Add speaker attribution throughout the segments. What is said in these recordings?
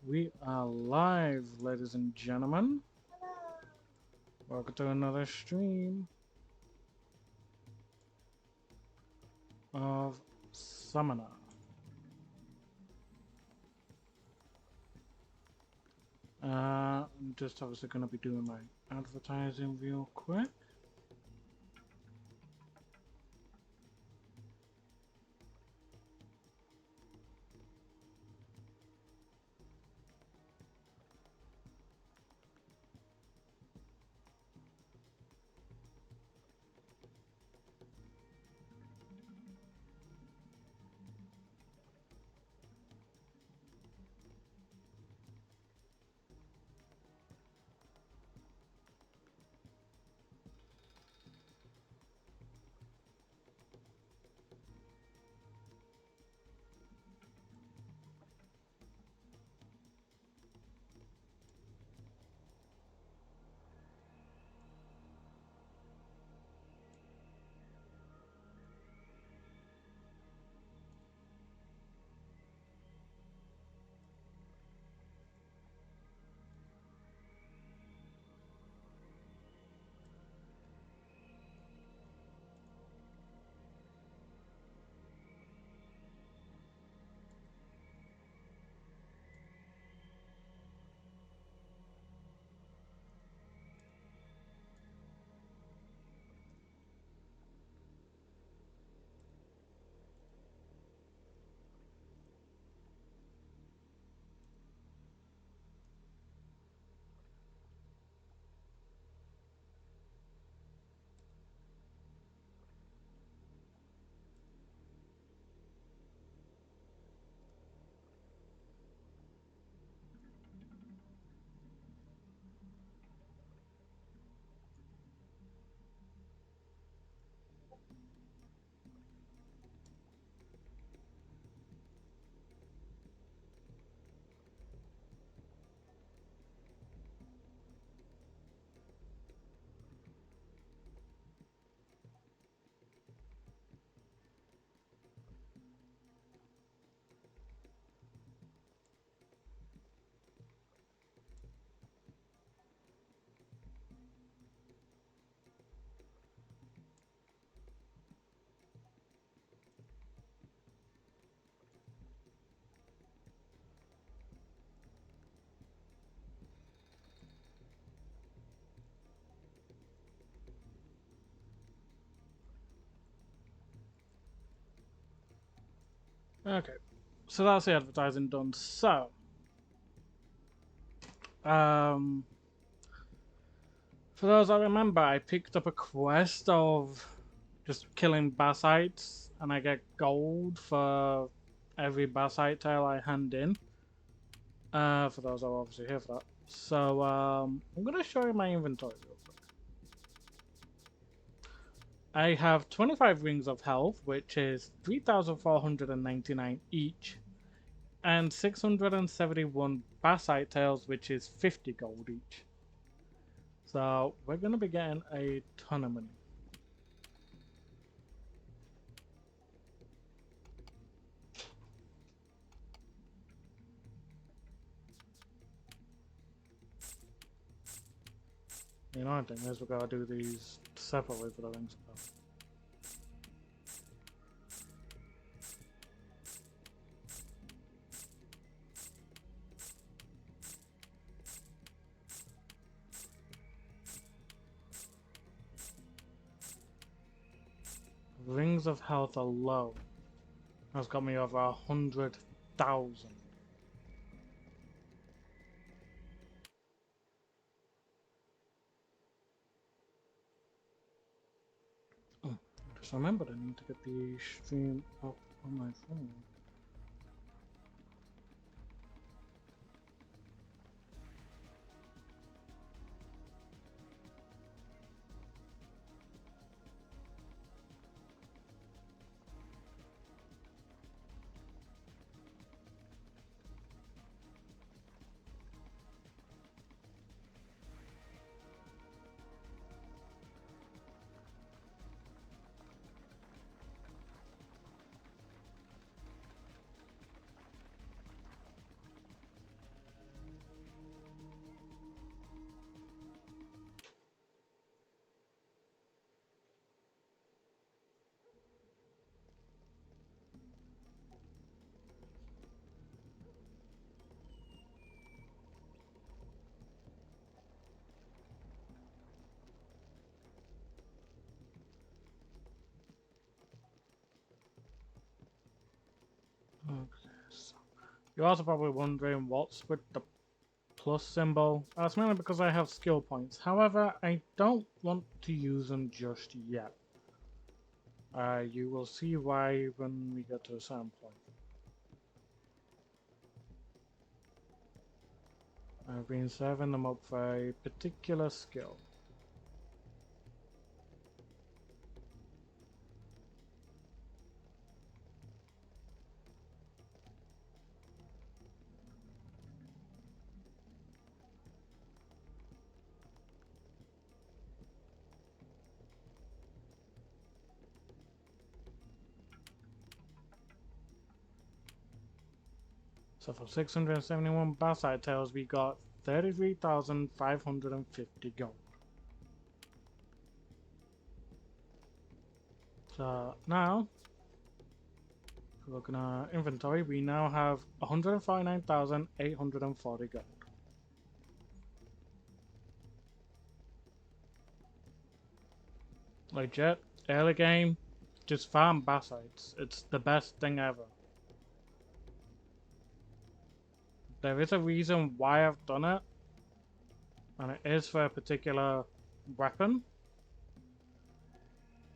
Speaker 1: We are live, ladies and gentlemen. Welcome to another stream of Summoner. I'm just obviously going to be doing my advertising real quick. Okay, so that's the advertising done. So, um, for those that remember, I picked up a quest of just killing Bassites, and I get gold for every Bassite tail I hand in. For those that are obviously here for that. So, I'm going to show you my inventory real quick. I have 25 rings of health, which is 3,499 each, and 671 Bassite tails, which is 50 gold each. So, we're going to be getting a ton of money. You know, I think is we gotta do these separately for the rings of health. Rings of health alone has got me over 100,000. Oh, just remembered I need to get the stream up on my phone. so you're also probably wondering what's with the plus symbol. That's mainly because I have skill points. However, I don't want to use them just yet. You will see why when we get to a certain point. I've been saving them up for a particular skill. So for 671 Basite Tails, we got 33,550 gold. So now, if we look in our inventory, we now have 149,840 gold. Legit, early game, just farm Basites. It's the best thing ever. There is a reason why I've done it, and it is for a particular weapon,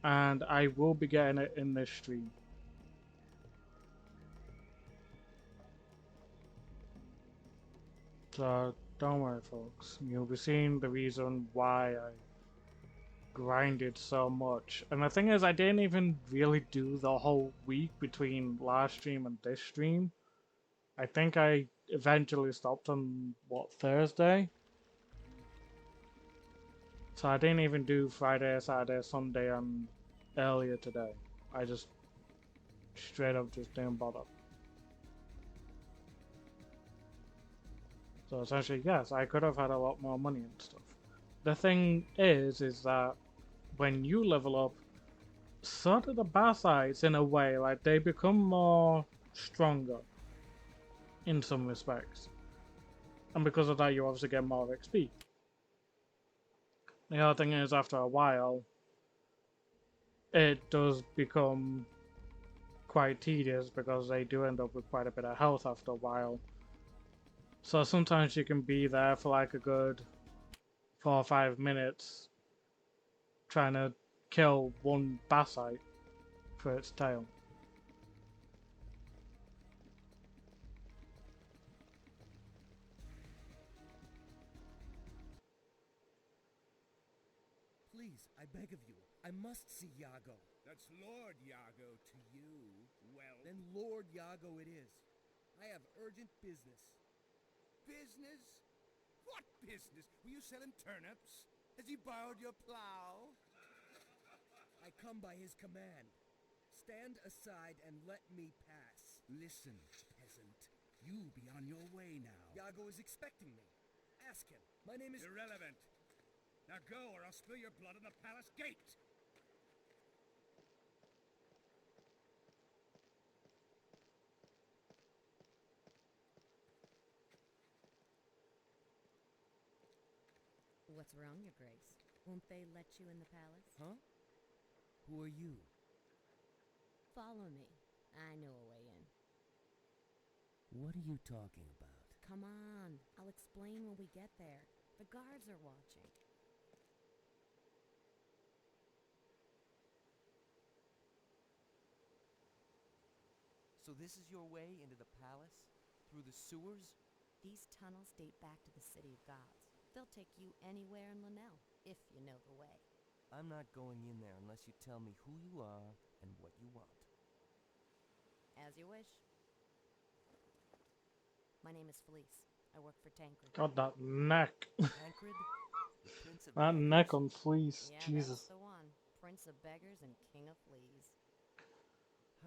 Speaker 1: and I will be getting it in this stream. So don't worry folks, you'll be seeing the reason why I grinded so much. And the thing is, I didn't even really do the whole week between last stream and this stream. I think I eventually stopped on, what, Thursday? So I didn't even do Friday, Saturday, Sunday, and earlier today. I just straight up just didn't bother. So essentially, yes, I could have had a lot more money and stuff. The thing is that when you level up, so do the Basites in a way, like they become more stronger in some respects. And because of that, you obviously get more XP. The other thing is, after a while, it does become quite tedious because they do end up with quite a bit of health after a while. So sometimes you can be there for like a good 4 or 5 minutes trying to kill one Basite for its tail.
Speaker 2: Please, I beg of you, I must see Yago.
Speaker 3: That's Lord Yago to you. Well,
Speaker 2: Then Lord Yago it is. I have urgent business.
Speaker 3: business? What business? Were you selling turnips? Has he borrowed your plow?
Speaker 2: I come by his command. Stand aside and let me pass.
Speaker 3: Listen, peasant. You be on your way now.
Speaker 2: Yago is expecting me. Ask him. My name is...
Speaker 3: Irrelevant. Now go or I'll spill your blood on the palace gate.
Speaker 4: What's wrong, Your Grace? Won't they let you in the palace?
Speaker 2: Huh? Who are you?
Speaker 4: Follow me. I know a way in.
Speaker 2: What are you talking about?
Speaker 4: Come on. I'll explain when we get there. The guards are watching.
Speaker 2: So this is your way into the palace? Through the sewers?
Speaker 4: These tunnels date back to the City of Gods. They'll take you anywhere in Linnell, if you know the way.
Speaker 2: I'm not going in there unless you tell me who you are and what you want.
Speaker 4: As you wish. My name is Felice. I work for Tancred.
Speaker 1: God, that neck.
Speaker 2: Tancred? The Prince of
Speaker 1: That
Speaker 2: Beggars?
Speaker 1: neck on Fleece.
Speaker 4: Yeah,
Speaker 1: Jesus.
Speaker 4: that's the one. Prince of Beggars and King of Fleas.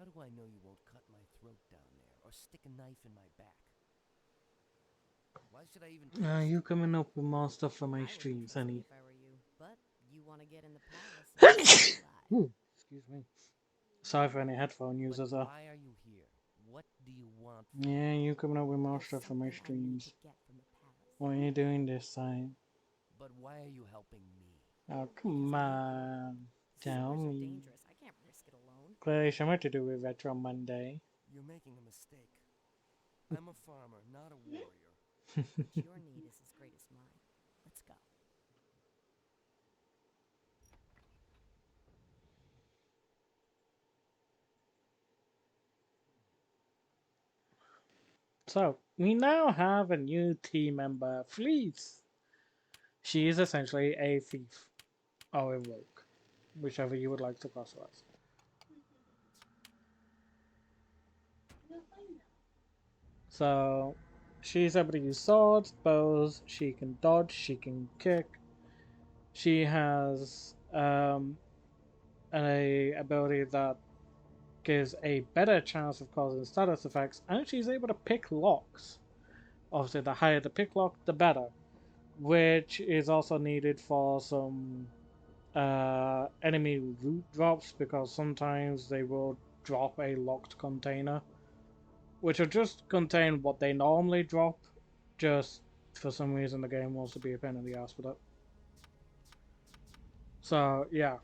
Speaker 2: How do I know you won't cut my throat down there or stick a knife in my back? Why should I even trust
Speaker 1: You coming up with more stuff for
Speaker 4: I
Speaker 1: my
Speaker 4: wouldn't
Speaker 1: streams,
Speaker 4: trust me
Speaker 1: honey.
Speaker 4: if I were you, but you want to get in the palace and stay alive.
Speaker 1: Ooh, excuse me. Sorry for any headphone
Speaker 2: But
Speaker 1: users.
Speaker 2: why are you here? What do you want from
Speaker 1: Yeah,
Speaker 2: me?
Speaker 1: you coming up with more
Speaker 4: There's
Speaker 1: stuff for my
Speaker 4: something I need
Speaker 1: streams.
Speaker 4: to get from the palace.
Speaker 1: What are you doing this time?
Speaker 2: But why are you helping me?
Speaker 1: Oh, come on. Tell
Speaker 4: Sewers are
Speaker 1: me.
Speaker 4: dangerous. I can't risk it alone.
Speaker 1: Clearly something to do with Retro Monday.
Speaker 2: You're making a mistake. I'm a farmer, not a warrior.
Speaker 4: Your need is as great as mine. Let's go.
Speaker 1: So, we now have a new team member, Fleece. She is essentially a thief or a rogue, whichever you would like to class her as. So, she's able to use swords, bows, she can dodge, she can kick. She has a ability that gives a better chance of causing status effects, and she's able to pick locks. Obviously, the higher the pick lock, the better, which is also needed for some enemy loot drops, because sometimes they will drop a locked container, which will just contain what they normally drop, just for some reason the game wants to be a pain in the ass with it. So yeah,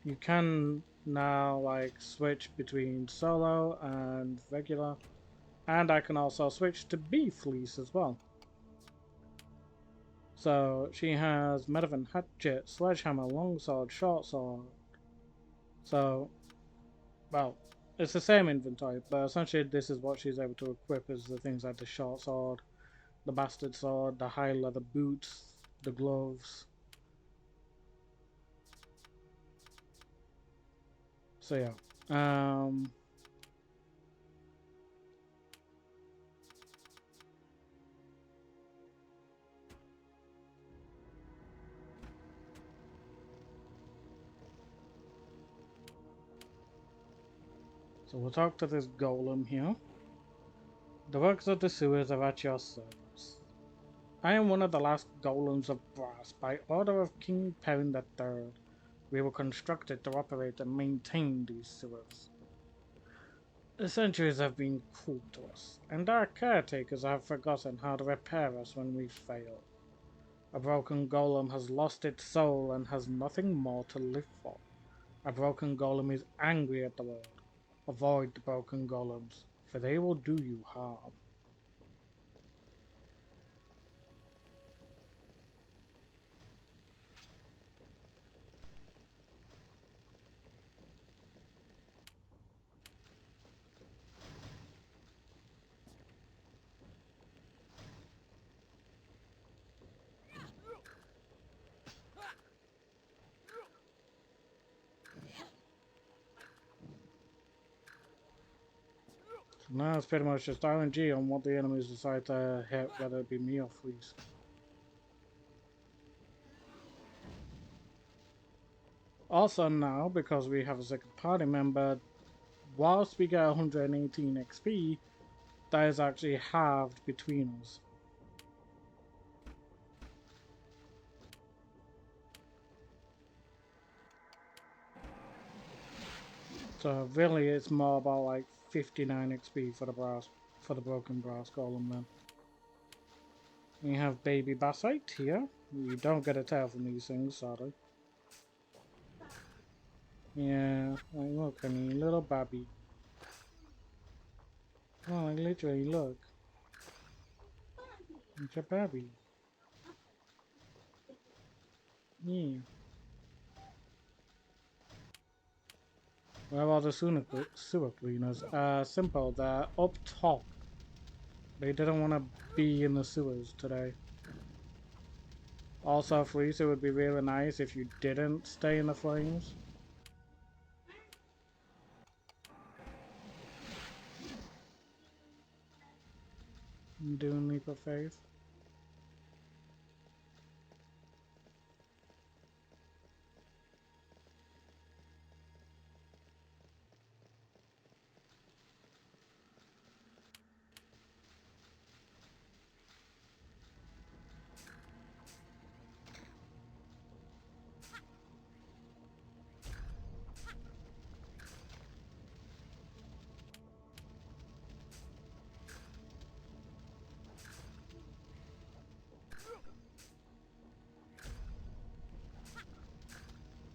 Speaker 1: you can now like switch between solo and regular, and I can also switch to bee fleece as well. So she has Medivh hatchet, sledgehammer, longsword, short sword. So, well, it's the same inventory, but essentially this is what she's able to equip, is the things like the short sword, the bastard sword, the high leather boots, the gloves. So yeah. So we'll talk to this golem here. The workers of the sewers are at your service. I am one of the last golems of brass. By order of King Perrin III, we were constructed to operate and maintain these sewers. The centuries have been cruel to us, and our caretakers have forgotten how to repair us when we fail. A broken golem has lost its soul and has nothing more to live for. A broken golem is angry at the world. Avoid the broken golems, for they will do you harm. So now it's pretty much just RNG on what the enemies decide to hit, whether it be me or Fleece. Also now, because we have a second party member, whilst we get 118 XP, that is actually halved between us. So really it's more about like 59 XP for the broken brass golem then. We have baby Bassite here. You don't get a tail from these things, sadly. Yeah, like look, I mean, little babby. Oh, like literally, look. It's a babby. Yeah. What about the sewer cleaners? Simple, they're up top. They didn't want to be in the sewers today. Also, Fleece, it would be really nice if you didn't stay in the flames. I'm doing Leap of Faith.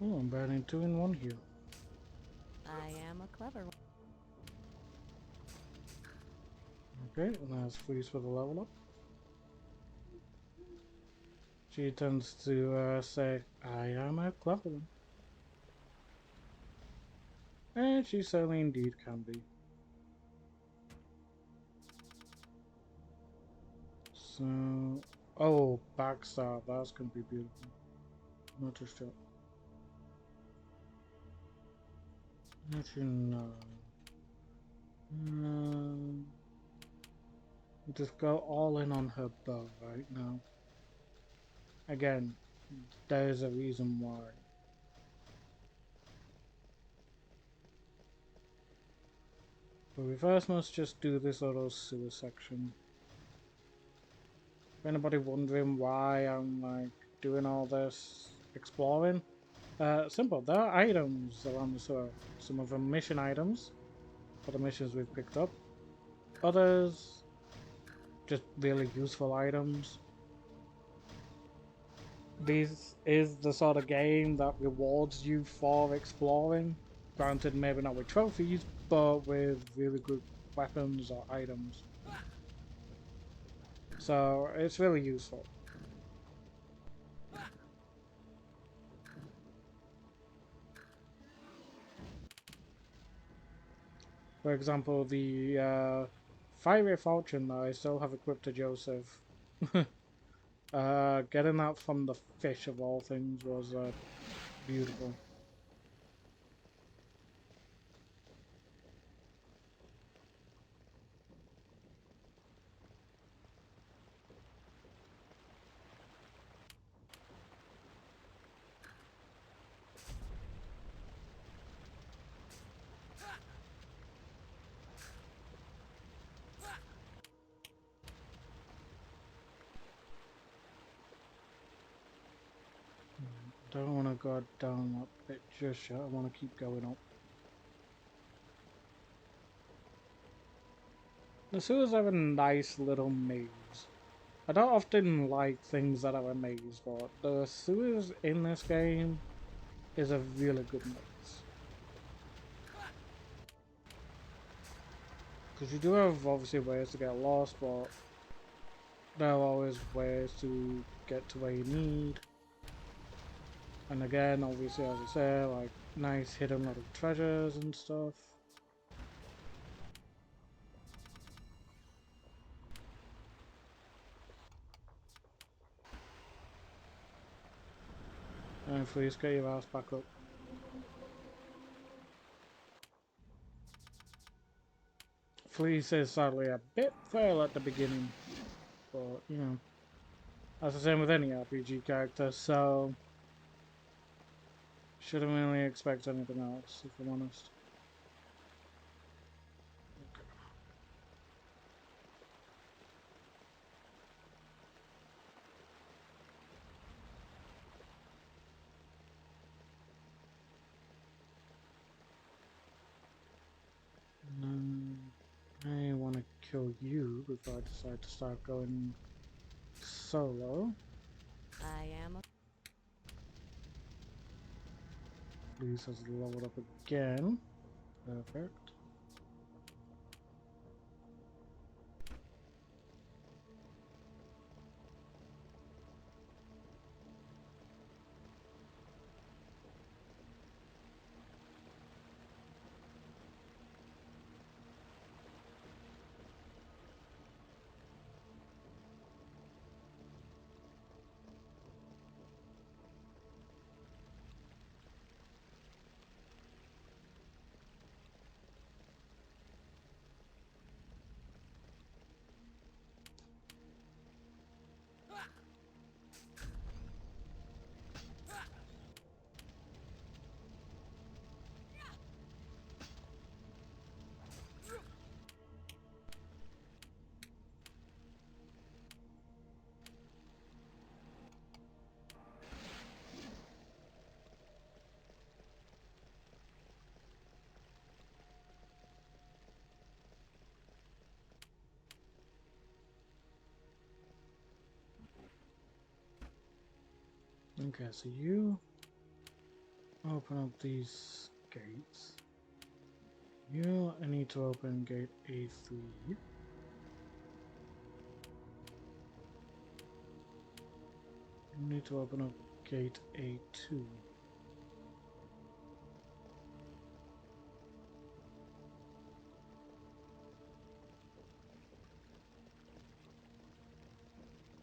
Speaker 1: Oh, I'm batting 2 in 1 here.
Speaker 4: I am a clever one.
Speaker 1: Great, and there's Freeze for the level up. She tends to say, I am a clever one. And she certainly indeed can be. So, oh, backstab, that's going to be beautiful. Not just yet. Actually, no. Just go all in on her bow right now. Again, there's a reason why. But we first must just do this little sewer section. If anybody wondering why I'm like doing all this exploring, simple. There are items around the sewer. Some of them mission items for the missions we've picked up. Others just really useful items. This is the sort of game that rewards you for exploring. Granted, maybe not with trophies, but with really good weapons or items. So it's really useful. For example, the Fiery Fortune that I still have equipped to Joseph. Getting that from the fish of all things was beautiful. Don't want to go down that bit just yet. I want to keep going up. The sewers have a nice little maze. I don't often like things that are a maze, but the sewers in this game is a really good maze. Because you do have obviously ways to get lost, but there are always ways to get to where you need. And again, obviously, as I say, like nice hidden little treasures and stuff. And please get your ass back up. Fleece is sadly a bit frail at the beginning, but you know, that's the same with any RPG character, so shouldn't really expect anything else, if I'm honest. I want to kill you before I decide to start going solo.
Speaker 4: I am a...
Speaker 1: Fleece has leveled up again. Perfect. Okay, so you open up these gates. You need to open gate A3. Need to open up gate A2.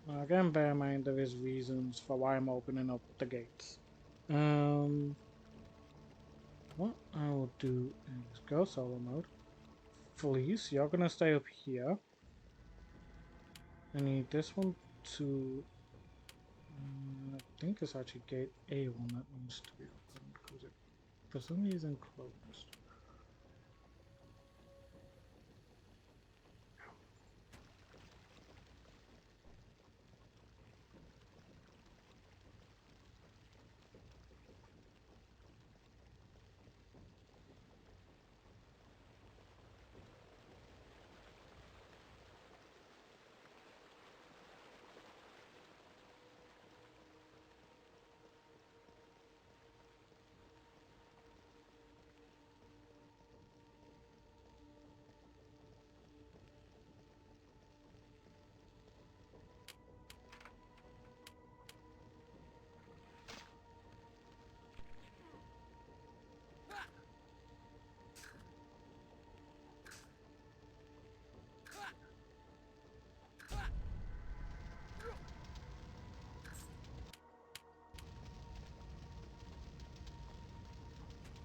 Speaker 1: Now again, bear in mind there is reasons for why I'm opening up the gates. What I will do is go solo mode. Fleece, you're gonna stay up here. I need this one to... I think it's actually gate A1 that needs to be opened because it for some reason closed.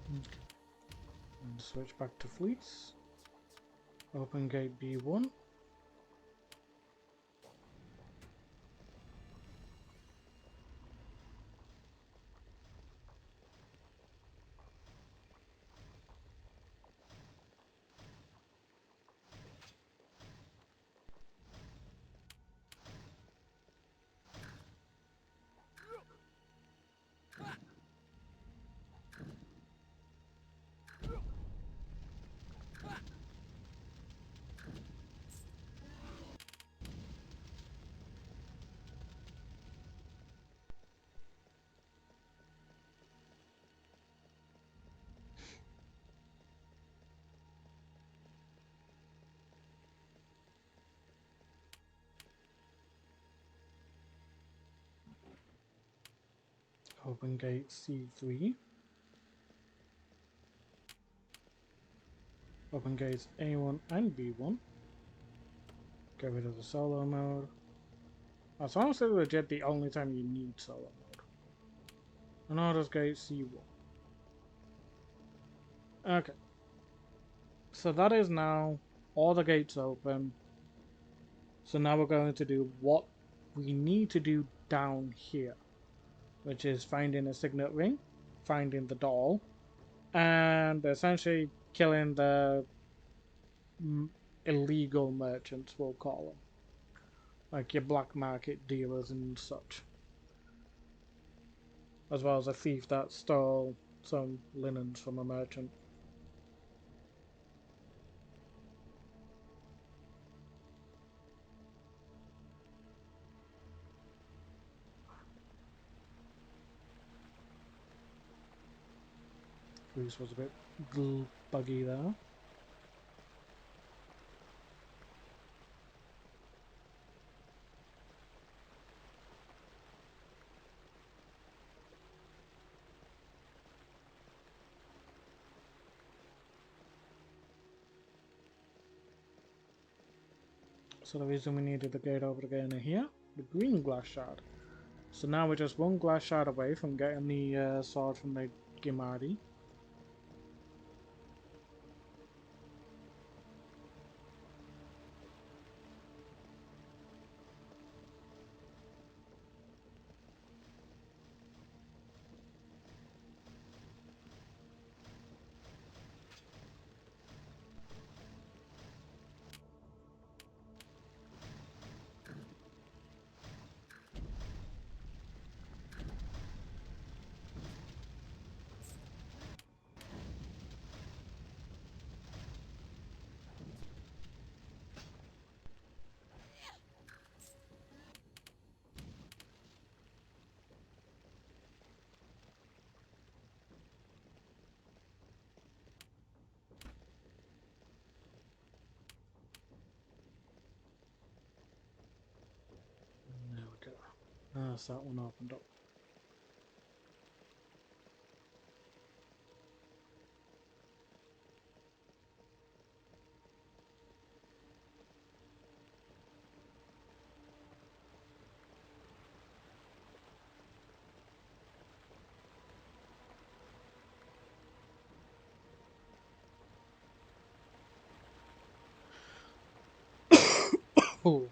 Speaker 1: Okay. And switch back to Fleece. Open gate B1. Open gate C3. Open gates A1 and B1. Get rid of the solo mode. That's honestly legit the only time you need solo mode. And orders gate C1. Okay. So that is now all the gates open. So now we're going to do what we need to do down here, which is finding a signet ring, finding the doll, and essentially killing the illegal merchants, we'll call them. Like your black market dealers and such. As well as a thief that stole some linens from a merchant. Grease was a bit buggy there. So the reason we needed the gate over again here, the green glass shard. So now we're just one glass shard away from getting the sword from the Gimardi. Ah, so that one opened up. Oh.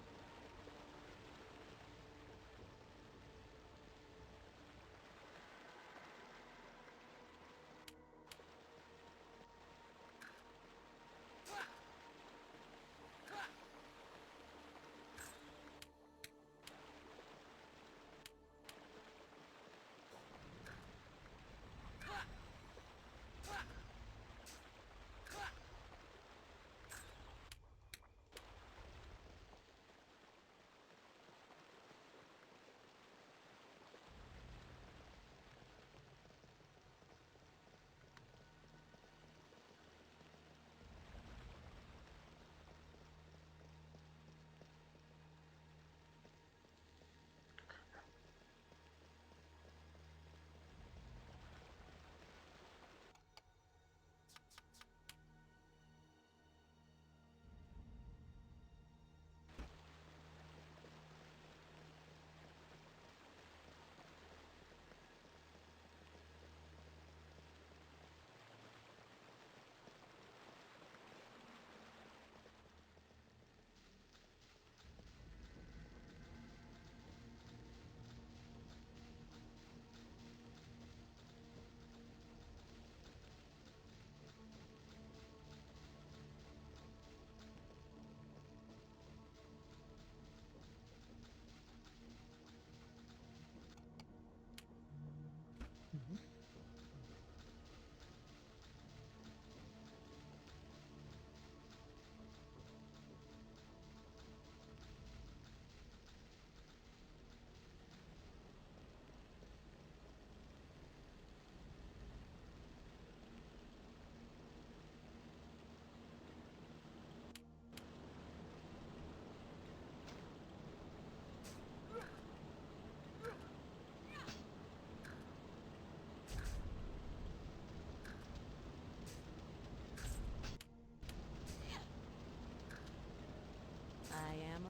Speaker 4: I am.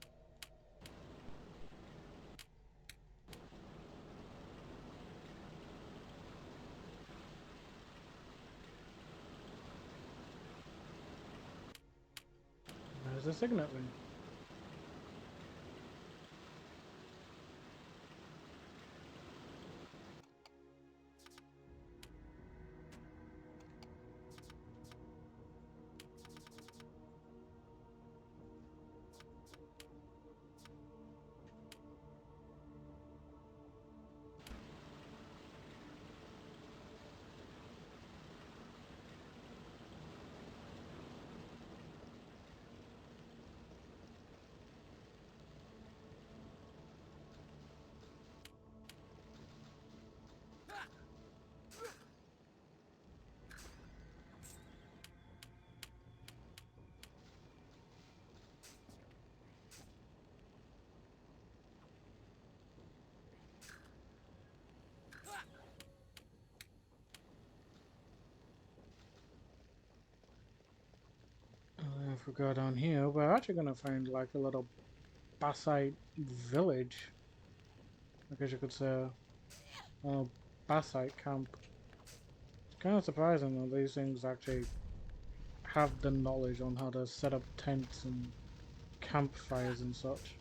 Speaker 1: There's a signet ring. If we go down here, we're actually gonna find like a little Bassite village. I guess you could say a Bassite camp. It's kind of surprising that these things actually have the knowledge on how to set up tents and campfires and such.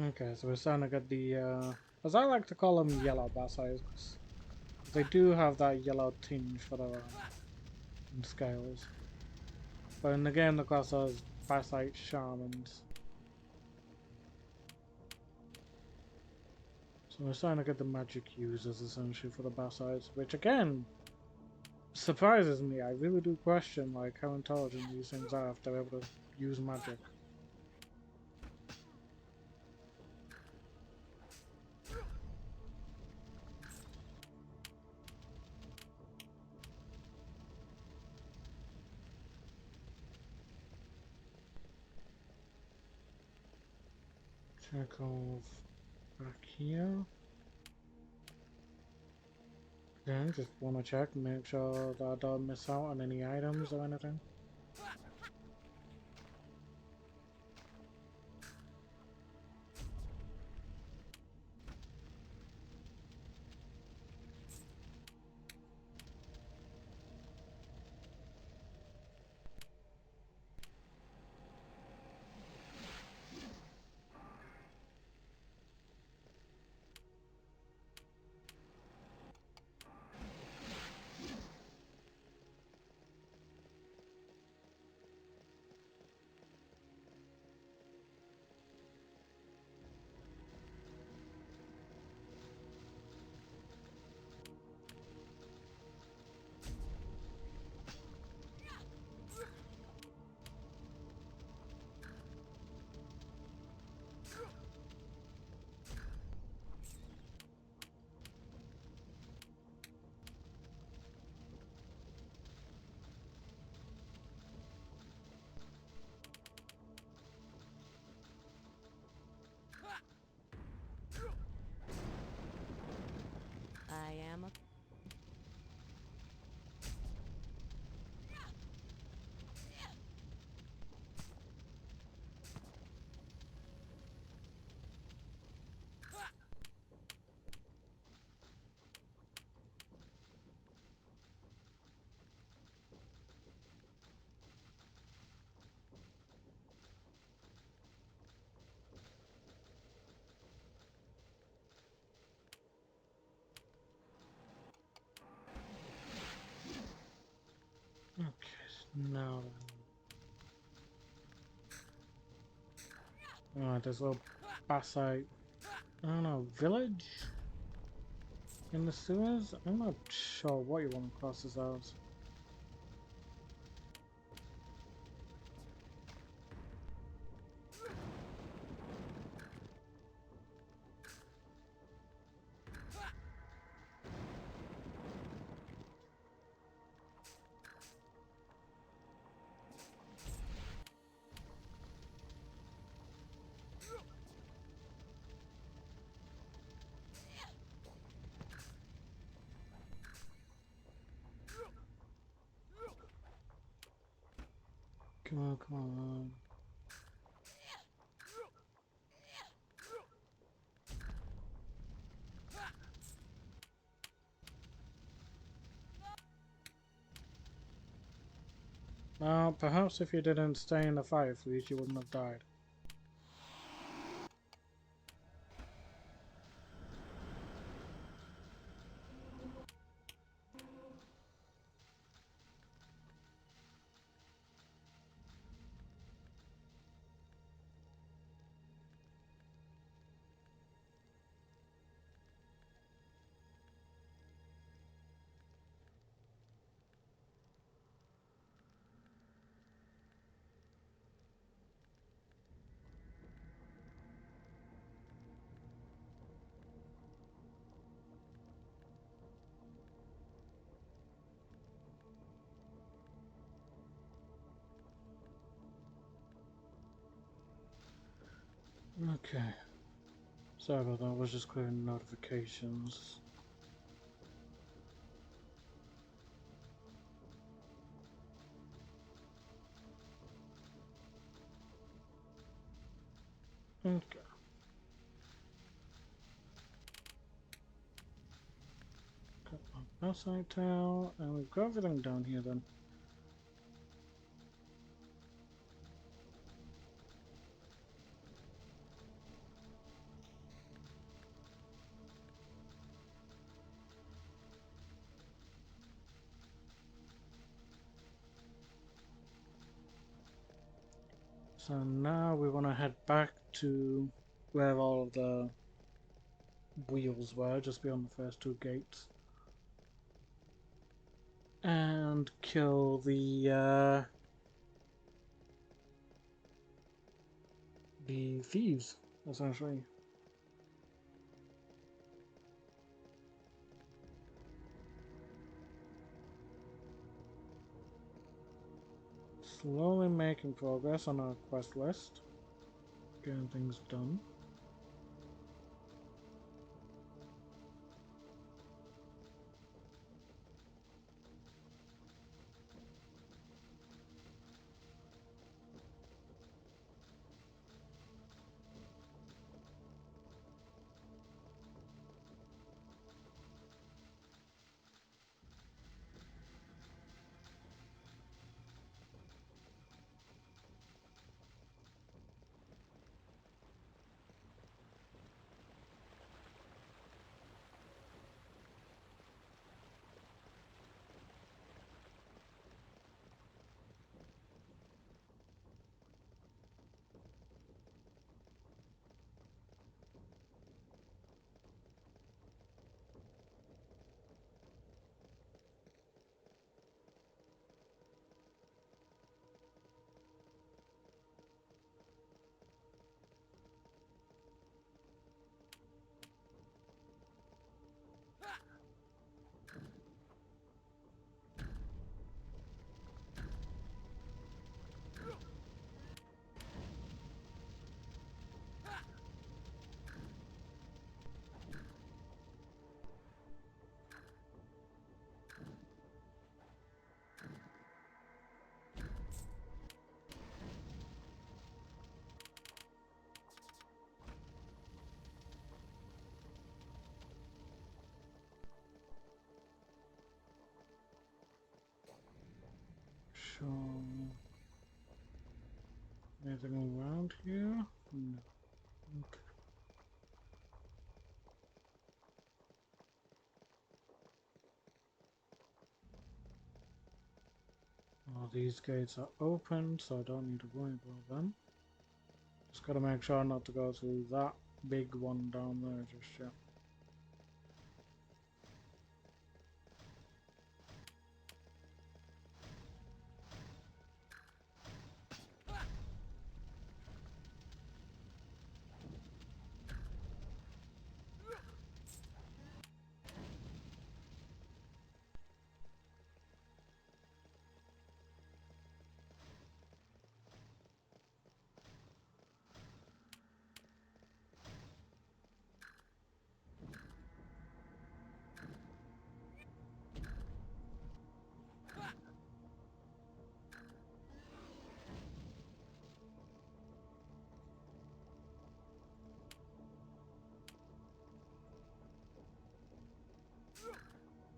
Speaker 1: Okay, so we're starting to get the, as I like to call them, yellow bassites, 'cause they do have that yellow tinge for their scales. But in the game, they class those bassite shamans. So we're starting to get the magic users essentially for the bassites, which again surprises me. I really do question like how intelligent these things are if they're able to use magic. Check off back here. Again, just want to check, make sure that I don't miss out on any items or anything.
Speaker 4: I am a...
Speaker 1: Okay, now then. Alright, there's a little bassite, I don't know, village in the sewers? I'm not sure what you want to class as those. Come on, come on. Now, perhaps if you didn't stay in the fire freeze, you wouldn't have died. Okay. Sorry about that, I was just clearing notifications. Okay. Got my outside towel, and we've got everything down here then. So now we want to head back to where all of the wheels were, just beyond the first two gates. And kill the thieves, essentially. Slowly making progress on our quest list. Getting things done. So, anything around here? No. Okay. All these gates are open, so I don't need to worry about them. Just gotta make sure not to go through that big one down there just yet.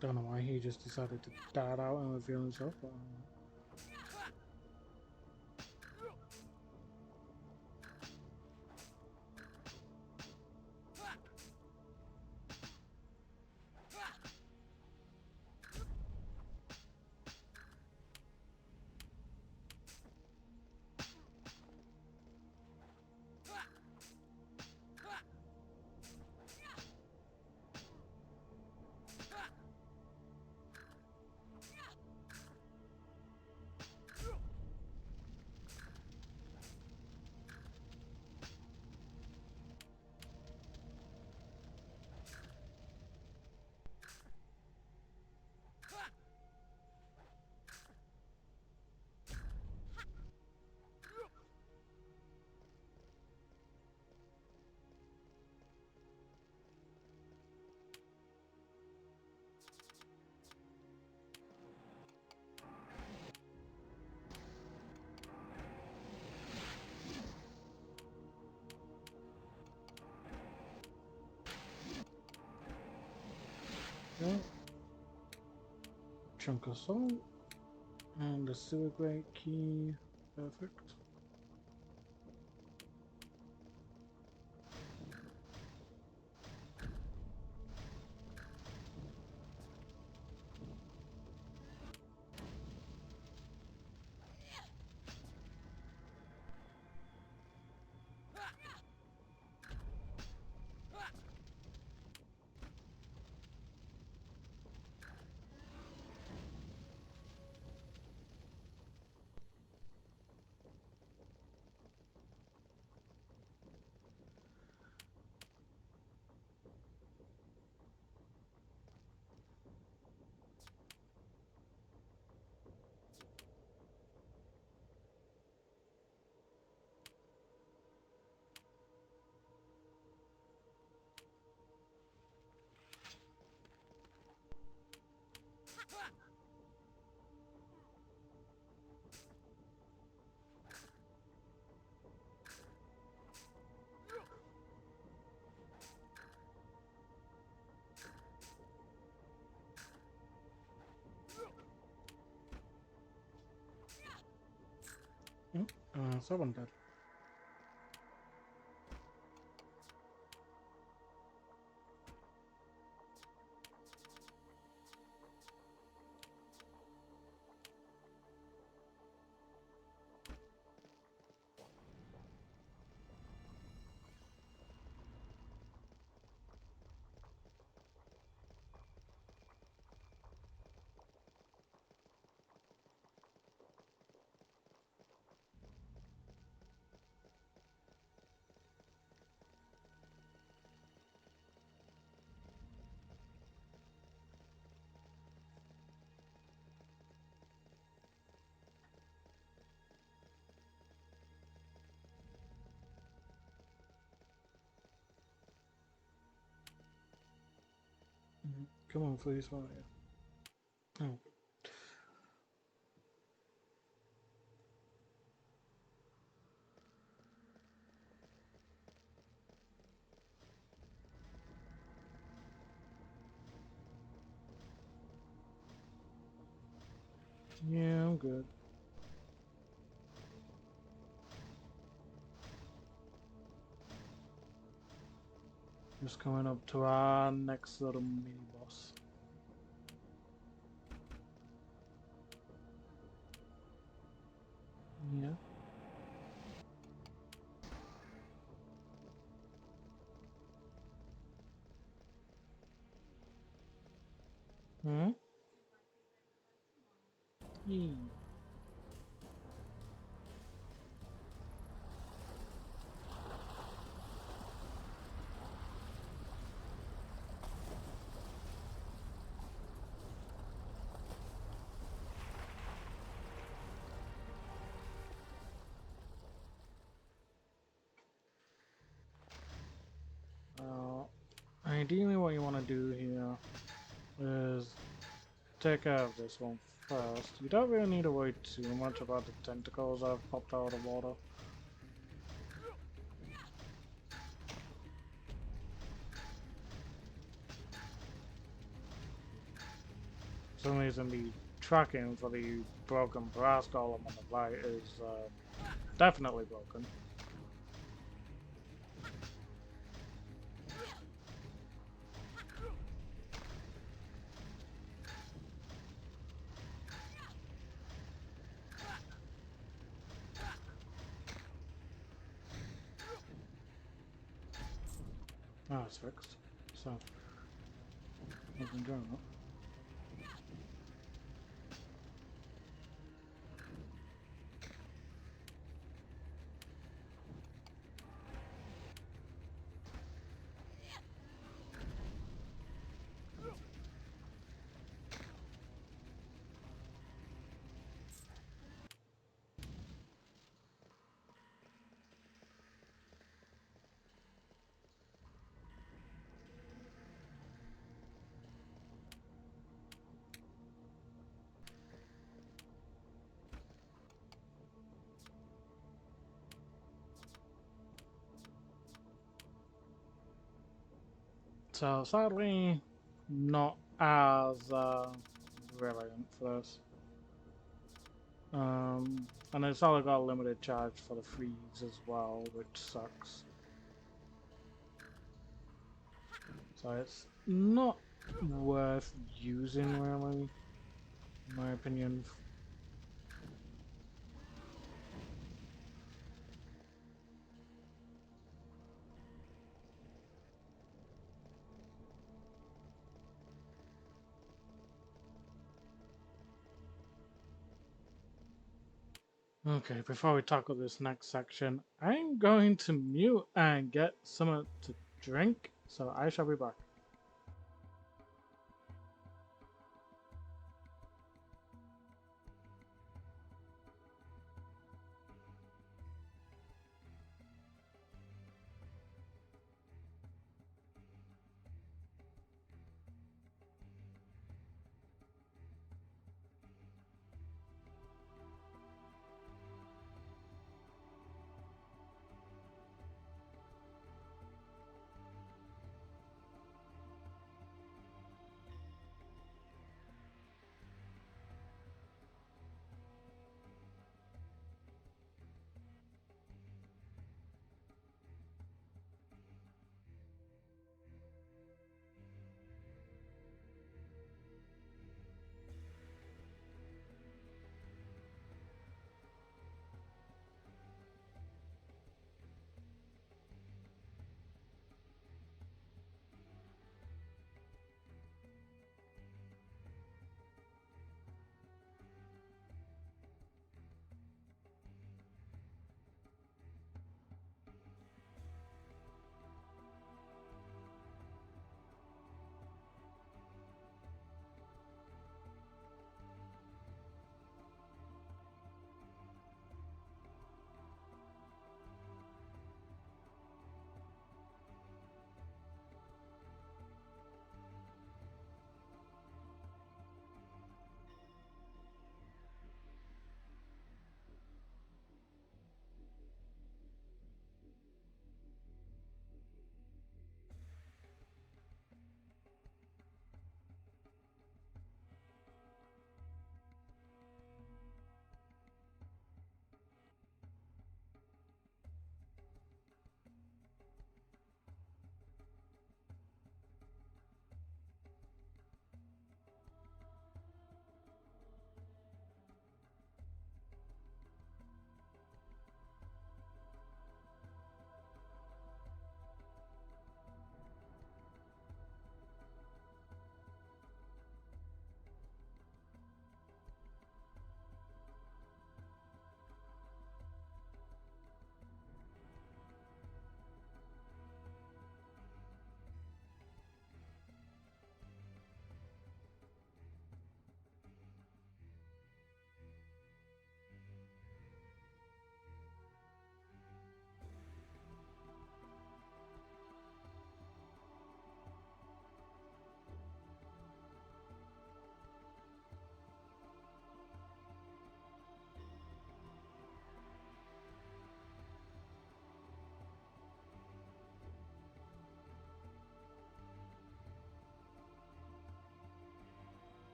Speaker 1: Don't know why he just decided to dart out and reveal himself, but yeah. Chunk of salt and the sewer grate key. Perfect. Someone dead. Come on, please, why are you? Oh. Yeah, I'm good. Just coming up to our next little mini boss. Yeah. Hmm? Yeah. Ideally what you want to do here is take care of this one first. You don't really need to worry too much about the tentacles that have popped out of the water. For some reason the tracking for the broken brass column on the right is definitely broken. Ah, it's fixed. So, I can do that. So, sadly, not as relevant for this. And it's only got a limited charge for the freeze as well, which sucks. So it's not worth using really, in my opinion. Okay, before we tackle this next section, I'm going to mute and get something to drink, so I shall be back.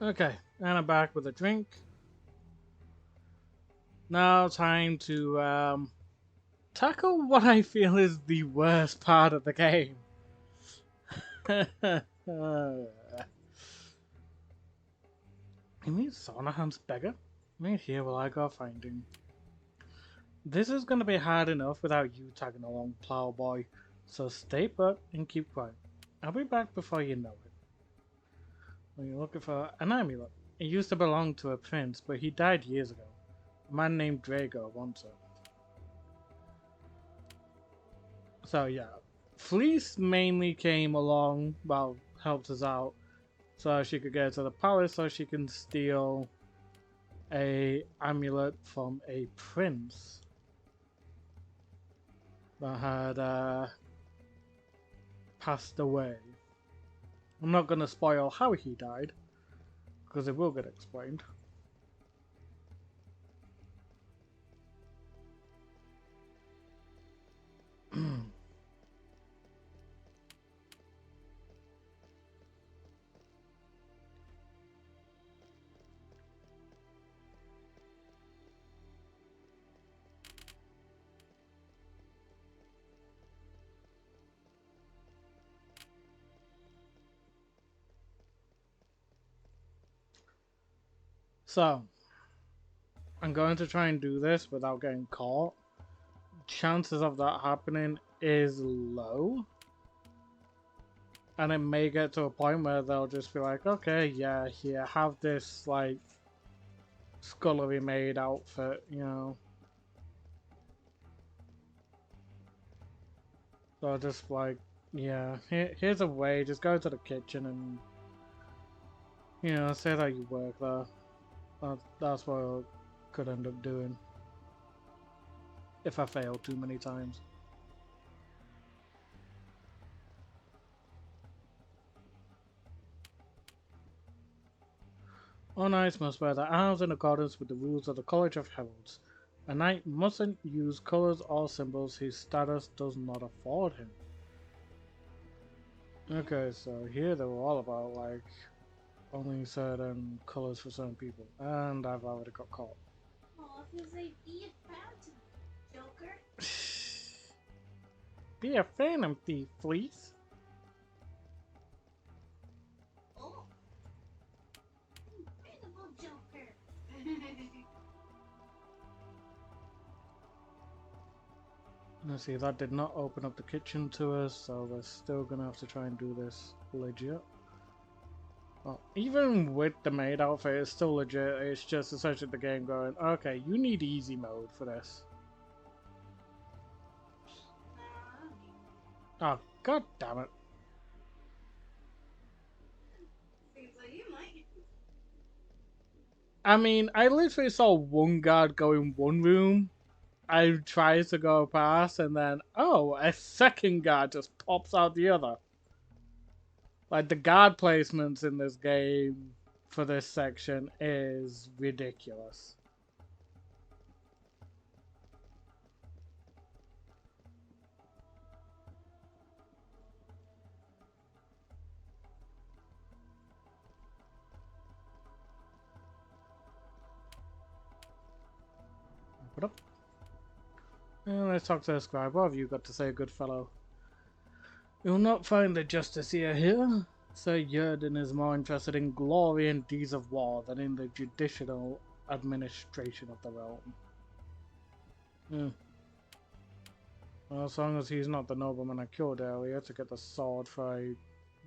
Speaker 1: Okay, and I'm back with a drink. Now time to tackle what I feel is the worst part of the game. You mean Sonahan's beggar? Right here will I go find him. This is gonna be hard enough without you tagging along, Plowboy. So stay put and keep quiet. I'll be back before you know it. When you're looking for an amulet, it used to belong to a prince, but he died years ago. A man named Drago wants it. So yeah, Fleece mainly came along, well, helped us out, so she could get to the palace so she can steal a amulet from a prince that had passed away. I'm not gonna spoil how he died, because it will get explained. So, I'm going to try and do this without getting caught. Chances of that happening is low. And it may get to a point where they'll just be like, okay, yeah, here, have this, like, scullery maid outfit, you know. So just like, yeah, here's a way, just go to the kitchen and, you know, say that you work there. That's what I could end up doing. If I fail too many times. All knights must wear their arms in accordance with the rules of the College of Heralds. A knight mustn't use colours or symbols his status does not afford him. Okay, so here they were all about, like, only certain colours for certain people. And I've already got caught.
Speaker 5: Oh, feels like be a phantom, Joker.
Speaker 1: Be a phantom thief, Fleece.
Speaker 5: Oh, incredible Joker.
Speaker 1: Let's see, that did not open up the kitchen to us, so we're still gonna have to try and do this legit. Well, even with the maid outfit, it's still legit. It's just essentially the game going, okay, you need easy mode for this. Oh, god damn it.
Speaker 5: Seems like you might.
Speaker 1: I mean, I literally saw one guard go in one room. I tried to go past, and then, oh, a second guard just pops out the other. Like, the guard placements in this game for this section is ridiculous. What up? Let's talk to the scribe. What have you got to say, good fellow? You'll not find the justiciar here. Sir Yerden is more interested in glory and deeds of war than in the judicial administration of the realm. Well, as long as he's not the nobleman I killed earlier to get the sword for a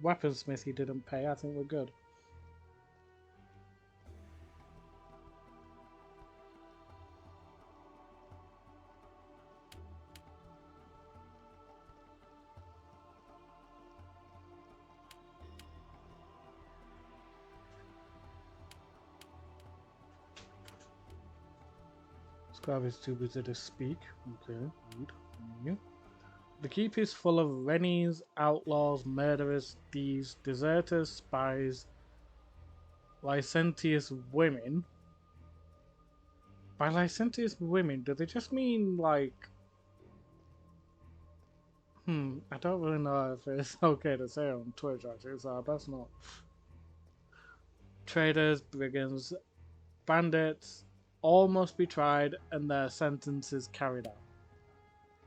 Speaker 1: weaponsmith he didn't pay, I think we're good. Scribe is too busy to speak. Okay, read. Yeah. The keep is full of rennies, outlaws, murderers, thieves, deserters, spies, licentious women. By licentious women, do they just mean like... I don't really know if it's okay to say on Twitch actually, so that's not... Traders, brigands, bandits, all must be tried and their sentences carried out.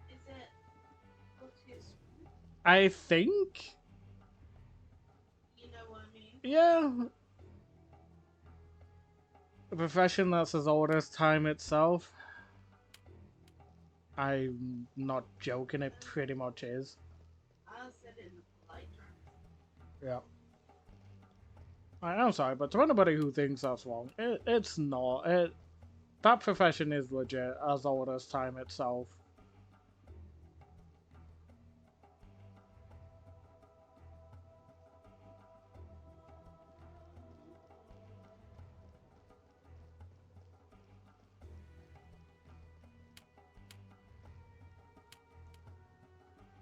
Speaker 5: Is it go too smooth?
Speaker 1: I think,
Speaker 5: You know what I mean?
Speaker 1: yeah, a profession that's as old as time itself. I'm not joking, it pretty much is.
Speaker 5: I said it in a polite term.
Speaker 1: Yeah. I'm sorry, but to anybody who thinks that's wrong, it's not. That profession is legit as old as time itself.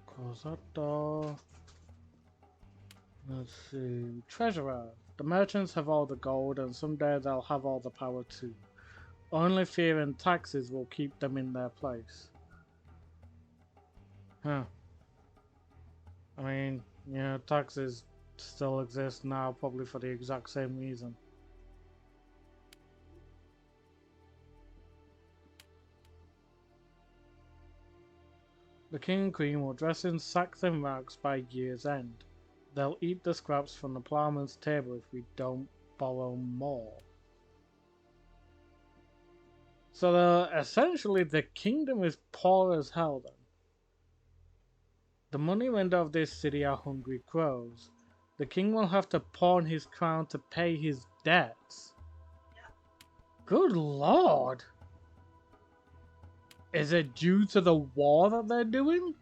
Speaker 1: Close that door. Let's see. Treasurer. The merchants have all the gold, and someday they'll have all the power too. Only fear and taxes will keep them in their place. Huh. I mean, yeah, taxes still exist now, probably for the exact same reason. The king and queen will dress in sacks and rags by year's end. They'll eat the scraps from the ploughman's table if we don't borrow more. So essentially the kingdom is poor as hell then. The money lender of this city are hungry crows. The king will have to pawn his crown to pay his debts. Good lord! Is it due to the war that they're doing?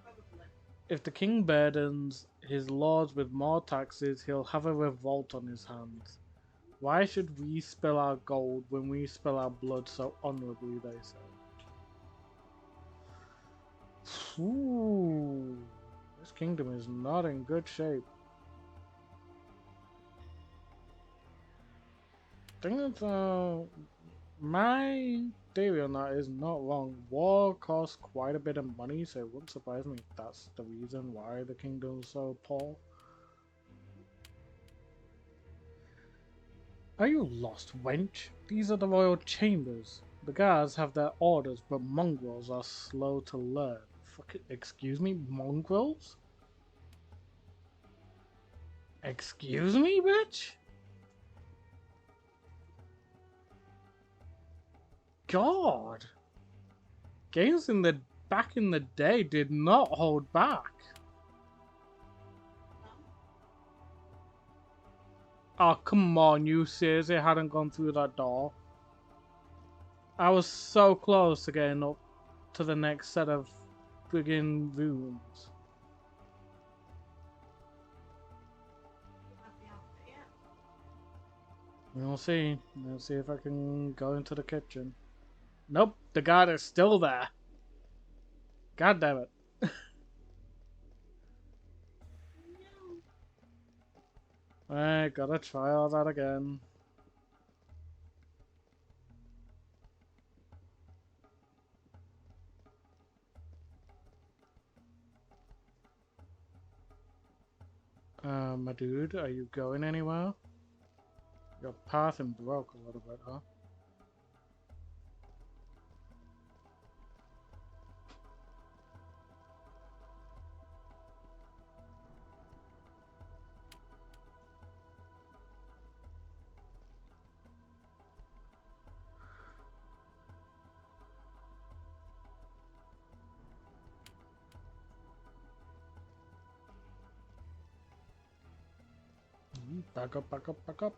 Speaker 5: Probably.
Speaker 1: If the king burdens his lords with more taxes, he'll have a revolt on his hands. Why should we spill our gold when we spill our blood so honorably, they say. Ooh, this kingdom is not in good shape. I think that my theory on that is not wrong. War costs quite a bit of money, so it wouldn't surprise me if that's the reason why the kingdom's so poor. Are you lost, wench? These are the royal chambers. The guards have their orders, but mongrels are slow to learn. Fuck it, excuse me, mongrels? Excuse me, bitch? God! Games back in the day did not hold back. Oh, come on, you seriously hadn't gone through that door? I was so close to getting up to the next set of friggin' rooms.
Speaker 5: Not the outfit yet.
Speaker 1: We'll see. Let's see if I can go into the kitchen. Nope, the guard is still there. God damn it.
Speaker 5: No.
Speaker 1: Alright, gotta try all that again. My dude, are you going anywhere? Your pathing broke a little bit, huh? Back up, back up, back up.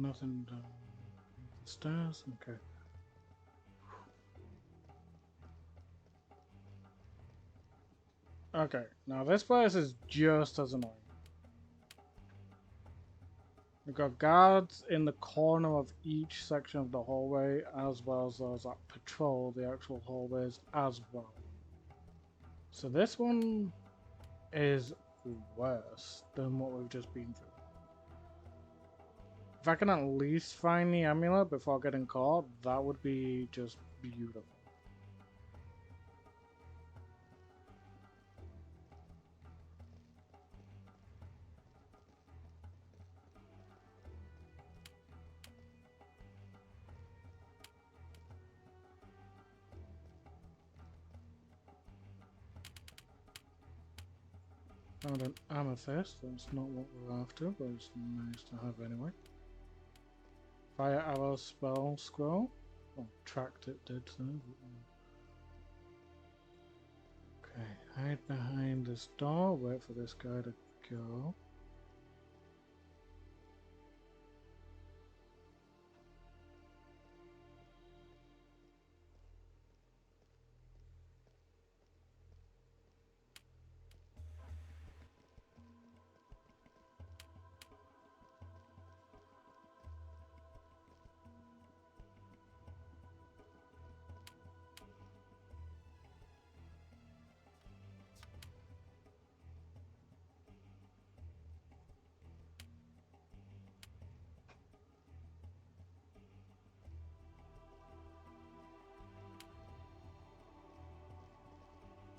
Speaker 1: nothing down the stairs. Okay. Okay, now this place is just as annoying. We've got guards in the corner of each section of the hallway, as well as those that patrol the actual hallways as well. So this one is worse than what we've just been through. If I can at least find the amulet before getting caught, that would be just beautiful. Found an amethyst, that's not what we're after, but it's nice to have anyway. Fire arrow spell scroll. Well, tracked it did so. Okay, hide behind this door, wait for this guy to go.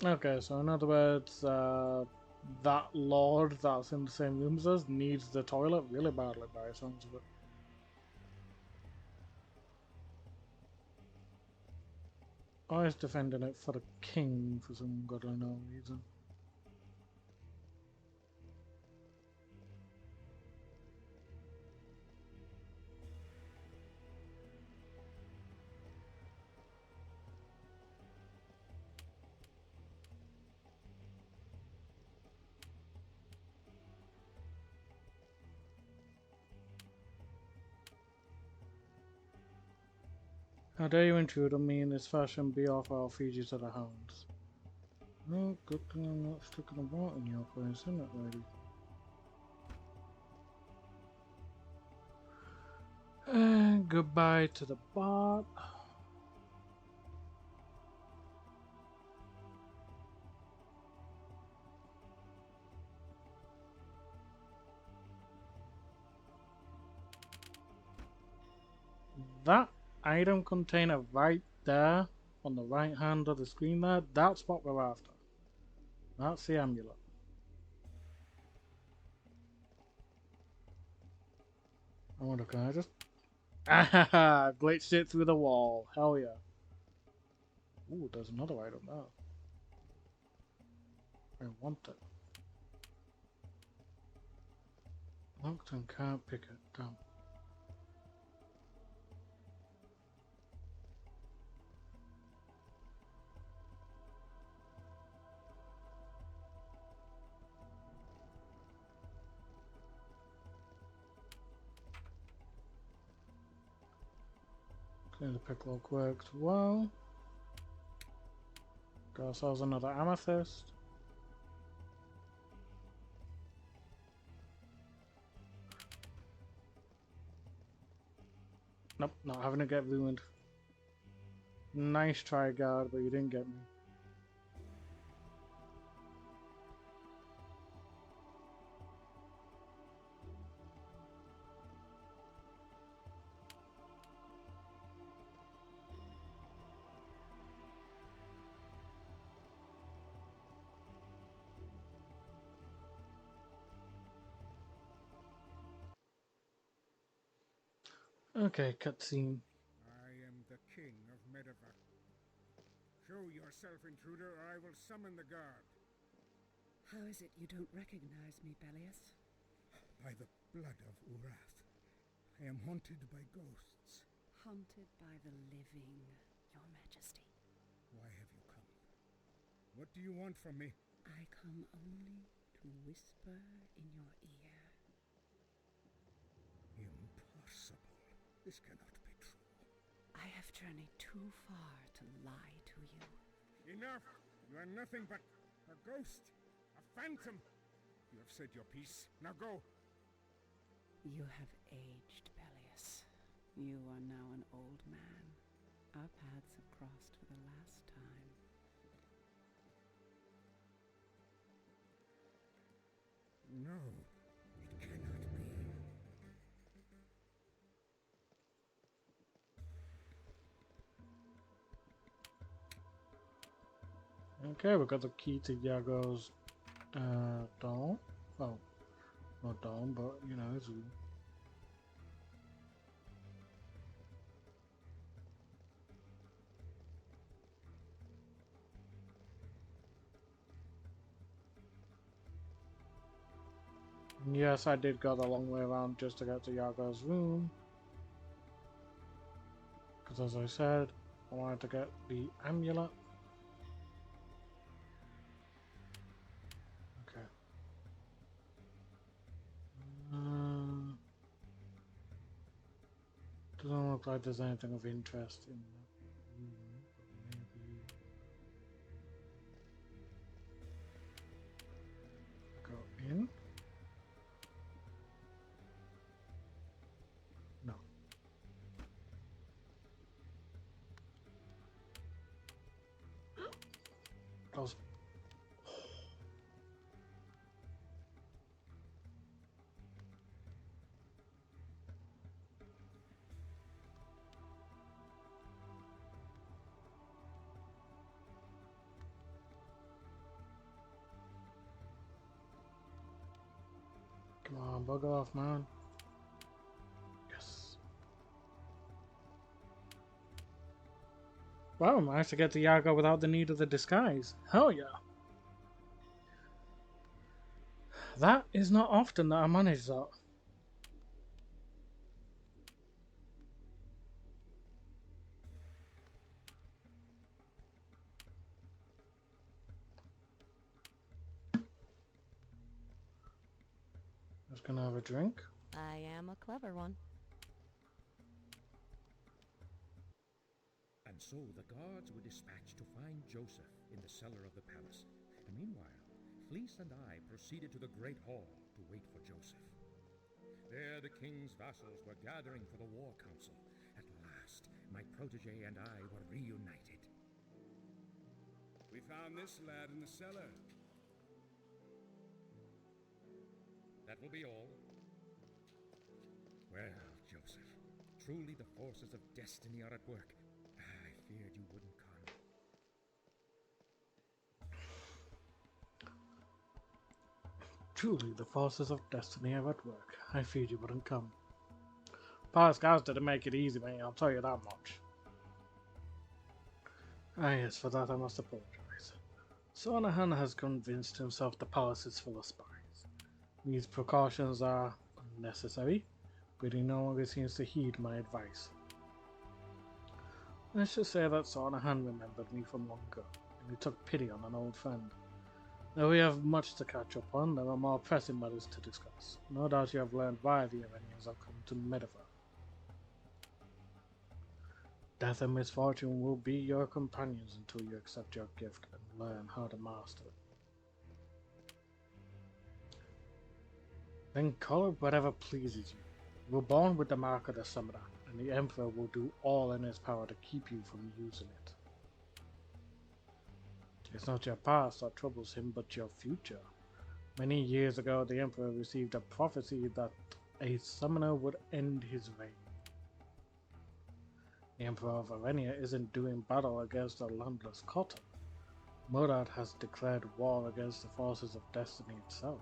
Speaker 1: Okay, so in other words, that lord that's in the same room as us needs the toilet really badly by the sounds of it. Or he's defending it for the king for some god unknown reason. How dare you intrude on me in this fashion? Be off, or I'll feed you to the hounds. Oh, good thing I'm not sticking about in your place, isn't it, lady? And goodbye to the bot. That item container right there on the right hand of the screen there, that's what we're after. That's the amulet. I wonder, can I just... Ah, glitched it through the wall. Hell yeah. Ooh, there's another item there. I want it. Locked and can't pick it. Damn. Okay, the picklock worked well. Got ourselves another amethyst. Nope, not having to get ruined. Nice try, guard, but you didn't get me. Okay, cutscene.
Speaker 3: I am the king of Medivh. Show yourself, intruder, or I will summon the guard.
Speaker 6: How is it you don't recognize me, Bellius?
Speaker 3: By the blood of Urath, I am haunted by ghosts.
Speaker 6: Haunted by the living, Your Majesty.
Speaker 3: Why have you come? What do you want from me?
Speaker 6: I come only to whisper in your ear.
Speaker 3: Impossible. This cannot be true.
Speaker 6: I have journeyed too far to lie to you.
Speaker 3: Enough! You are nothing but a ghost, a phantom. You have said your piece. Now go.
Speaker 6: You have aged, Peleus. You are now an old man. Our paths have crossed for the last time.
Speaker 3: No, it cannot be.
Speaker 1: Okay, we got the key to Yago's dome. Well, not dome, but you know, his room. Yes, I did go the long way around just to get to Yago's room. Because as I said, I wanted to get the amulet. Okay. Doesn't look like there's anything of interest in that room, but maybe go in. No. That was come on, bug off, man. Yes. Well, I managed to get to Yago without the need of the disguise. Hell yeah. That is not often that I manage that. Just gonna have a drink.
Speaker 4: I am a clever one.
Speaker 7: And so the guards were dispatched to find Joseph in the cellar of the palace. And meanwhile, Fleece and I proceeded to the great hall to wait for Joseph. There the king's vassals were gathering for the war council. At last, my protege and I were reunited.
Speaker 3: We found this lad in the cellar.
Speaker 7: That will be all. Well, Joseph, truly the forces of destiny are at work. I feared you wouldn't come.
Speaker 1: Truly, the forces of destiny are at work. I feared you wouldn't come. Past guys didn't make it easy, mate, I'll tell you that much. Ah yes, for that I must apologize. Sonahan has convinced himself the palace is full of spies. These precautions are unnecessary, but he no longer seems to heed my advice. Let's just say that Sonahan remembered me from long ago, and he took pity on an old friend. Though we have much to catch up on, there are more pressing matters to discuss. No doubt you have learned why the Iranians have come to Medivh. Death and misfortune will be your companions until you accept your gift and learn how to master it. Then call it whatever pleases you. You were born with the mark of the summoner, and the Emperor will do all in his power to keep you from using it. It's not your past that troubles him, but your future. Many years ago, the Emperor received a prophecy that a summoner would end his reign. The Emperor of Arenia isn't doing battle against a landless Khotan. Murad has declared war against the forces of destiny itself.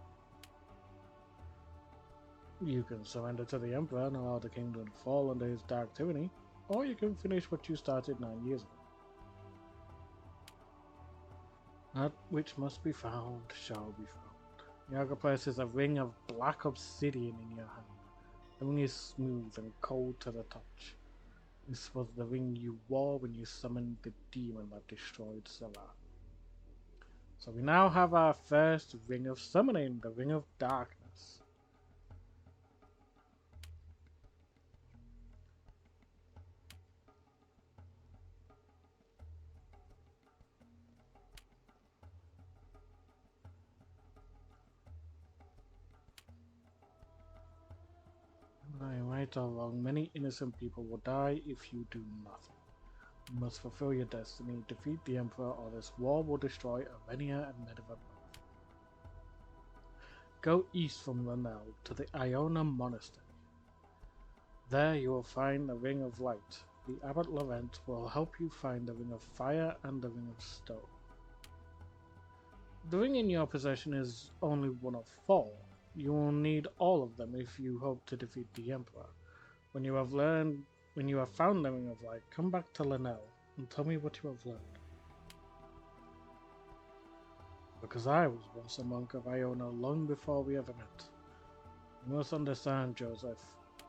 Speaker 1: You can surrender to the Emperor and allow the kingdom to fall under his dark tyranny, or you can finish what you started 9 years ago. That which must be found shall be found. Yago places a ring of black obsidian in your hand. The ring is smooth and cold to the touch. This was the ring you wore when you summoned the demon that destroyed Selah. So we now have our first ring of summoning, the Ring of Darkness. right or wrong, many innocent people will die if you do nothing. You must fulfill your destiny, defeat the Emperor, or this war will destroy Arenia and Medivh both. Go east from Lanel to the Iona Monastery. There you will find the Ring of Light. The Abbot Laurent will help you find the Ring of Fire and the Ring of Stone. The ring in your possession is only one of 4. You will need all of them if you hope to defeat the Emperor. When you have found the Ring of Light, come back to Lanel and tell me what you have learned. Because I was once a monk of Iona long before we ever met. You must understand, Joseph,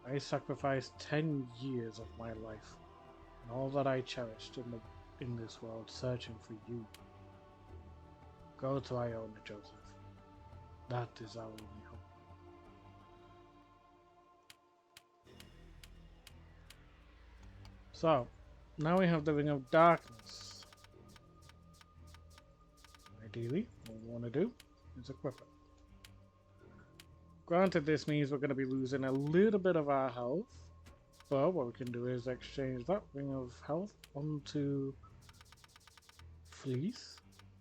Speaker 1: I sacrificed 10 years of my life and all that I cherished in this world searching for you. Go to Iona, Joseph. That is our only hope. So, now we have the Ring of Darkness. Ideally, what we want to do is equip it. Granted, this means we're going to be losing a little bit of our health, but what we can do is exchange that Ring of Health onto Fleece,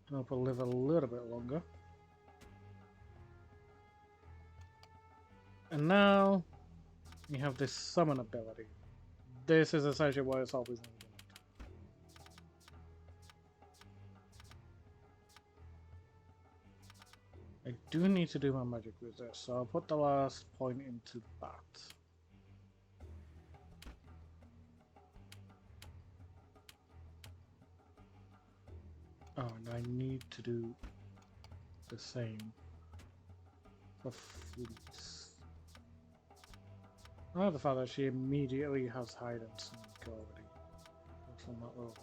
Speaker 1: and hope we'll live a little bit longer. And now we have this summon ability. This is essentially what it's always been. I do need to do my magic resist, so I'll put the last point into that. Oh, and I need to do the same for Fleece. Oh, the fact that she immediately has hide and sneak already. That's on that level.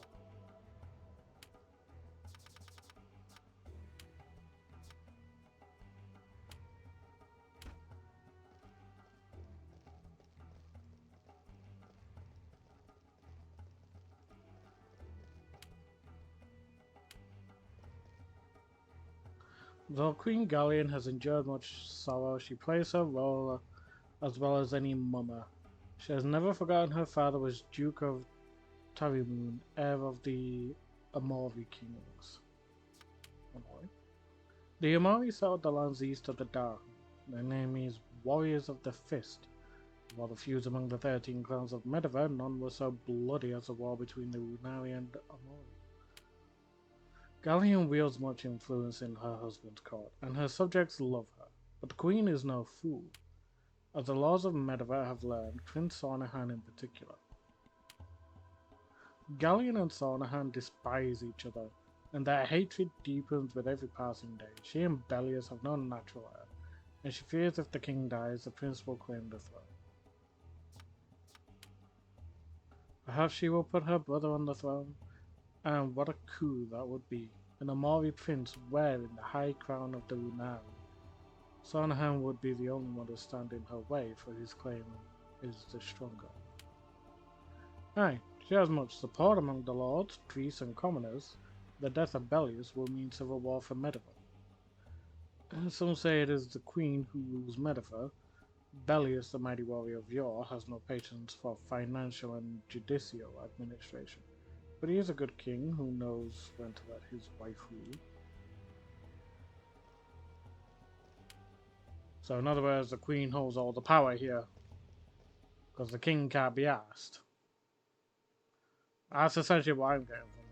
Speaker 1: Though Queen Gallian has endured much sorrow, she plays her role as well as any mummer. She has never forgotten her father was Duke of Tarimoon, heir of the Amori kings. The Amori settled the lands east of the Dark. Their name is Warriors of the Fist. While the feuds among the 13 clans of Medivh, none were so bloody as the war between the Runari and Amori. Gallian wields much influence in her husband's court, and her subjects love her, but the queen is no fool. As the laws of Medivh have learned, Prince Sornahan in particular. Gallian and Sornahan despise each other, and their hatred deepens with every passing day. She and Bellius have no natural heir, and she fears if the king dies, the prince will claim the throne. Perhaps she will put her brother on the throne, and what a coup that would be. An Amori prince wearing the high crown of the Runari. Sornahan would be the only one to stand in her way, for his claim is the stronger. Aye, she has much support among the lords, priests, and commoners. The death of Bellius will mean civil war for Medivh. Some say it is the queen who rules Medivh. Bellius, the mighty warrior of yore, has no patience for financial and judicial administration. But he is a good king who knows when to let his wife rule. So in other words, the queen holds all the power here. Because the king can't be asked. That's essentially what I'm getting from that.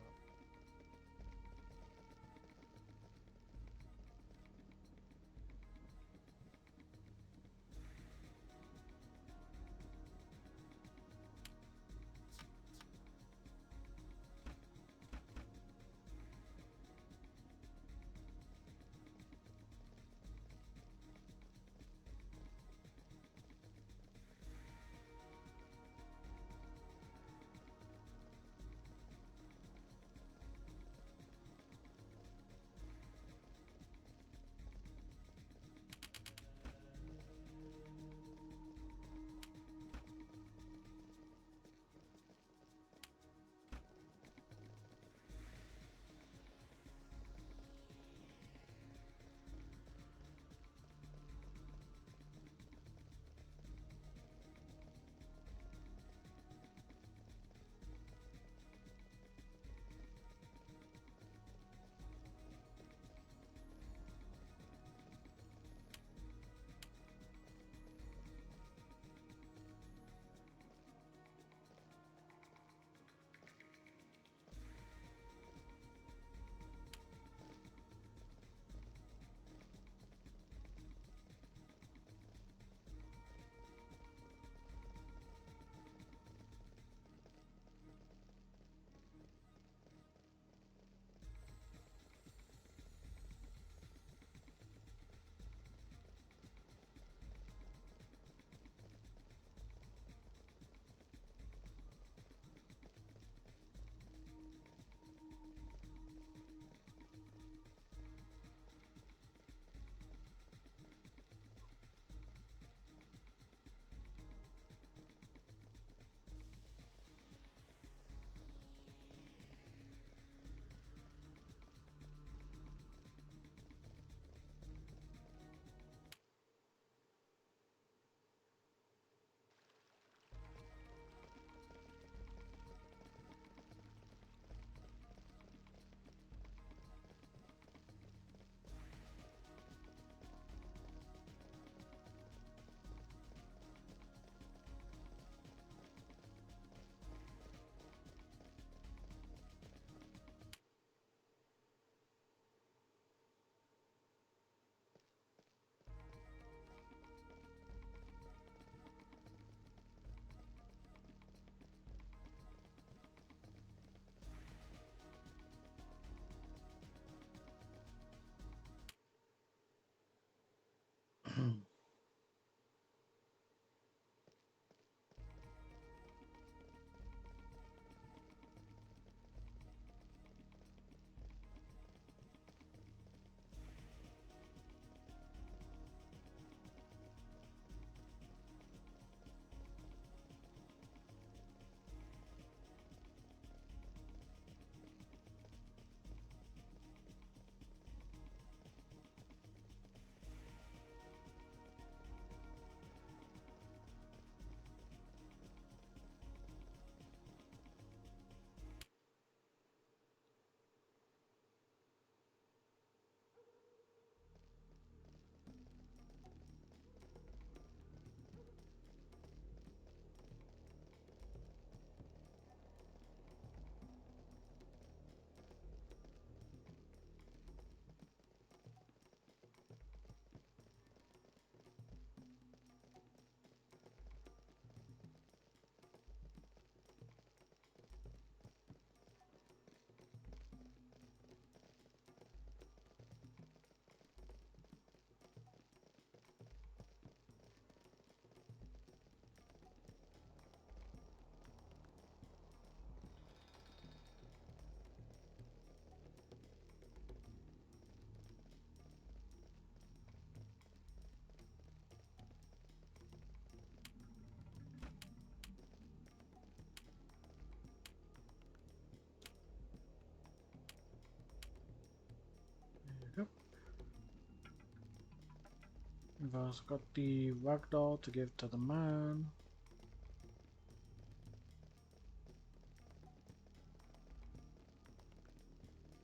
Speaker 1: We've also got the ragdoll to give to the man.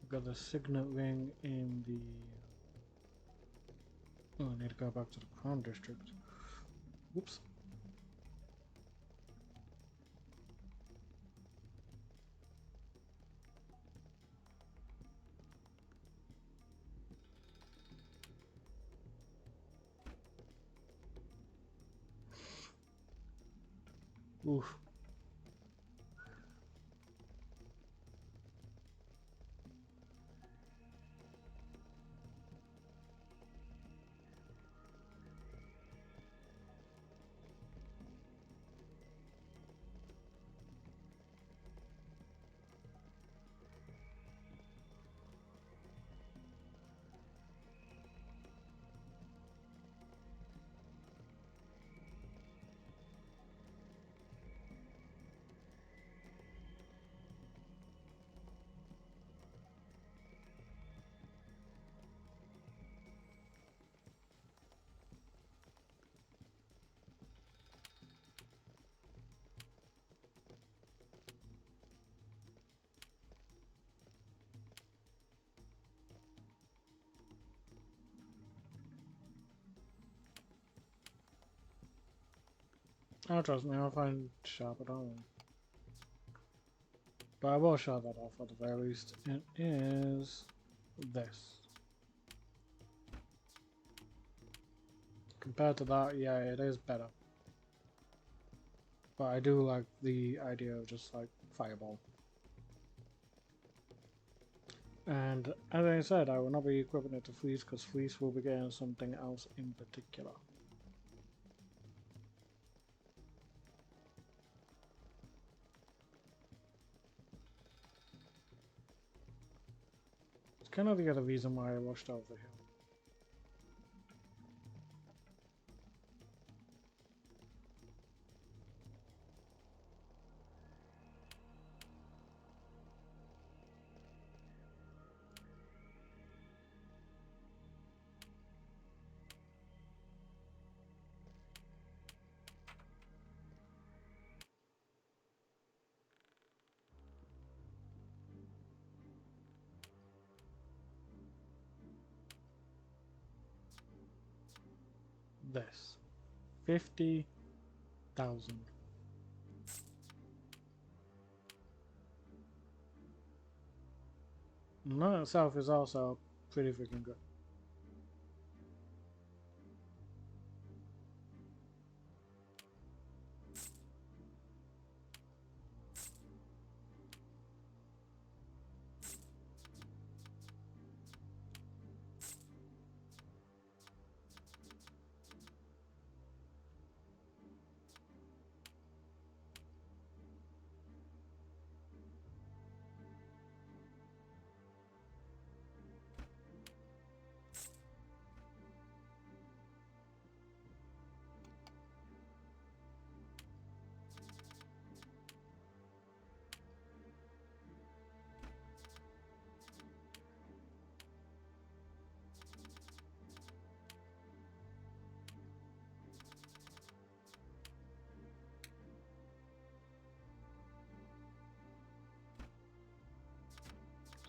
Speaker 1: We've got the signet ring in the... Oh, I need to go back to the Crown District. Whoops. Oof. Oh, trust me, I'll find sharp at all. But I will show that off at the very least. It is this. Compared to that, yeah, it is better. But I do like the idea of just like fireball. And as I said, I will not be equipping it to Fleece because Fleece will be getting something else in particular. It's kind of the other reason why I rushed over here. This 50,000. And that itself is also pretty freaking good.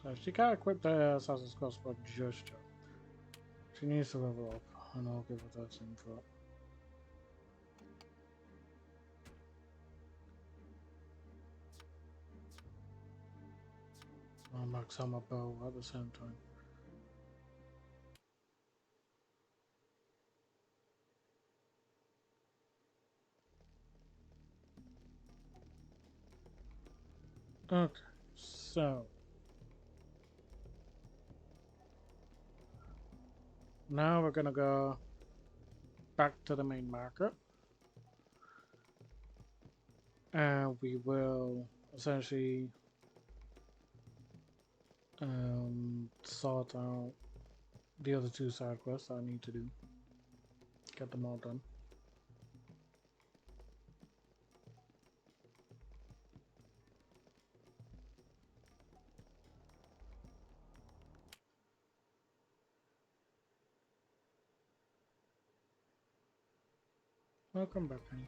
Speaker 1: So she can't equip the Assassin's Crossbow just yet. She needs to level up, and I'll give her that same for it. I'll max out my bow at the same time. Okay, so now we're gonna go back to the main market, and we will essentially sort out the other two side quests I need to do. Get them all done. Welcome back, honey.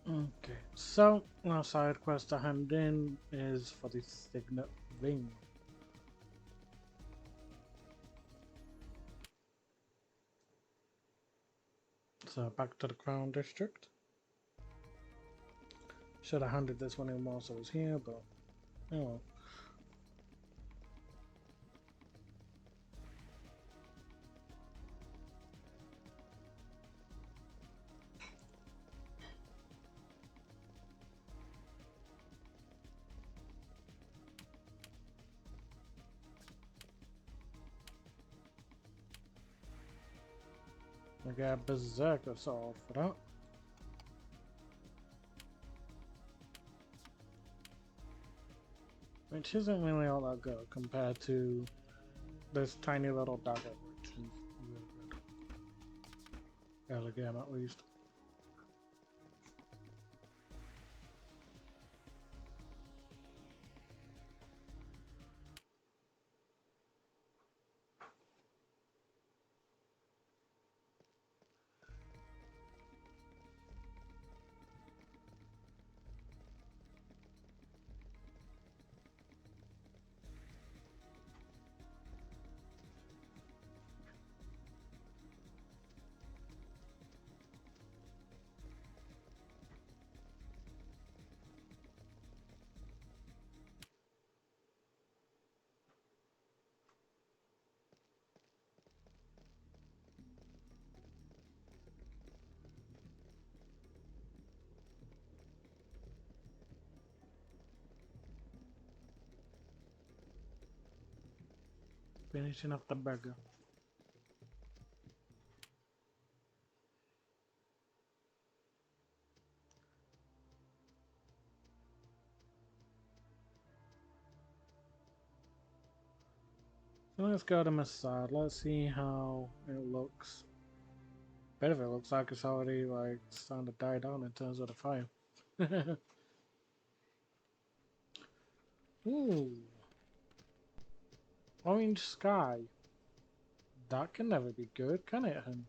Speaker 1: Okay, so our side quest to hand in is for the Signet Ring. So back to the Crown District. Should have handed this one in whilst I was here, but oh well. I got a Berserker sword for that. Which isn't really all that good compared to this tiny little dagger, which is really good. Elegant at least. Finishing off the burger. So let's go to my side. Let's see how it looks. Bet if it looks like it's already like starting to die down in terms of the fire. Ooh. Orange sky. That can never be good, can it, hun?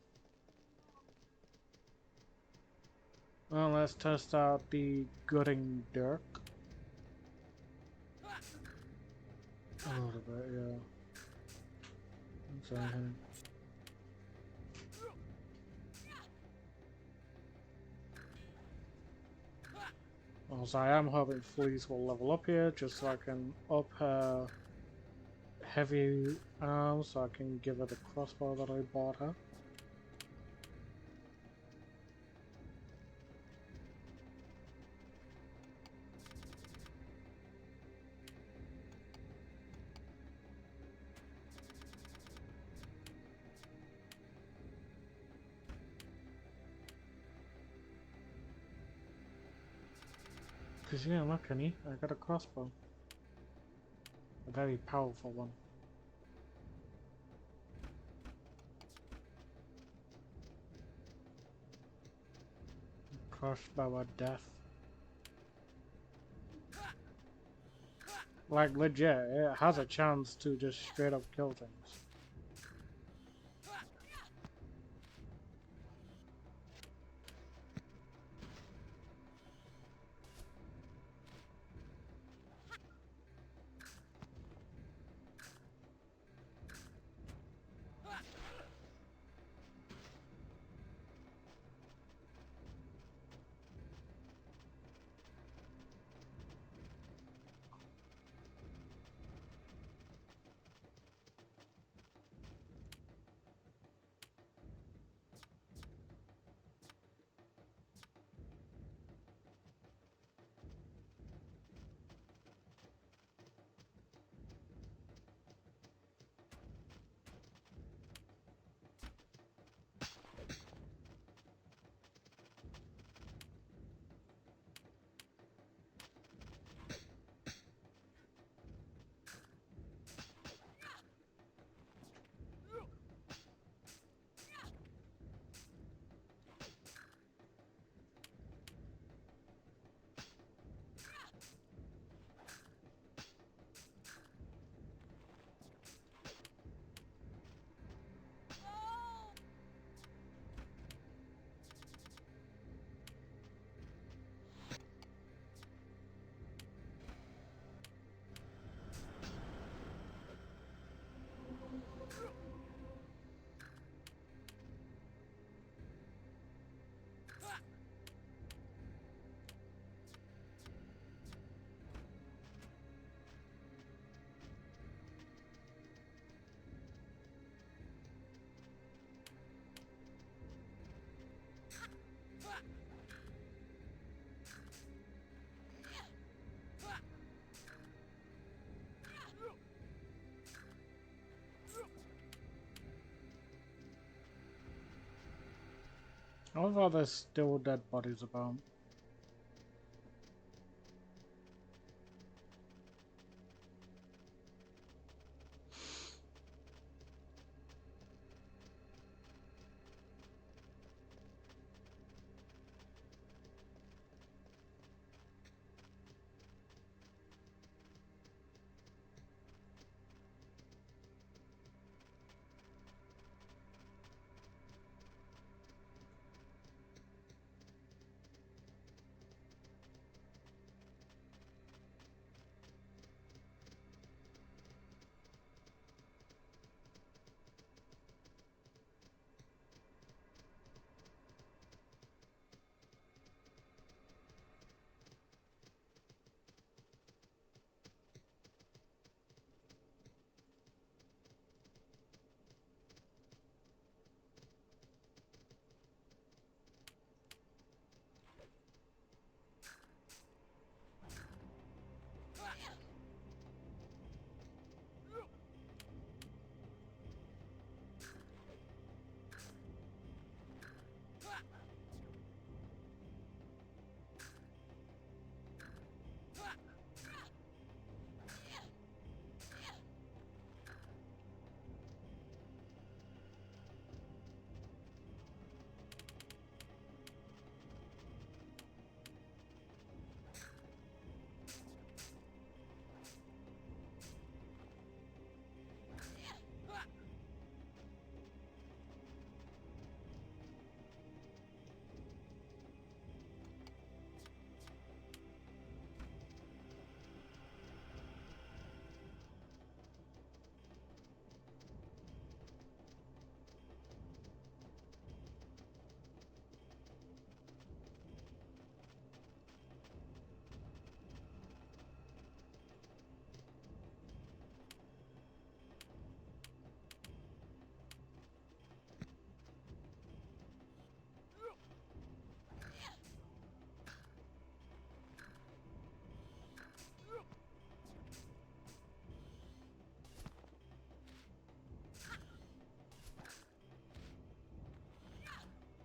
Speaker 1: Well, let's test out the Gooding Dirk. A little bit, yeah. I'm sorry, hun. Also, I am hoping Fleece will level up here just so I can up her heavy arms so I can give her the crossbow that I bought her. Because yeah, look, honey, I got a crossbow. A very powerful one. Crushed by what death? Like legit, it has a chance to just straight up kill things. How are there still dead bodies about?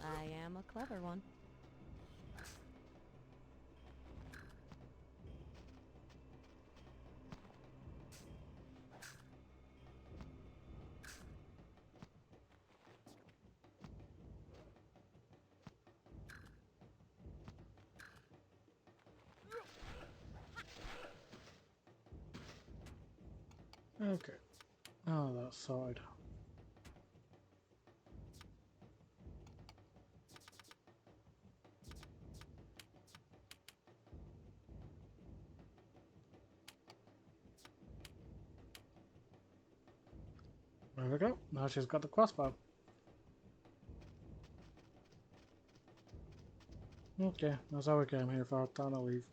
Speaker 4: I am a clever one.
Speaker 1: Okay. Oh, that's sorted. There we go. Now she's got the crossbow. Okay, that's all we came here for. Time to leave.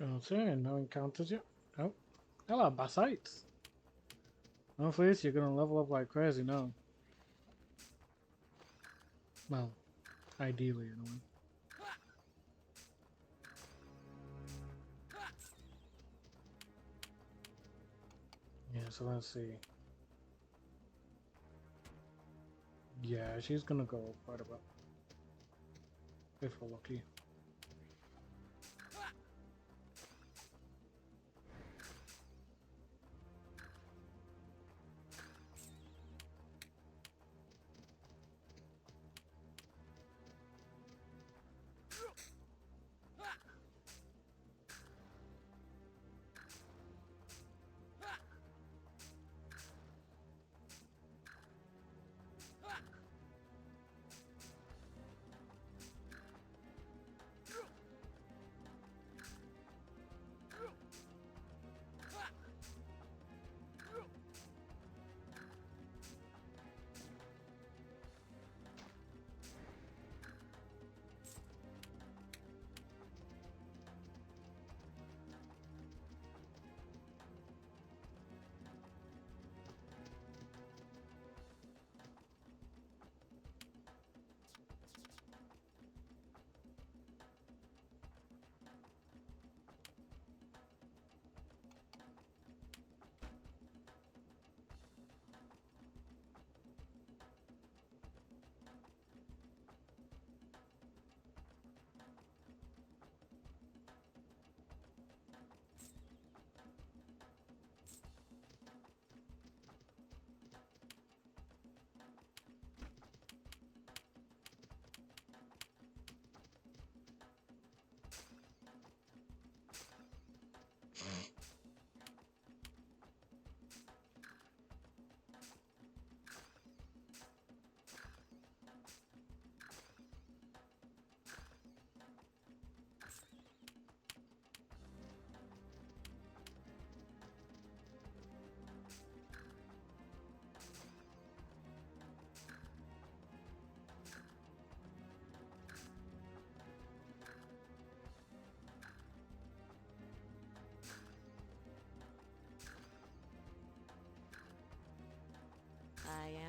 Speaker 1: Okay, no encounters yet. Oh, hello, Basites. Hopefully, you're gonna level up like crazy now. Well, ideally, anyway. Yeah, so let's see. Yeah, she's gonna go quite a bit. If we're lucky.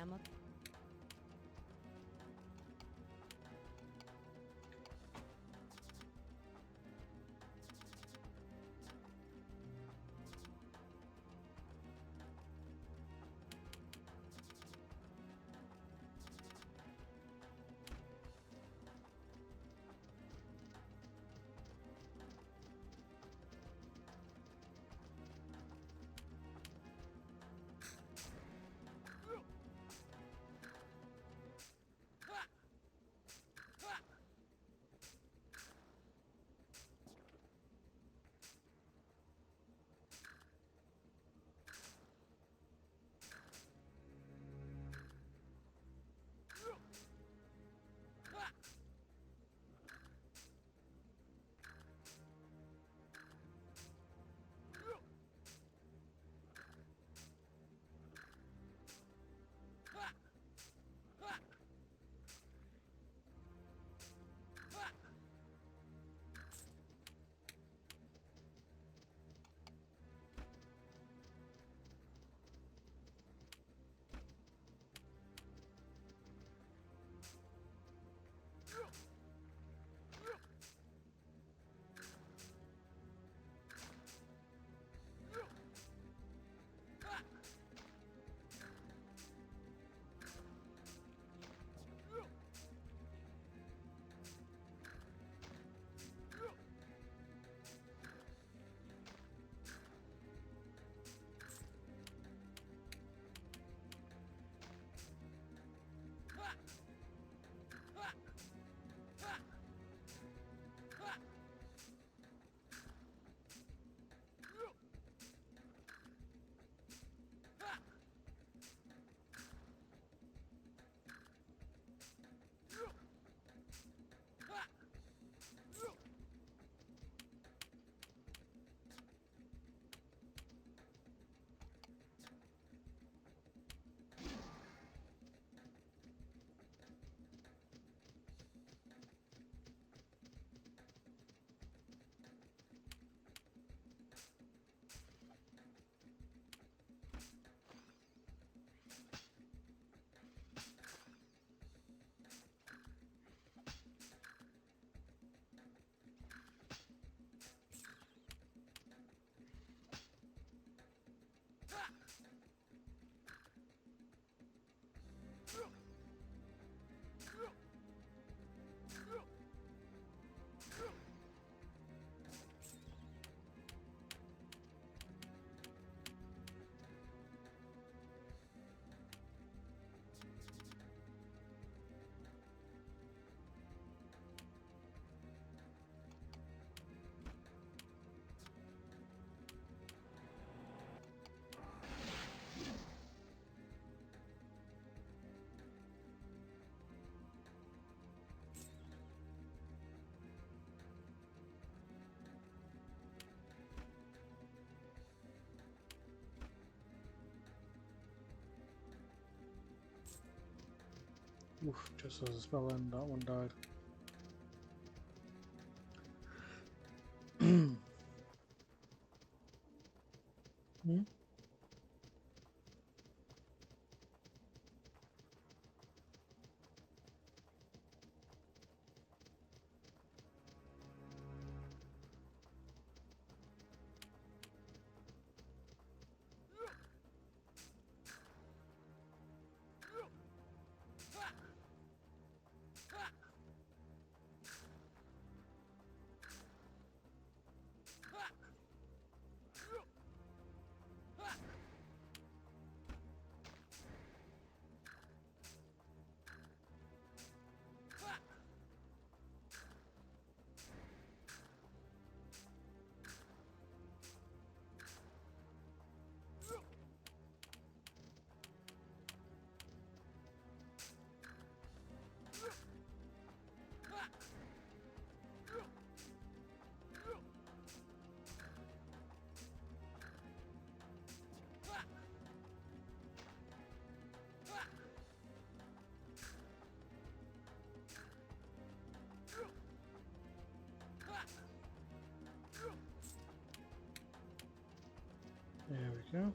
Speaker 4: grandma.
Speaker 1: Oof, just as a spell end, that one died. Hmm? There we go.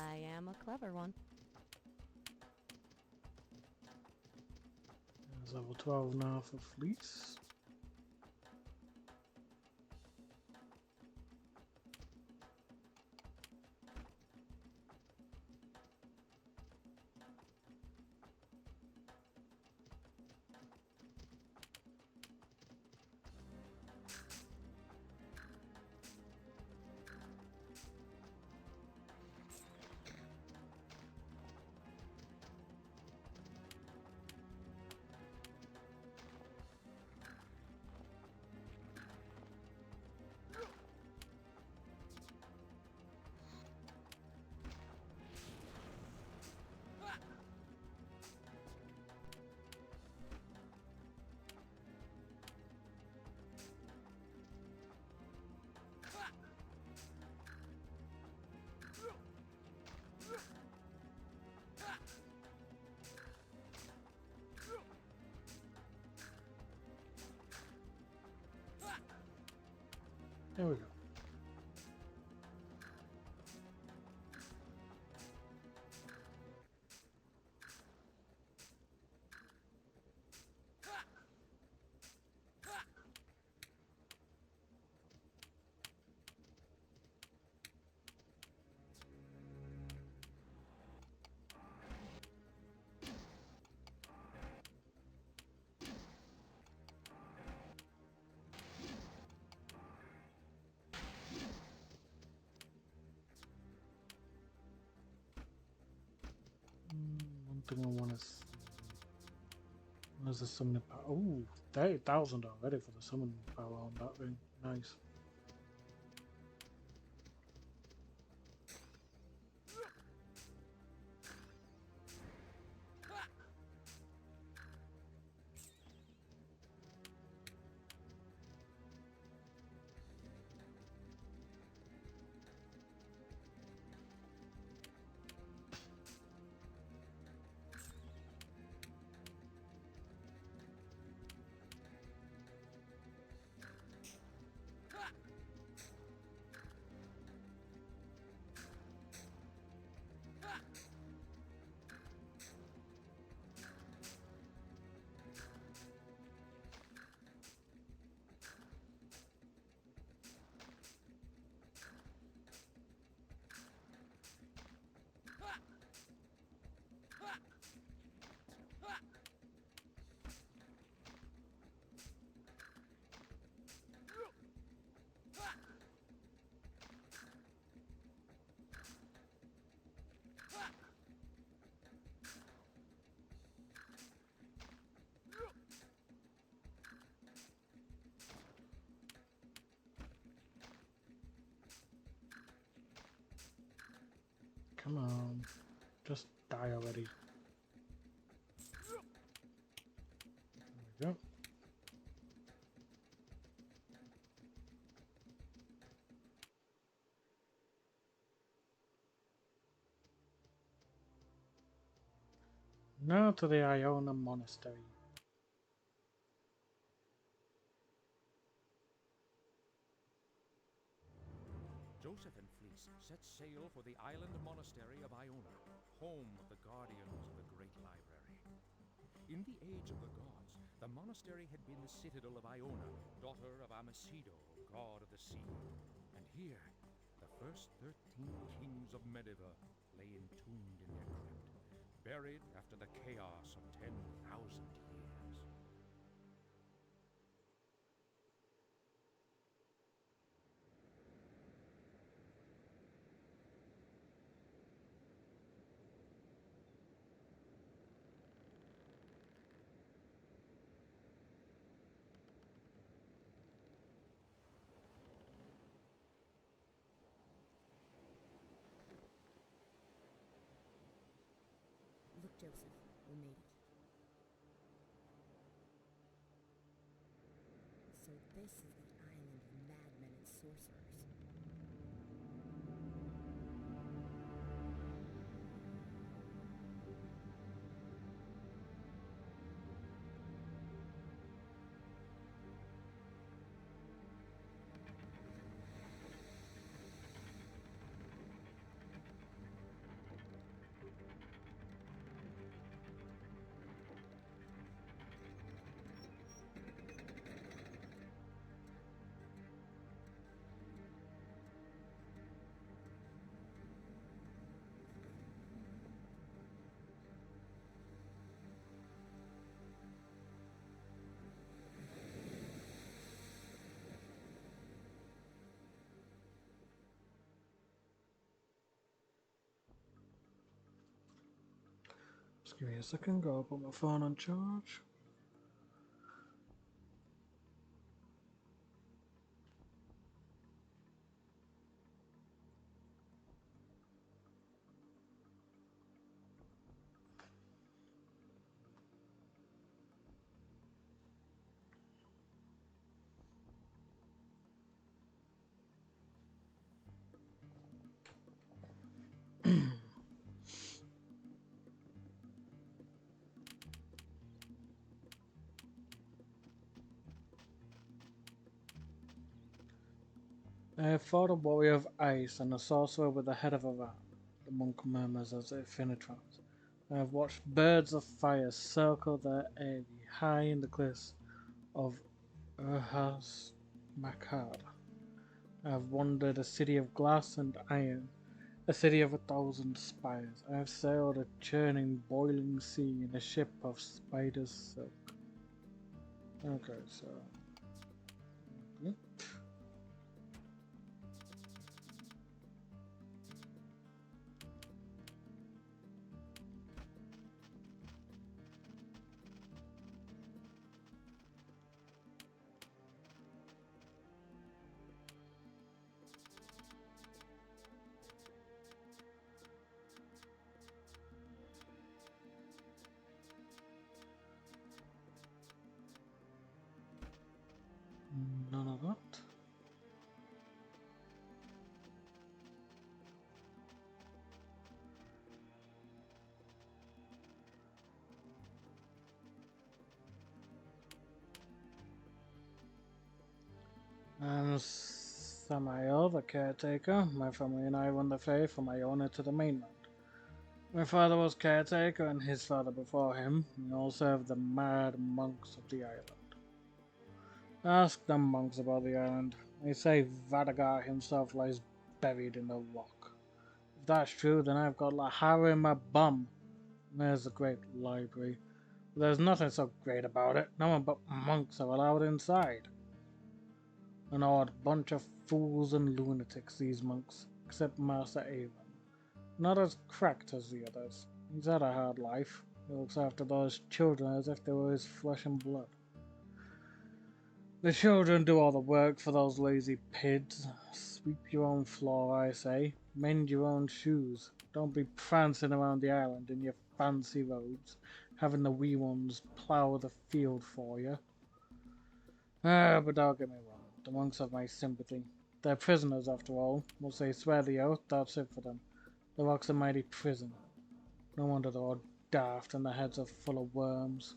Speaker 4: I am a clever one.
Speaker 1: There's level 12 now for Fleece. There we go. One thing I want to. Where's the summoning power? Oh, 30,000 already for the summoning power on that thing. Nice. Come on, just die already. There we go. Now to the Iona Monastery.
Speaker 7: Joseph and Fleece set sail for the island monastery of Iona, home of the guardians of the Great Library. In the Age of the Gods, the monastery had been the citadel of Iona, daughter of Amasido, god of the sea. And here, the first 13 kings of Medivh lay entombed in their crypt, buried after the chaos of 10,000 years.
Speaker 4: Look, Joseph, we made it. So this is the island of madmen and sorcerers.
Speaker 1: Give me a second, go put my phone on charge. I have fought a warrior of ice and a sorcerer with the head of a ram, the monk murmurs as if in a trance. I have watched birds of fire circle their eyrie high in the cliffs of Urhas Makar. I have wandered a city of glass and iron, a city of 1,000 spires. I have sailed a churning, boiling sea in a ship of spider's silk. Okay, so... none of that. I'm Samael, the caretaker. My family and I run the ferry from Iona to the mainland. My father was caretaker and his father before him. We all served the mad monks of the island. Ask the monks about the island. They say Vadagar himself lies buried in the rock. If that's true, then I've got Lahara in my bum. There's the great library. But there's nothing so great about it. No one but monks are allowed inside. An odd bunch of fools and lunatics, these monks, except Master Avon. Not as cracked as the others. He's had a hard life. He looks after those children as if they were his flesh and blood. The children do all the work for those lazy pids. Sweep your own floor, I say. Mend your own shoes. Don't be prancing around the island in your fancy robes, having the wee ones plough the field for you. But don't get me wrong. The monks have my sympathy. They're prisoners, after all. Once they swear the oath, that's it for them. The rock's a mighty prison. No wonder they're all daft and their heads are full of worms.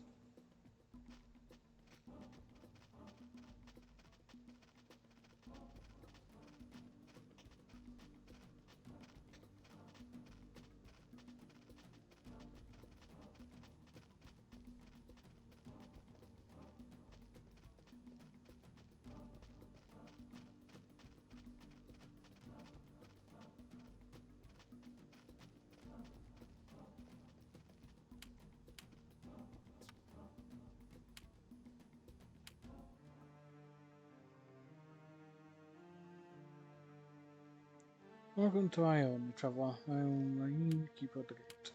Speaker 1: Welcome to Iona, traveler. I'm Raheem, keeper of the gate.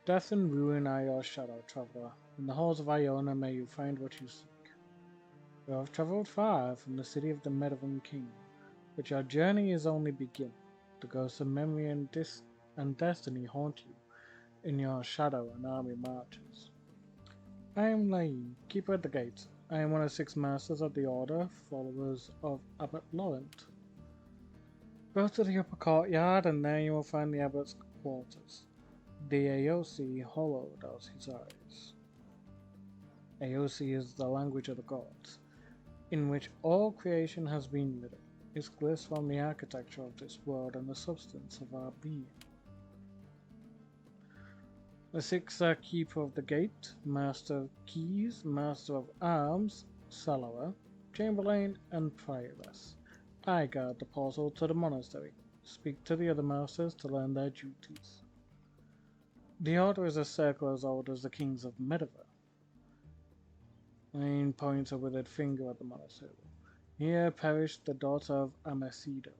Speaker 1: Death and ruin are your shadow, traveler. In the halls of Iona may you find what you seek. You have traveled far from the city of the Medovan King, but your journey is only beginning. The ghosts of memory and destiny haunt you in your shadow and army marches. I am Laim, keeper at the gate. I am one of 6 masters of the order, followers of Abbot Laurent. Go to the upper courtyard and there you will find the abbot's quarters. The Aosi hollowed out his eyes. Aosi is the language of the gods, in which all creation has been written. It glyphs from the architecture of this world and the substance of our being. The 6 are Keeper of the Gate, Master of Keys, Master of Arms, Cellarer, Chamberlain, and Prioress. I guard the portal to the monastery. Speak to the other masters to learn their duties. The order is a circle as old as the kings of Mediver. Lane points a withered finger at the monastery. Here perished the daughter of Amesido.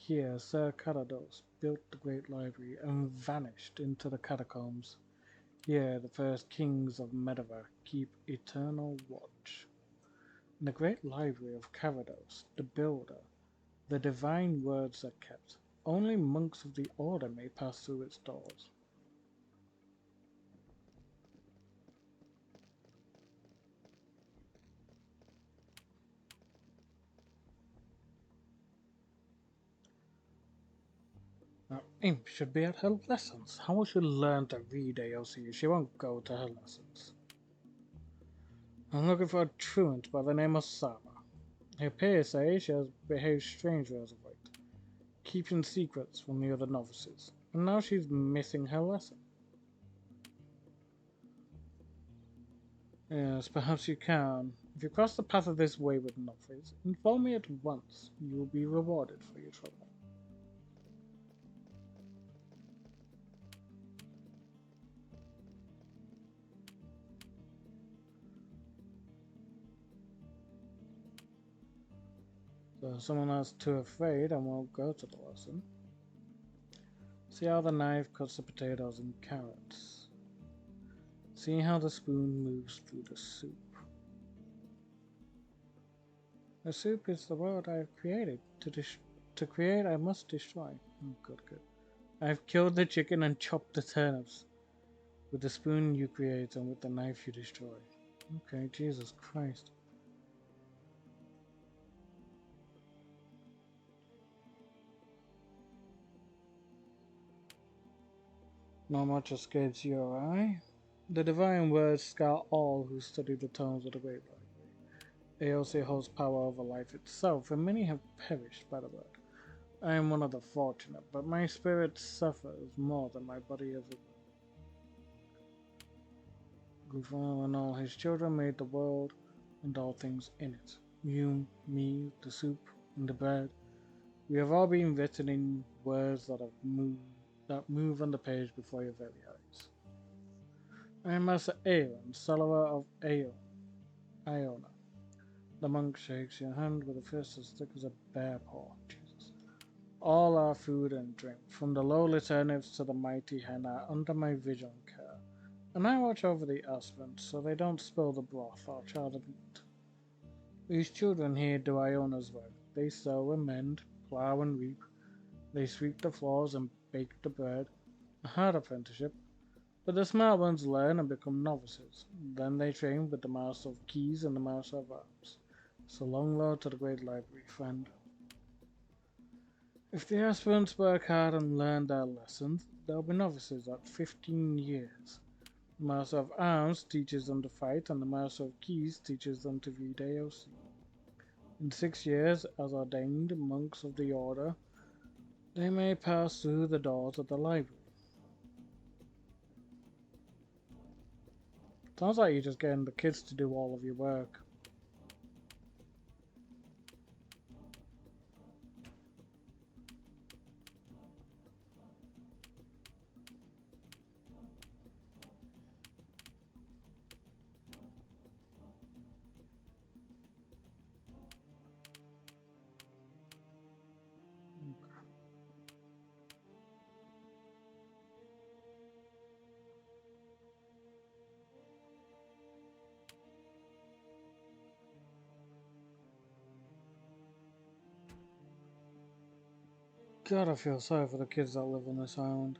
Speaker 1: Here, Sir Carados built the great library and vanished into the catacombs. Here, the first kings of Medover keep eternal watch. In the great library of Carados, the builder, the divine words are kept. Only monks of the order may pass through its doors. Now, Imp should be at her lessons. How will she learn to read AOC if she won't go to her lessons? I'm looking for a truant by the name of Sama. Her peers say she has behaved strangely as of late, keeping secrets from the other novices, and now she's missing her lesson. Yes, perhaps you can. If you cross the path of this wayward novice, inform me at once. You will be rewarded for your trouble. So if someone that's too afraid and won't go to the lesson. See how the knife cuts the potatoes and carrots. See how the spoon moves through the soup. The soup is the world I have created. To create, I must destroy. Oh, good. I have killed the chicken and chopped the turnips. With the spoon you create and with the knife you destroy. Okay, Jesus Christ. Not much escapes your eye. The divine words scar all who study the tomes of the great library. AOC holds power over life itself, and many have perished by the word. I am one of the fortunate, but my spirit suffers more than my body ever will. Gufran and all his children made the world and all things in it. You, me, the soup, and the bread. We have all been written in words that move on the page before your very eyes. I am Master Aeon, Sullivan of Iona. The monk shakes your hand with a fist as thick as a bear paw. Jesus. All our food and drink, from the lowly turnips to the mighty hen, are under my vision care, and I watch over the aspirants so they don't spill the broth or char the meat. These children here do Iona's work. They sow and mend, plow and reap. They sweep the floors and bake the bread. A hard apprenticeship. But the smart ones learn and become novices. Then they train with the Master of Keys and the Master of Arms. So long low to the great library, friend. If the aspirants work hard and learn their lessons, they'll be novices at 15 years. The Master of Arms teaches them to fight, and the Master of Keys teaches them to read AOC. In 6 years, as ordained monks of the Order, they may pass through the doors of the library. Sounds like you're just getting the kids to do all of your work. God, I feel sorry for the kids that live on this island.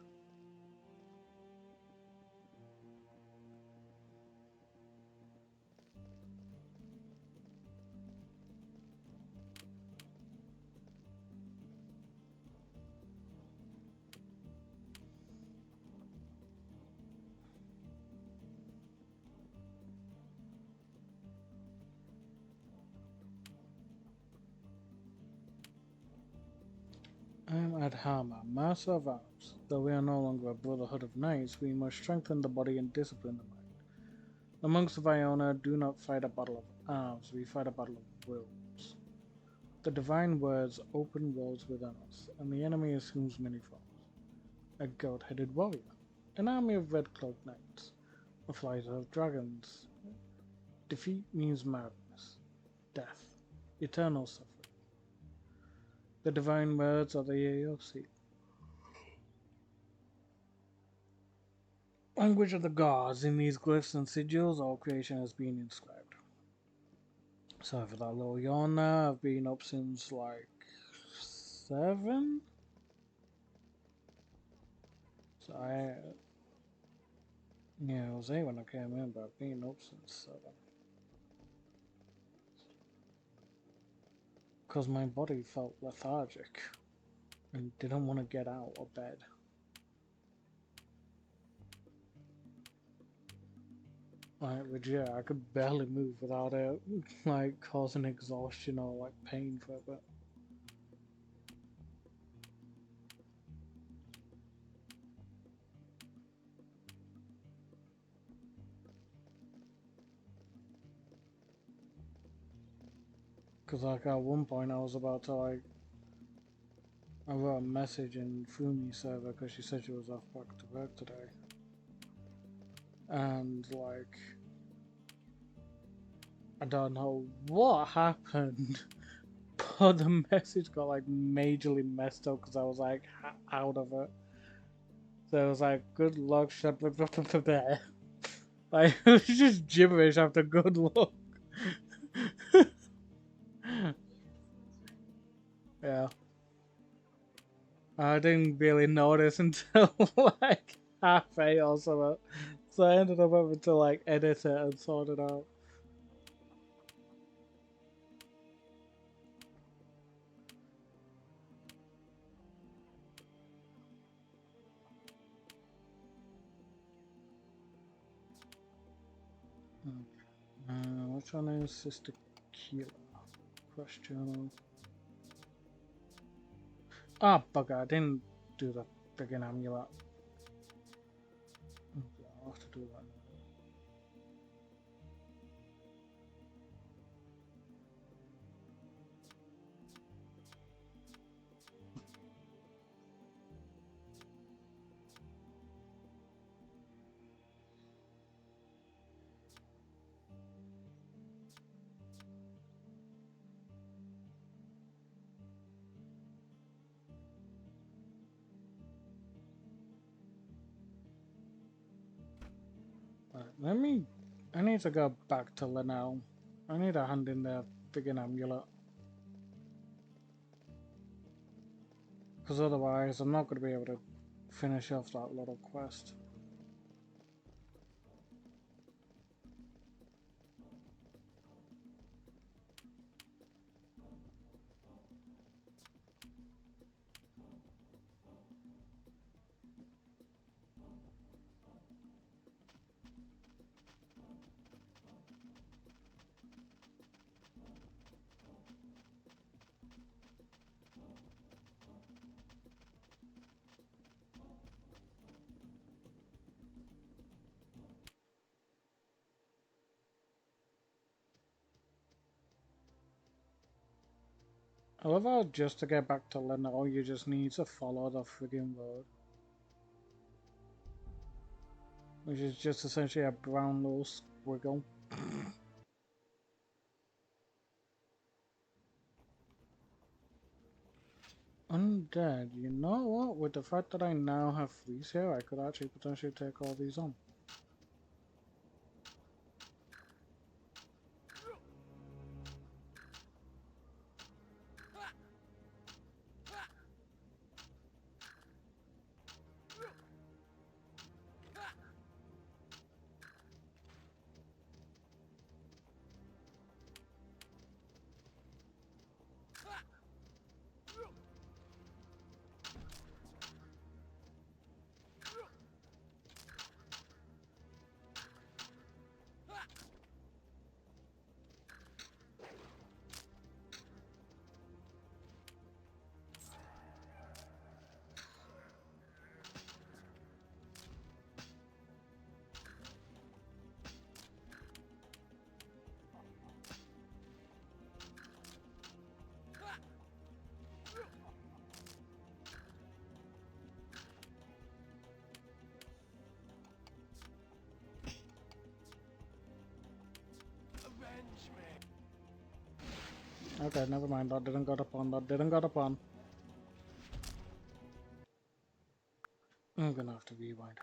Speaker 1: I am Adhama, Master of Arms. Though we are no longer a brotherhood of knights, we must strengthen the body and discipline the mind. The monks of Iona do not fight a battle of arms, we fight a battle of wills. The divine words open roads within us, and the enemy assumes many forms. A goat-headed warrior, an army of red-cloaked knights, a flight of dragons. Defeat means madness, death, eternal suffering. The divine words of the Aosi. Language of the gods. In these glyphs and sigils, all creation has been inscribed. Sorry for that little yawn there. I've been up since like 7. So yeah, it was 8 when I came in, but I've been up since 7. Because my body felt lethargic and didn't want to get out of bed. Like legit, I could barely move without it like causing exhaustion or like pain for a bit. Because like at one point I was about to like, I wrote a message in Fumi server because she said she was off back to work today. And like, I don't know what happened, but the message got like majorly messed up because I was like out of it. So it was like, good luck, there. Like, it was just gibberish after good luck. Yeah. I didn't really notice until like half 8 or something. So I ended up having to like edit it and sort it out. Which one is Sister Kira? Question. Ah, bugger, I didn't do the friggin' amulet. Okay, I'll have to do that. Right, I need to go back to Linnell. I need a hand in the friggin' amulet. Because otherwise I'm not going to be able to finish off that little quest. I love how just to get back to Linnell you just need to follow the friggin' road. Which is just essentially a brown little squiggle. Undead, you know what? With the fact that I now have fleas here, I could actually potentially take all these on. Okay, never mind. That didn't got upon. That didn't got upon. I'm gonna have to rewind.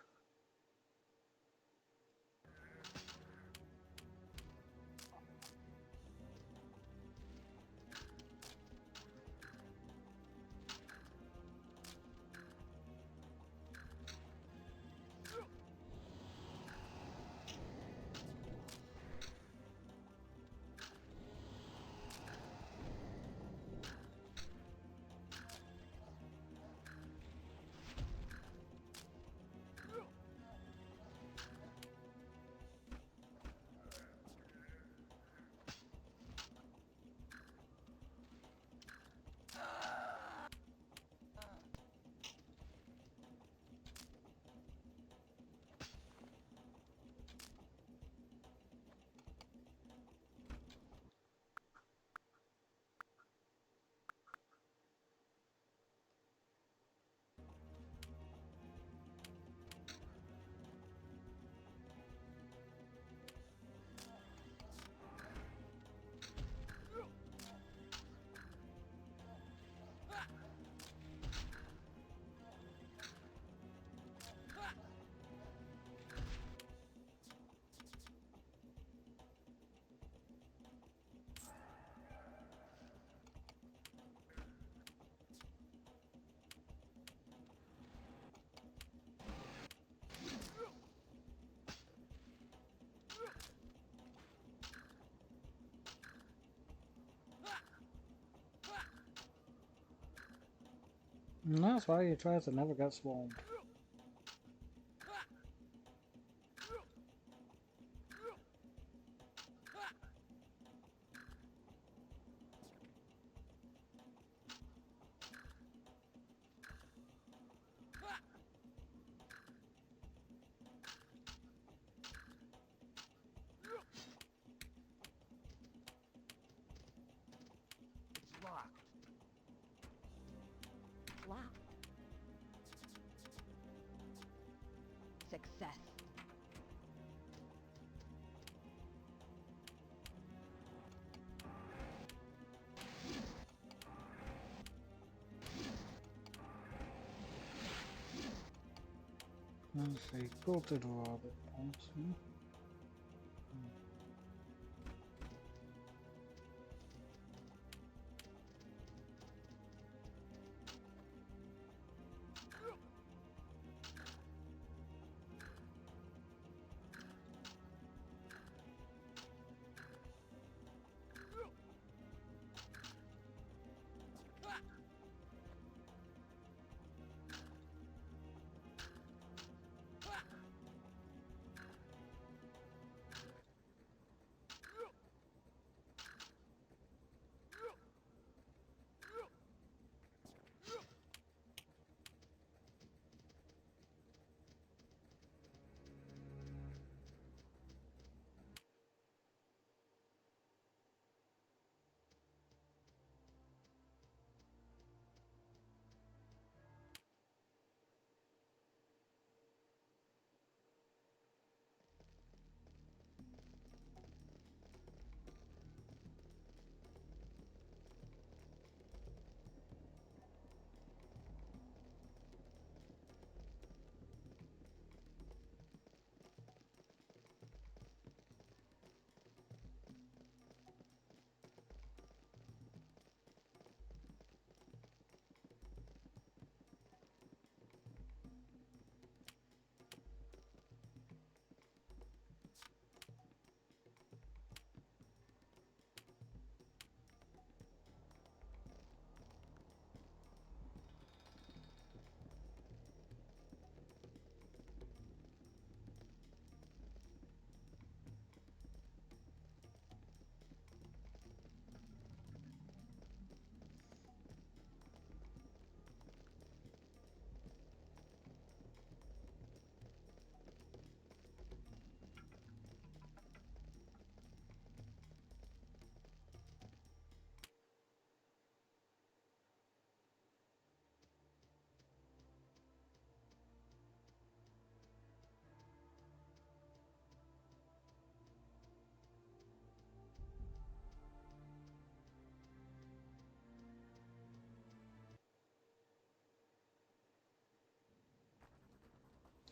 Speaker 1: And that's why you try to never get swarmed.
Speaker 2: It's locked.
Speaker 8: Locked. Success.
Speaker 1: Let's see, Gutted Rabbit Poison.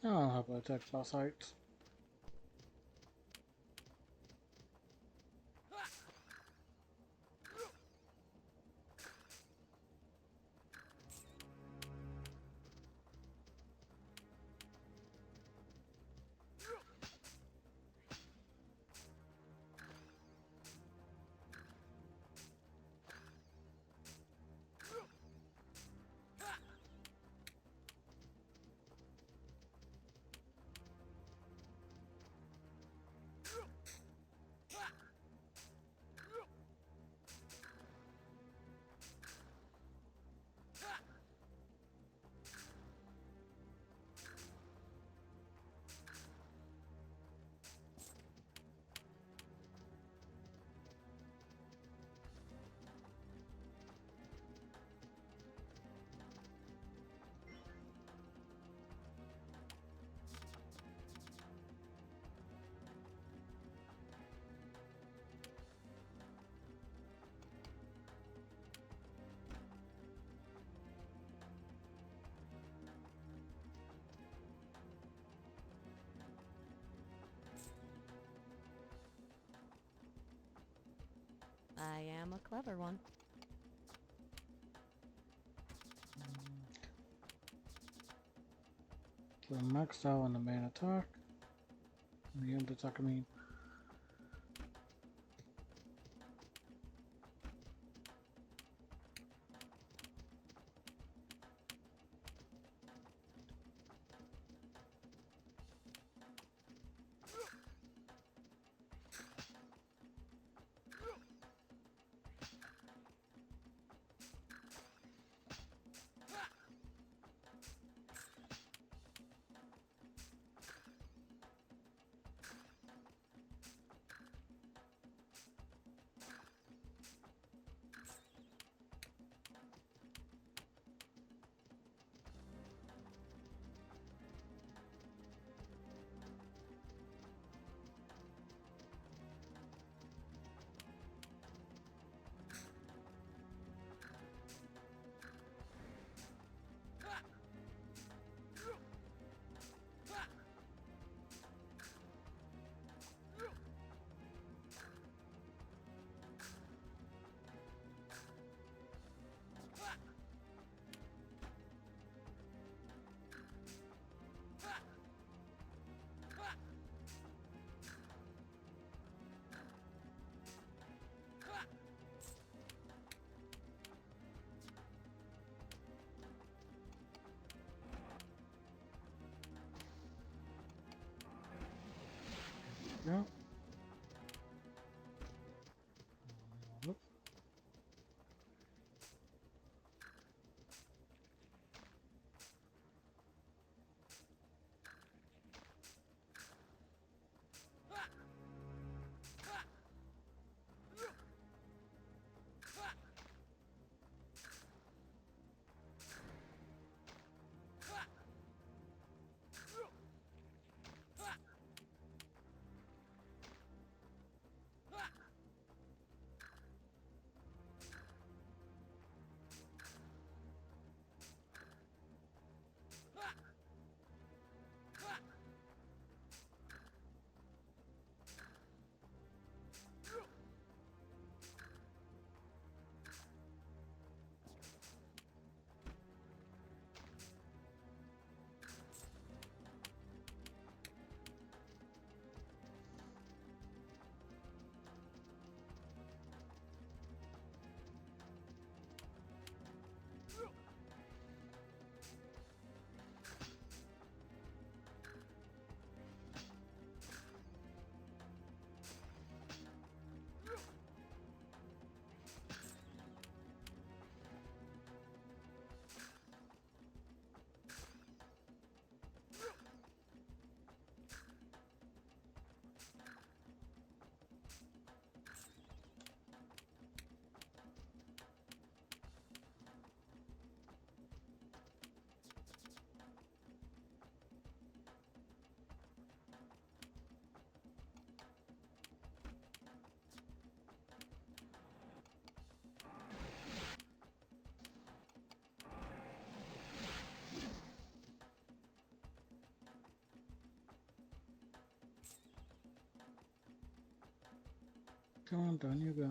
Speaker 1: I'll happily take boss out.
Speaker 4: I am a clever one.
Speaker 1: So maxed out on the main attack. And the end attack, I mean. Yeah. Whoop. Come on, down you go.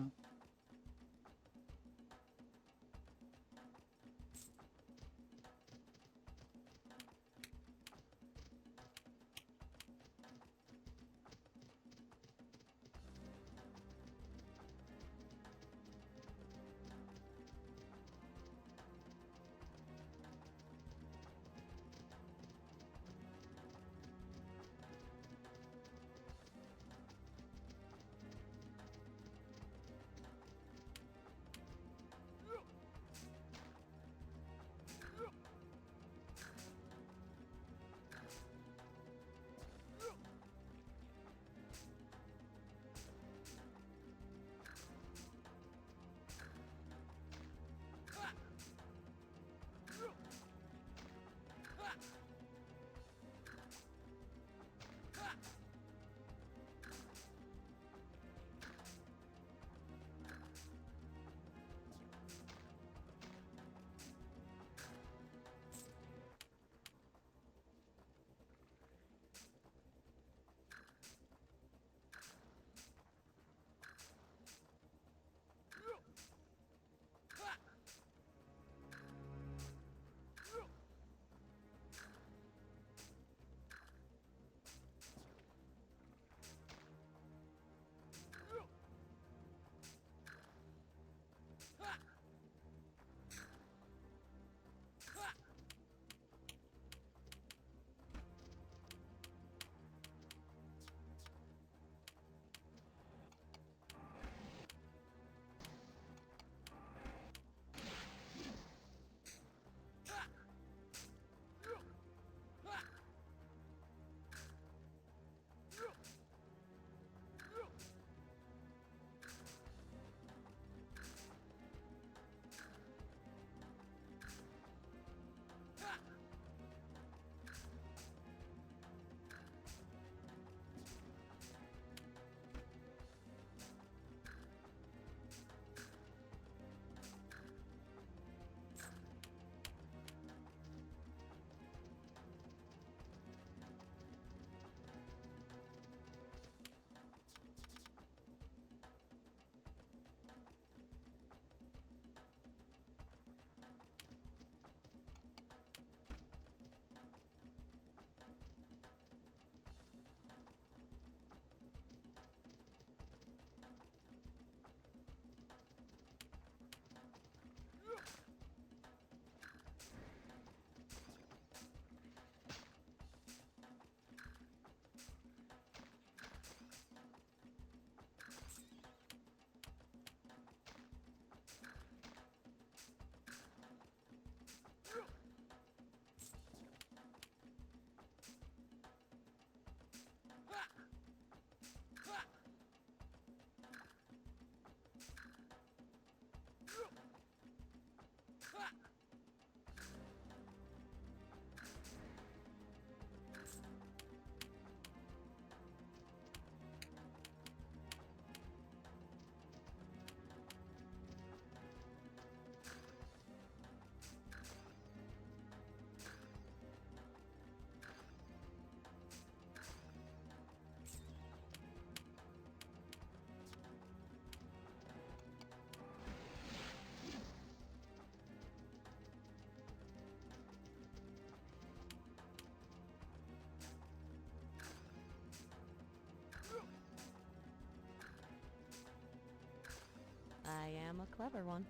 Speaker 4: I am a clever one.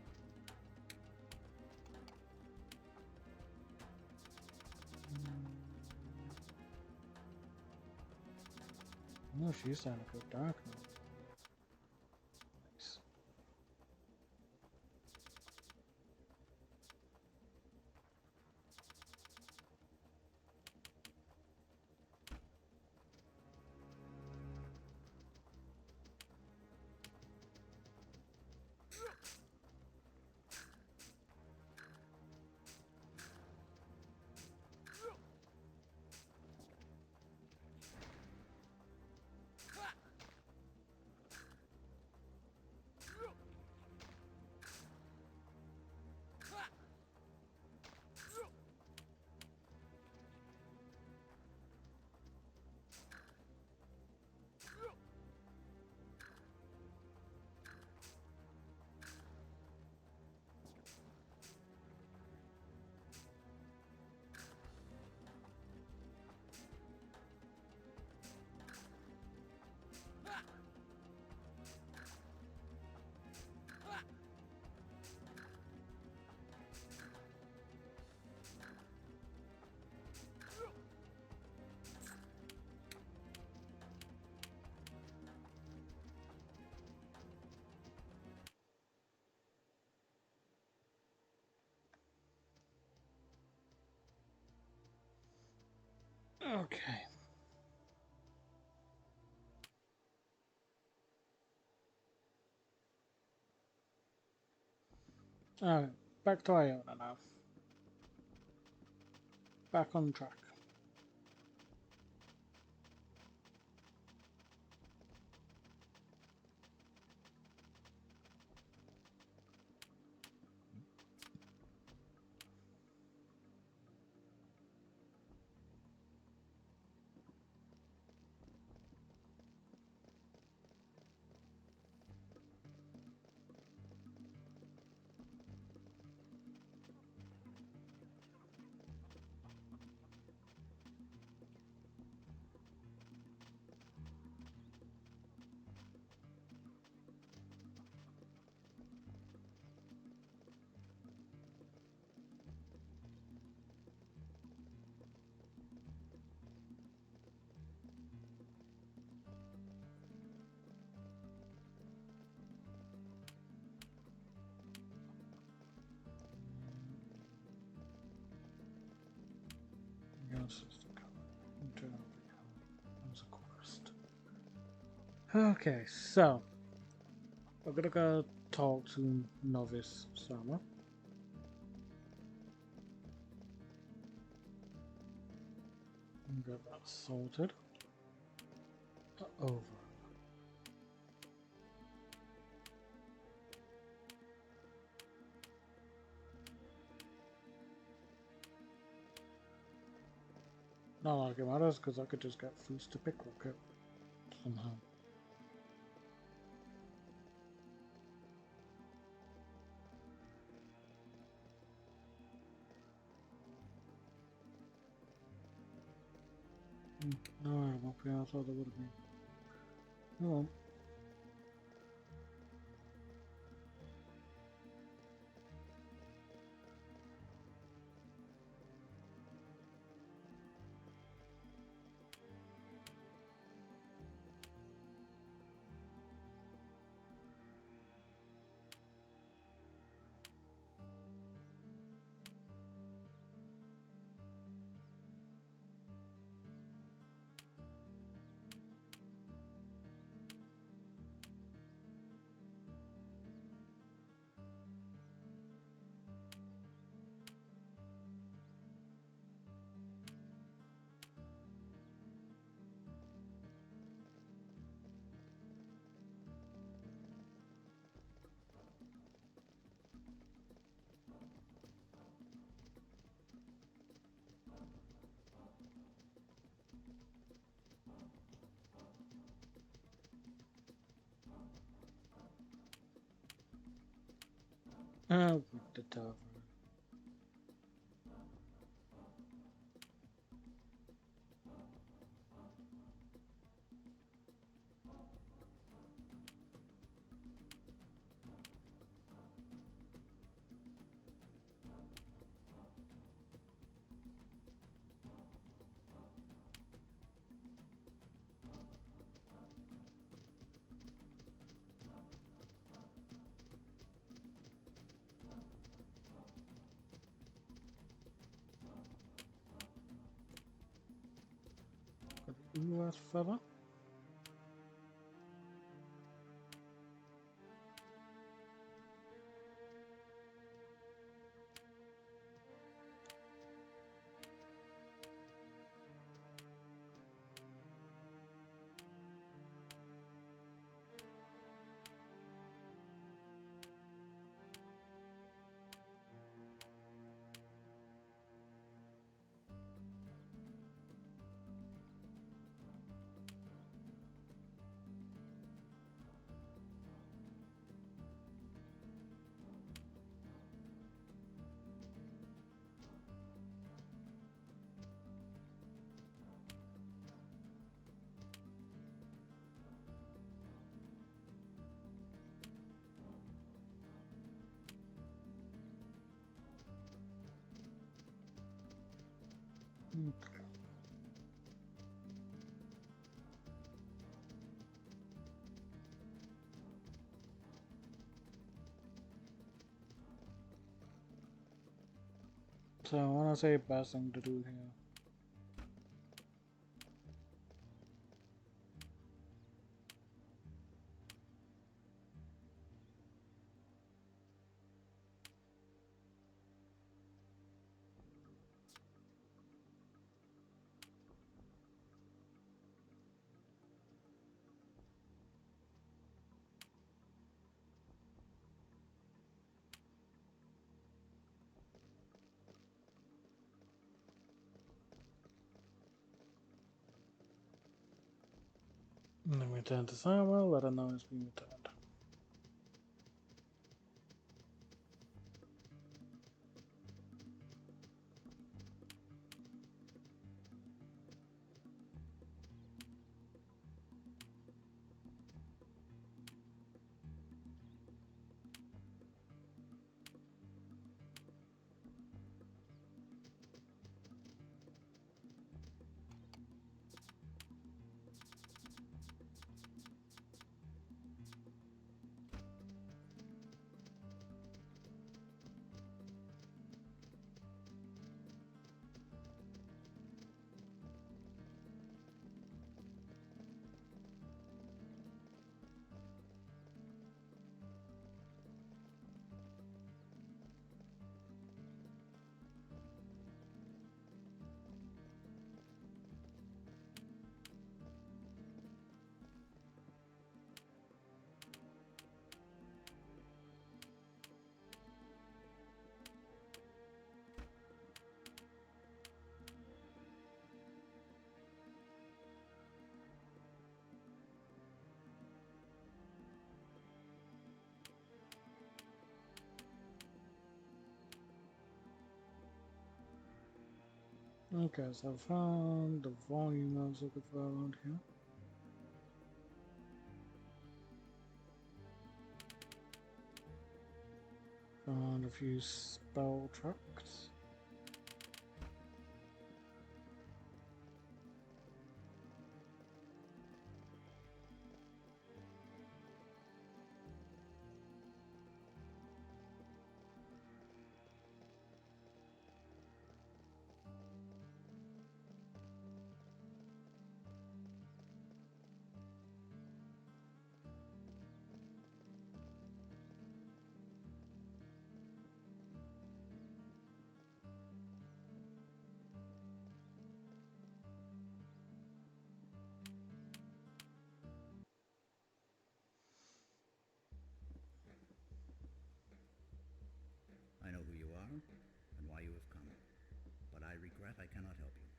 Speaker 1: Oh, she's starting to go dark now. Nice. Okay. Alright, back to Iona now. Back on track. Yes, it's the color. Internal becomes a quest. Okay, so we're gonna go talk to Novice Sama. And get that sorted. Over. Not like it matters, because I could just get Feast to pickpocket somehow. No, I'm up here. I thought there would have been. Oh. With the tavern. US fella. Okay. So I want to say best thing to do here. Return to Samuel, let her know it's been returned. Okay, so I found the volume I was looking for around here. Found a few spell tracks.
Speaker 8: I know who you are and why you have come, but I regret I cannot help you.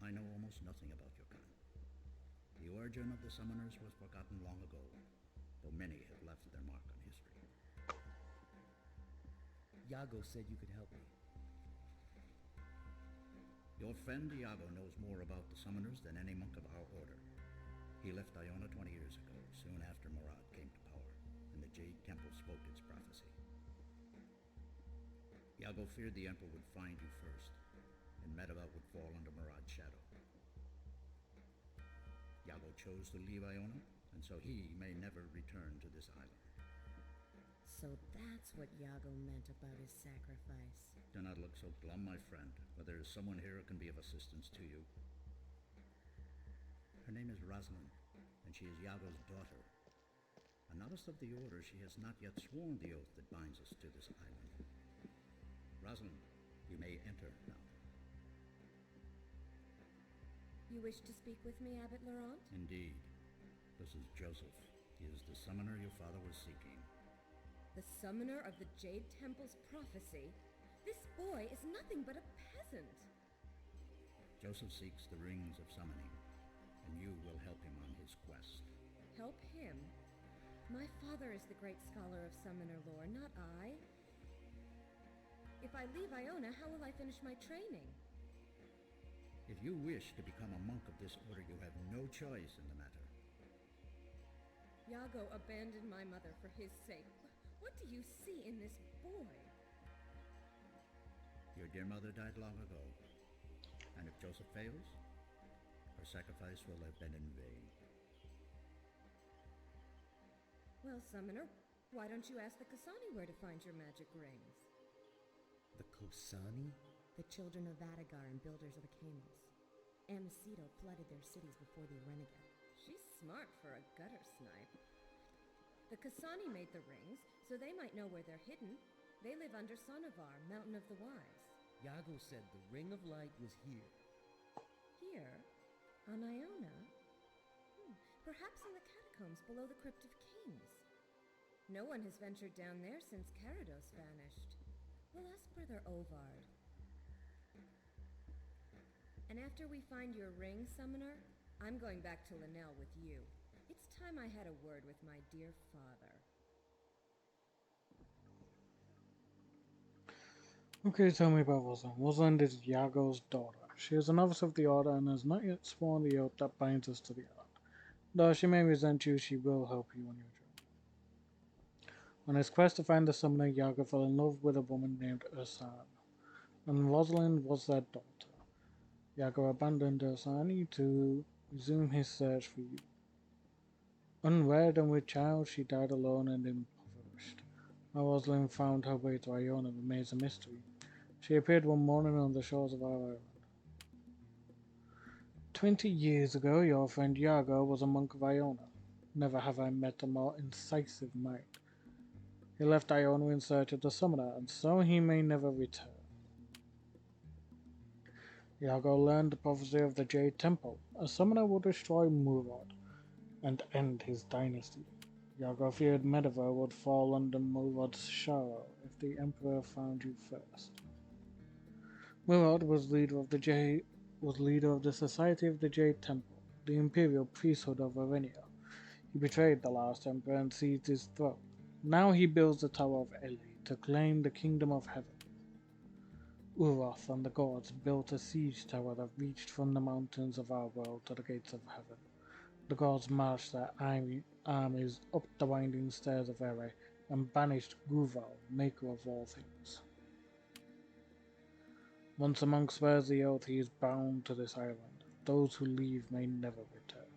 Speaker 8: I know almost nothing about your kind. The origin of the summoners was forgotten long ago, though many have left their mark on history.
Speaker 2: Iago said you could help me.
Speaker 8: Your friend Iago knows more about the summoners than any monk of our order. He left Iona 20 years ago, soon after Murad came to power, and the Jade Temple spoke its prophecy. Iago feared the Emperor would find you first, and Medivh would fall under Murad's shadow. Iago chose to leave Iona, and so he may never return to this island.
Speaker 4: So that's what Iago meant about his sacrifice.
Speaker 8: Do not look so glum, my friend, for there is someone here who can be of assistance to you. Her name is Rosalind, and she is Iago's daughter. A novice of the Order, she has not yet sworn the oath that binds us to this island. Rosalind, you may enter now.
Speaker 4: You wish to speak with me, Abbot Laurent?
Speaker 8: Indeed. This is Joseph. He is the summoner your father was seeking.
Speaker 4: The summoner of the Jade Temple's prophecy? This boy is nothing but a peasant.
Speaker 8: Joseph seeks the rings of summoning, and you will help him on his quest.
Speaker 4: Help him? My father is the great scholar of summoner lore, not I. If I leave Iona, how will I finish my training?
Speaker 8: If you wish to become a monk of this order, you have no choice in the matter.
Speaker 4: Iago abandoned my mother for his sake. What do you see in this boy?
Speaker 8: Your dear mother died long ago, and if Joseph fails, her sacrifice will have been in vain.
Speaker 4: Well, summoner, why don't you ask the Kasani where to find your magic rings?
Speaker 2: The Kosani?
Speaker 4: The children of Vadagar and builders of the Kamos. Amicido flooded their cities before the renegade. She's smart for a gutter snipe. The Kasani made the rings, so they might know where they're hidden. They live under Sonovar, Mountain of the Wise.
Speaker 2: Iago said the Ring of Light was here.
Speaker 4: Here? On Iona? Perhaps in the catacombs below the Crypt of Kings. No one has ventured down there since Carados vanished. We'll ask Brother Ovard. And after we find your ring, Summoner, I'm going back to Linnell with you. It's time I had a word with my dear father.
Speaker 1: Okay, tell me about Rosalind. Rosalind is Iago's daughter. She is a novice of the Order and has not yet sworn the oath that binds us to the Order. Though she may resent you, she will help you on your journey. On his quest to find the summoner, Iago fell in love with a woman named Ursan, and Rosalind was their daughter. Iago abandoned Ursani to resume his search for you. Unwed and with child, she died alone and impoverished. How Rosalind found her way to Iona remains a mystery. She appeared one morning on the shores of our island. 20 years ago, your friend Iago was a monk of Iona. Never have I met a more incisive mind. He left Iona in search of the summoner, and so he may never return. Iago learned the prophecy of the Jade Temple. A summoner will destroy Murad and end his dynasty. Iago feared Medivh would fall under Murad's shadow if the Emperor found you first. Murad was leader of the Society of the Jade Temple, the imperial priesthood of Arenia. He betrayed the last emperor and seized his throne. Now he builds the Tower of Eli to claim the Kingdom of Heaven. Uroth and the gods built a siege tower that reached from the mountains of our world to the gates of heaven. The gods marched their armies up the winding stairs of Ere and banished Guval, maker of all things. Once a monk swears the oath, he is bound to this island. Those who leave may never return.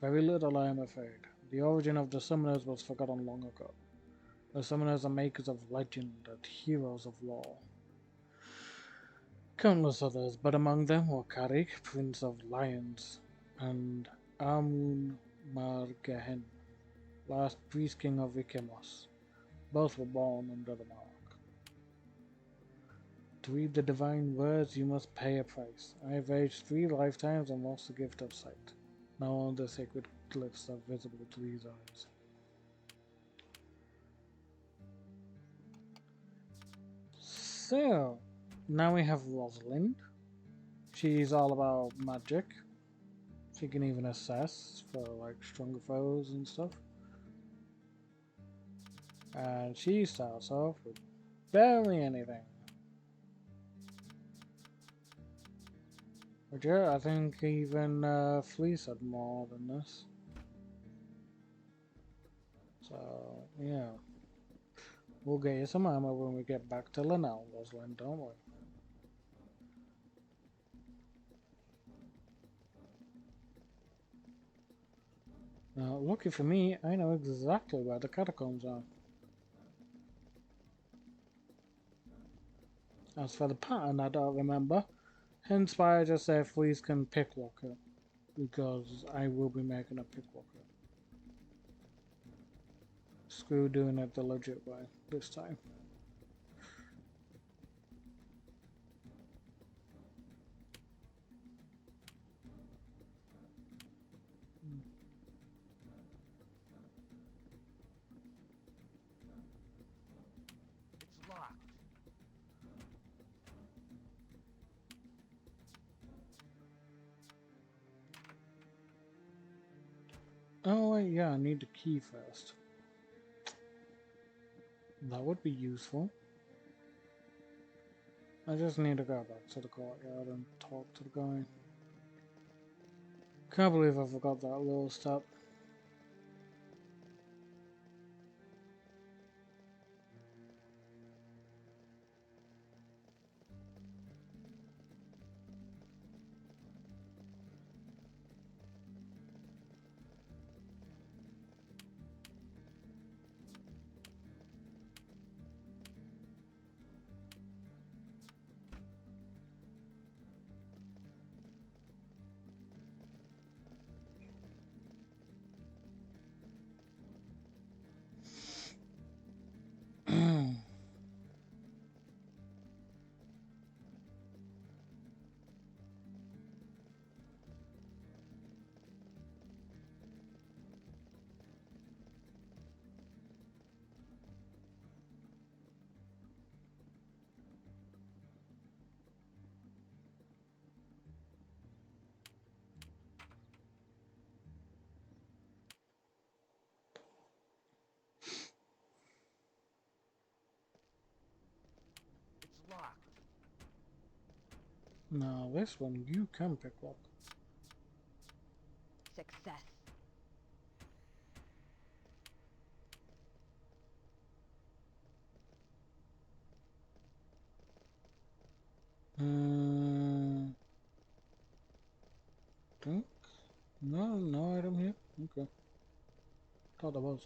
Speaker 1: Very little, I am afraid. The origin of the summoners was forgotten long ago. The summoners are makers of legend and heroes of lore. Countless others, but among them were Karik, Prince of Lions, and Amun Margehen, last priest king of Ikemos. Both were born under the mark. To read the divine words, you must pay a price. I have aged 3 lifetimes and lost the gift of sight. Now only the sacred glyphs are visible to these eyes. So, now we have Rosalind. She's all about magic. She can even assess for like stronger foes and stuff. And she starts off with barely anything. But yeah, I think even Fleece had more than this. So, yeah. We'll get you some armor when we get back to Linnell, Rosalind, don't worry. Now, lucky for me, I know exactly where the catacombs are. As for the pattern, I don't remember. Hence why I just say Fleece can picklock it. Because I will be making a picklock it. Screw doing it the legit way this time.
Speaker 2: It's locked.
Speaker 1: Oh wait, yeah, I need the key first. That would be useful. I just need to go back to the courtyard and talk to the guy. Can't believe I forgot that little step.
Speaker 2: locked.
Speaker 1: Now this one you can pick up.
Speaker 9: Success.
Speaker 1: Think? No, no item here. Okay. Thought there was.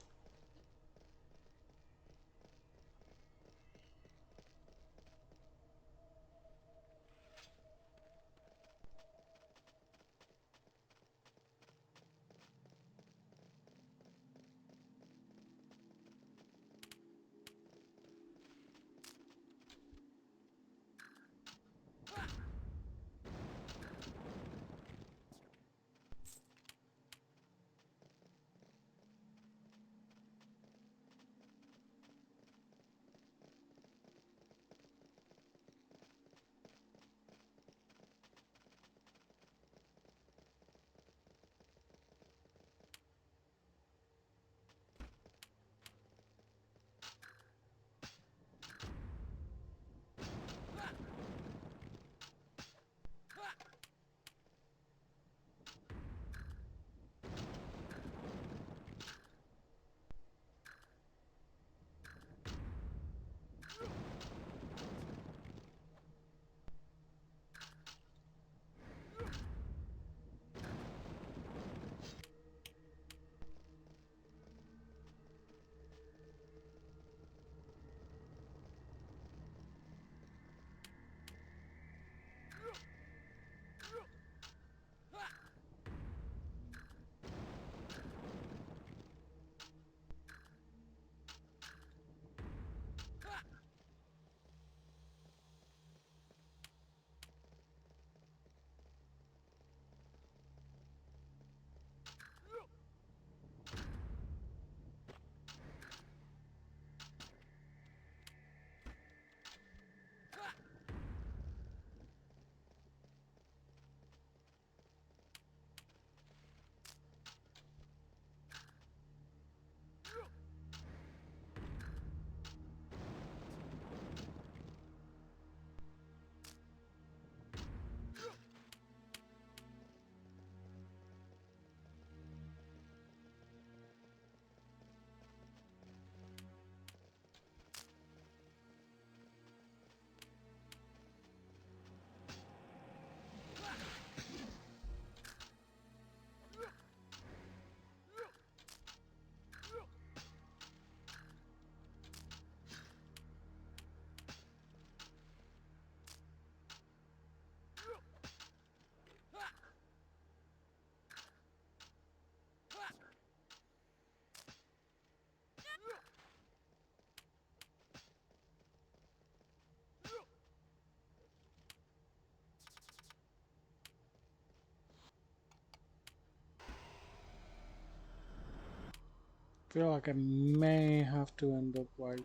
Speaker 1: Feel like I may have to end up like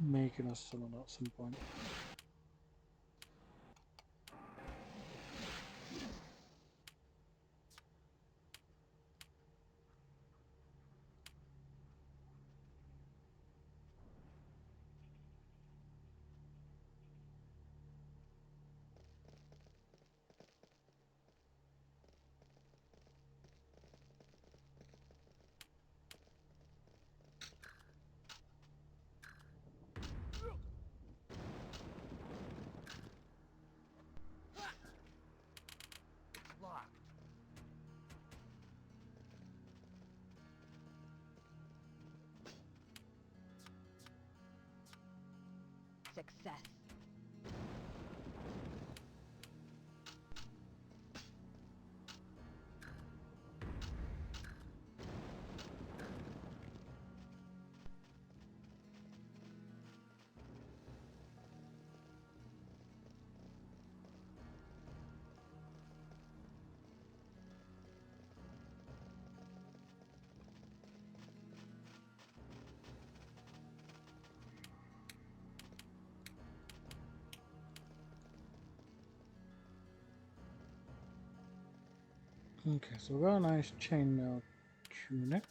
Speaker 1: making a summon at some point.
Speaker 2: Locked.
Speaker 9: Success.
Speaker 1: Okay, so we got a nice chainmail tunic.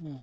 Speaker 1: Hmm.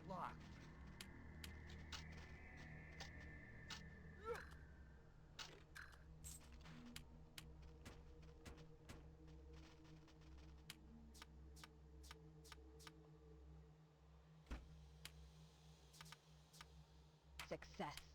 Speaker 2: Locked.
Speaker 9: Success.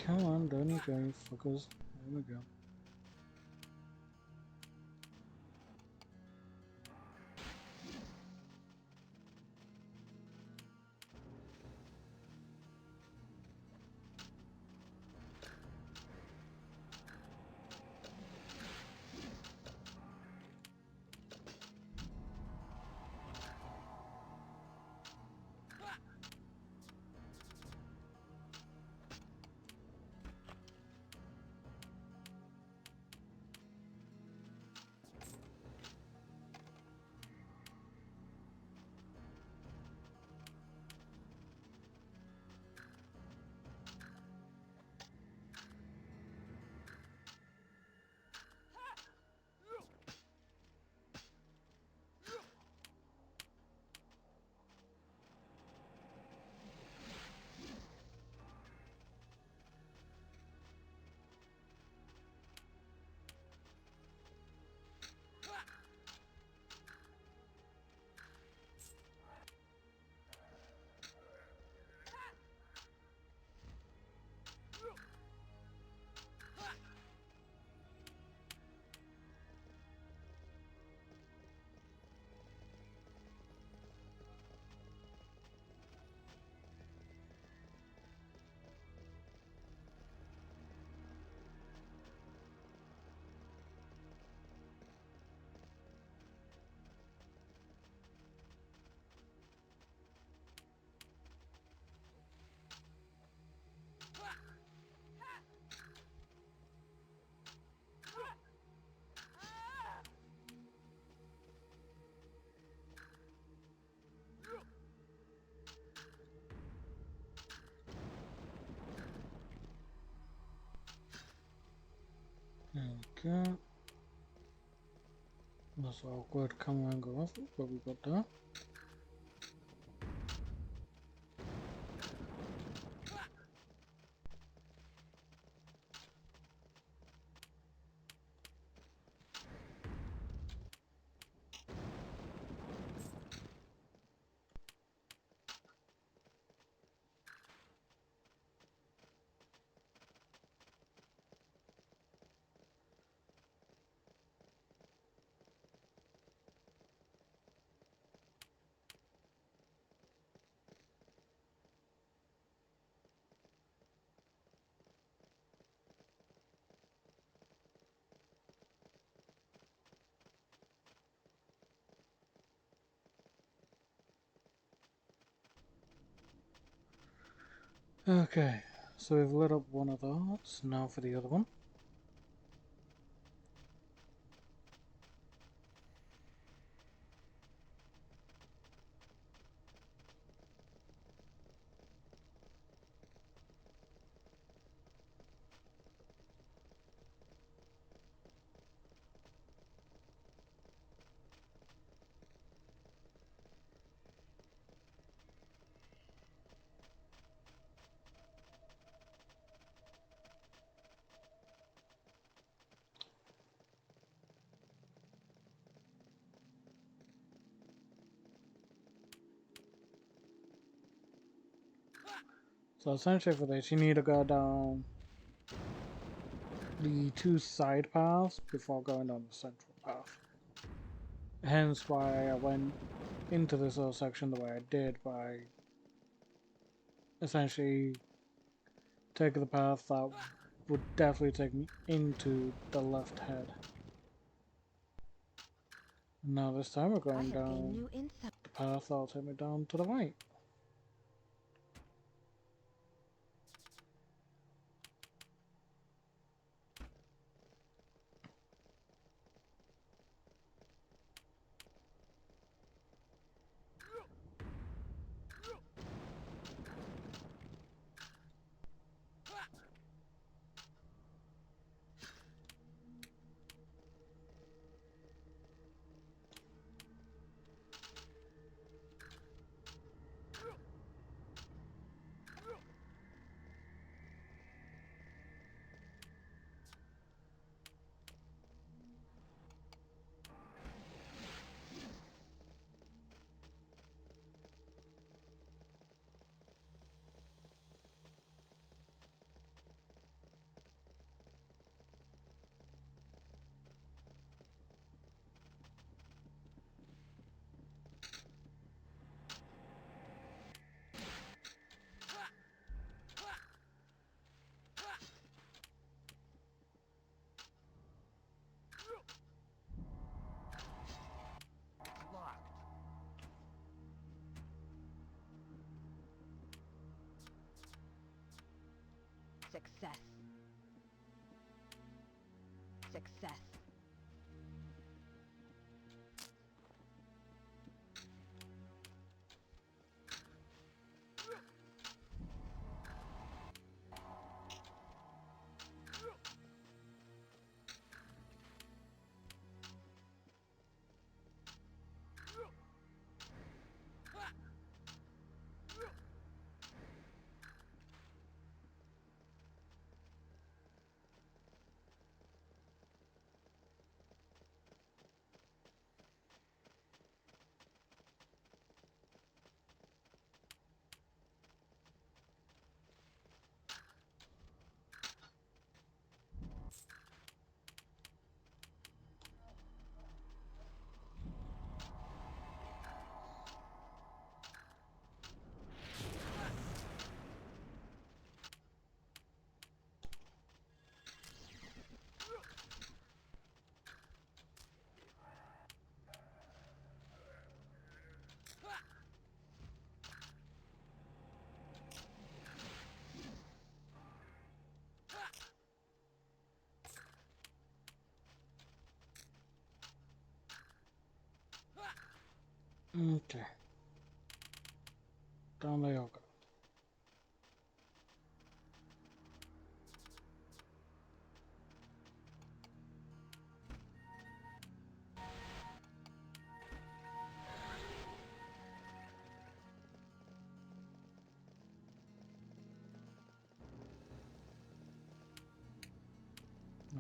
Speaker 1: Come on, down you go, you fuckers. There we go. Okay. That's awkward camera angle off, but we got that. Okay, so we've lit up one of those. Now for the other one. So essentially for this, you need to go down the two side paths before going down the central path. Hence why I went into this little section the way I did by essentially taking the path that would definitely take me into the left head. Now this time we're going down the path that'll take me down to the right.
Speaker 9: Success. Success.
Speaker 1: Okay. Down they all go.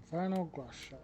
Speaker 1: The final glass shard.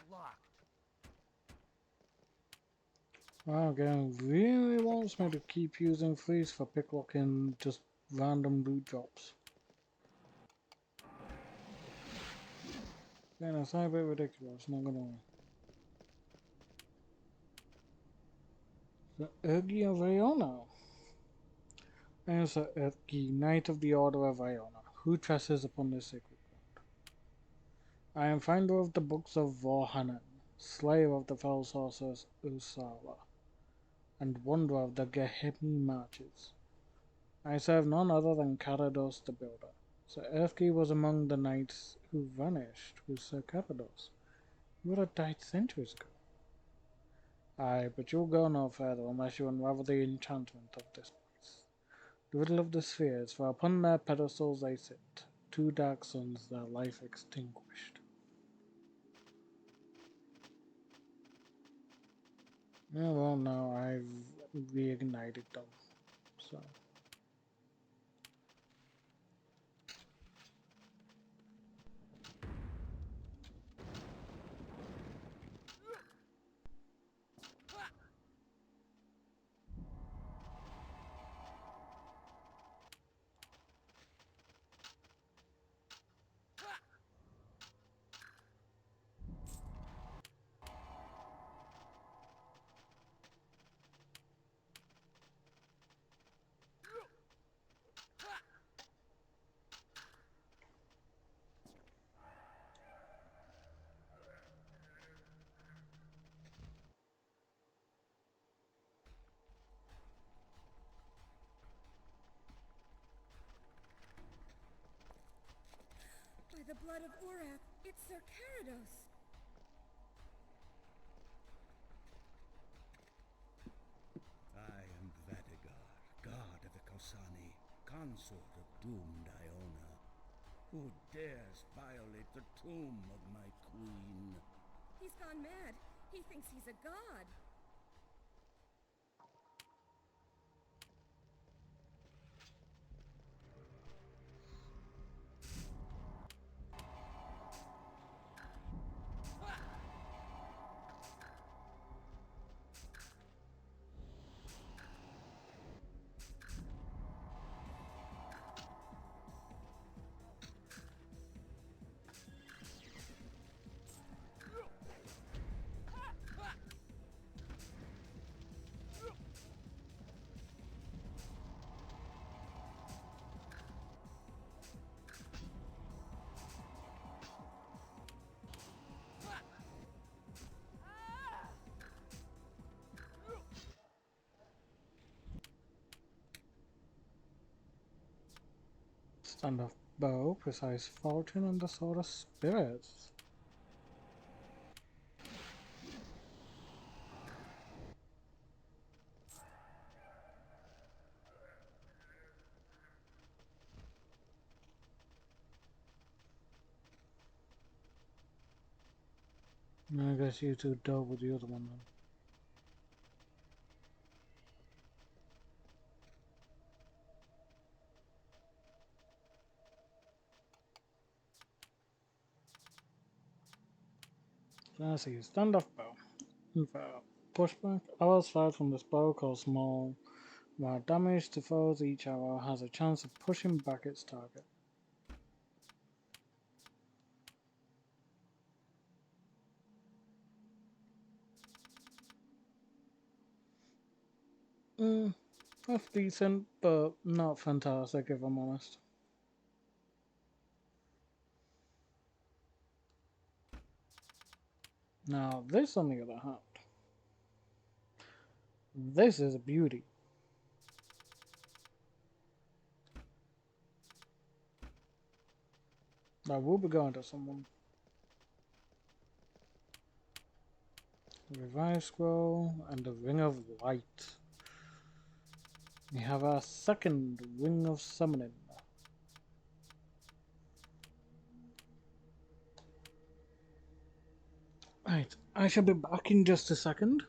Speaker 2: Locked.
Speaker 1: Wow, game really wants me to keep using Fleece for picklocking just random loot drops. Yeah, that's a bit ridiculous, not gonna lie. The Ergi of Iona. Answer Ergi, Knight of the Order of Iona. Who trespass upon this sacred ground? I am finder of the books of Vorhanen, slayer of the fell sorceress Ursala, and wonder of the Gehemi marches. I serve none other than Carados the Builder. Sir Ergi was among the knights who vanished with Sir Carados. He would have died centuries ago. Aye, but you'll go no further unless you unravel the enchantment of this place. The riddle of the spheres, for upon their pedestals they sit, two dark suns, their life extinguished. Yeah, well, now I've reignited them, so.
Speaker 4: By the blood of Urath, it's Sir Carados!
Speaker 8: I am Vadigar, god of the Kosani, consort of doomed Iona. Who dares violate the tomb of my queen?
Speaker 4: He's gone mad. He thinks he's a god.
Speaker 1: Standoff bow, precise fortune, and the sword of spirits. I guess you two dope with the other one then. Let's see, standoff bow. Info. Pushback. Arrows fired from this bow cause small amount of damage to foes. Each arrow has a chance of pushing back its target. That's decent, but not fantastic if I'm honest. Now, this on the other hand, this is a beauty. I will be going to someone. Revive scroll and the Ring of Light. We have our second Ring of Summoning. Right, I shall be back in just a second.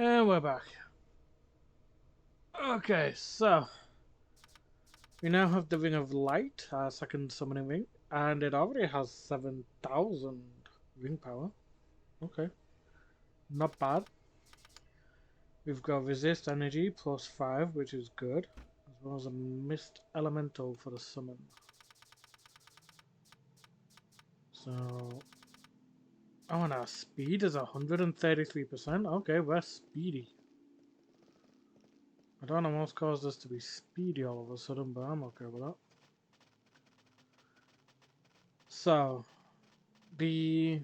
Speaker 1: And we're back. Okay, so we now have the Ring of Light, our second summoning ring, and it already has 7,000 ring power. Okay, not bad. We've got Resist Energy +5, which is good, as well as a Mist Elemental for the summon. So, oh, and our speed is 133%. Okay, we're speedy. I don't know what's caused us to be speedy all of a sudden, but I'm okay with that. So, the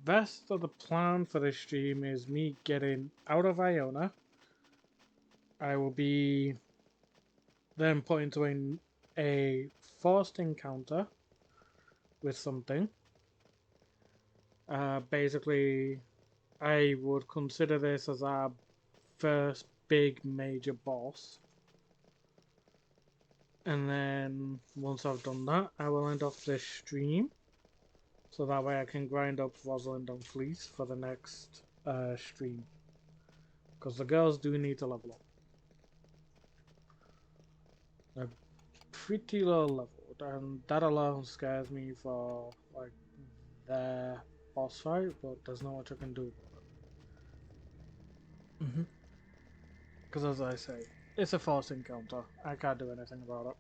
Speaker 1: rest of the plan for this stream is me getting out of Iona. I will be then put into a forced encounter with something. Basically, I would consider this as our first big major boss. And then once I've done that, I will end off this stream. So that way I can grind up Rosalind and Fleece for the next stream. Because the girls do need to level up. They're pretty low leveled, and that alone scares me for like their boss fight, but there's not much I can do about it. Because as I say, it's a forced encounter. I can't do anything about it.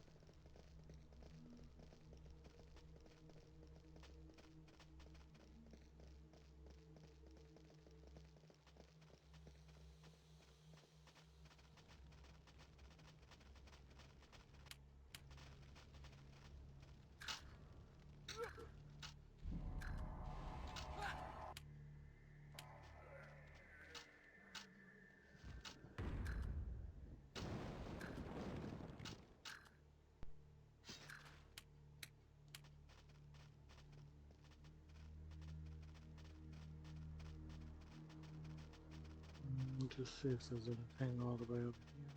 Speaker 1: Just see if there's anything all the way up here.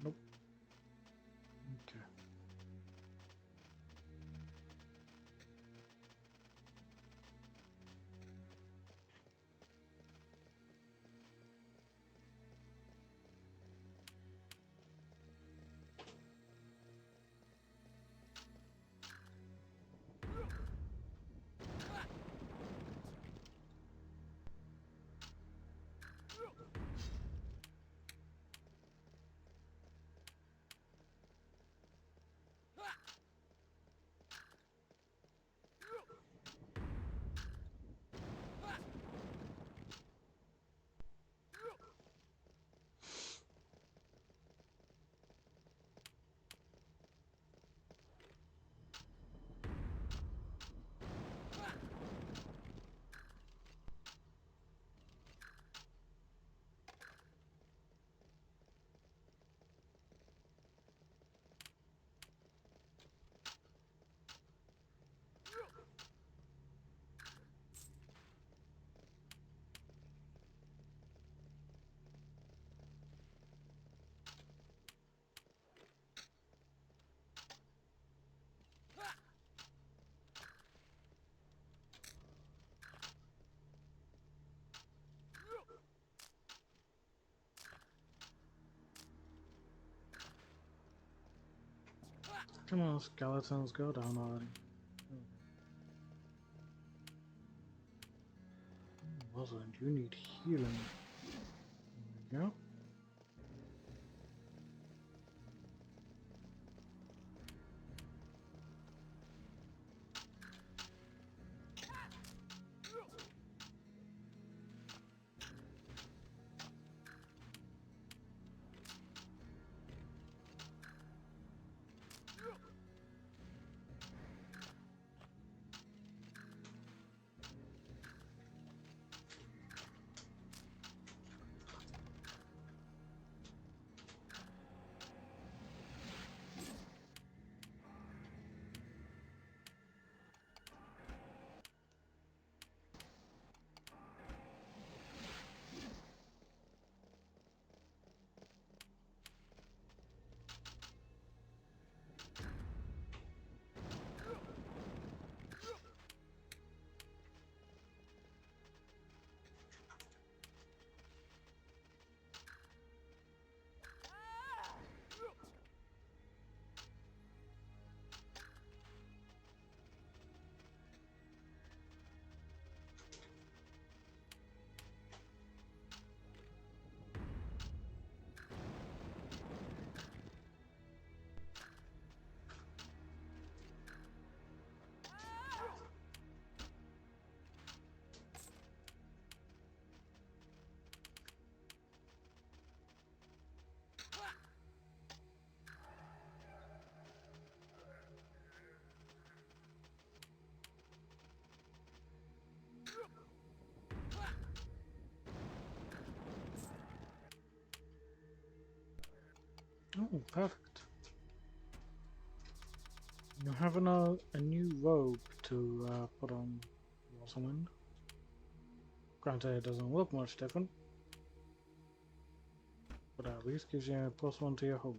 Speaker 1: Nope. Okay. Come on, skeletons, go down already. Rosalind, you need healing. There we go. Oh, perfect. You have a new robe to put on Rosamund. Granted, it doesn't look much different, but at least gives you a +1 to your holy.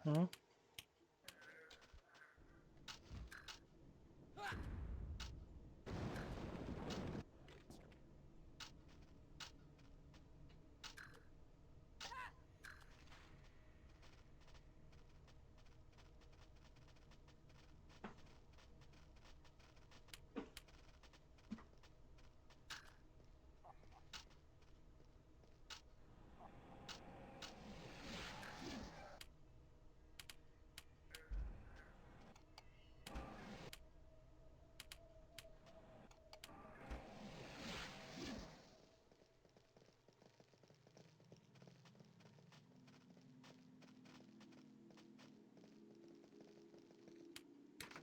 Speaker 1: Huh?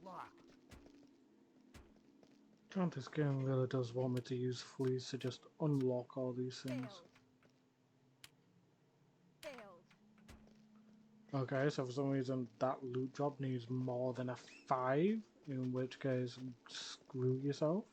Speaker 3: Locked.
Speaker 1: God, this game really does want me to use fleas to just unlock all these things.
Speaker 9: Failed.
Speaker 1: Okay, so for some reason that loot drop needs more than a 5, in which case screw yourself.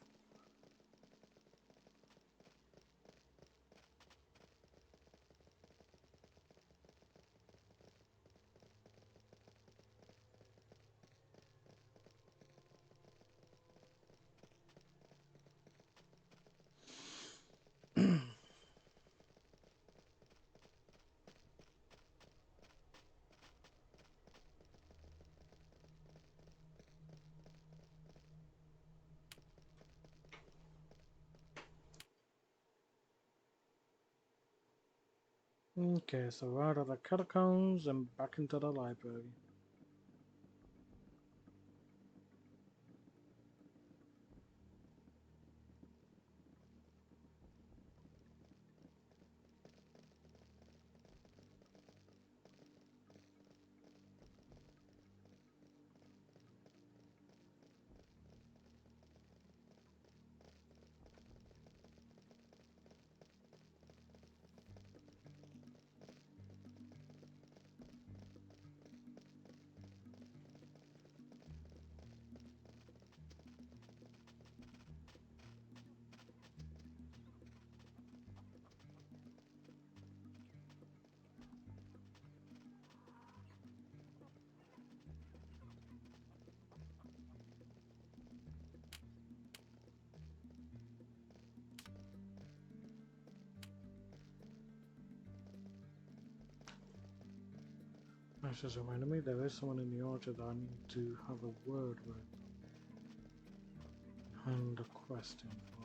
Speaker 1: Okay, so out of the catacombs and back into the library. That just reminded me there is someone in the orchard that I need to have a word with. And a question for.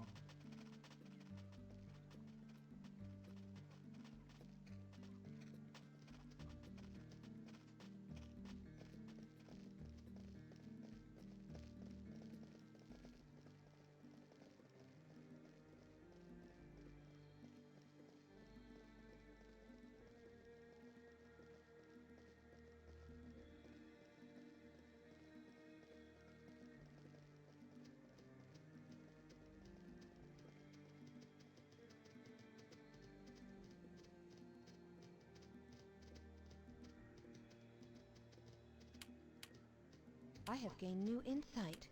Speaker 9: I have gained new insight.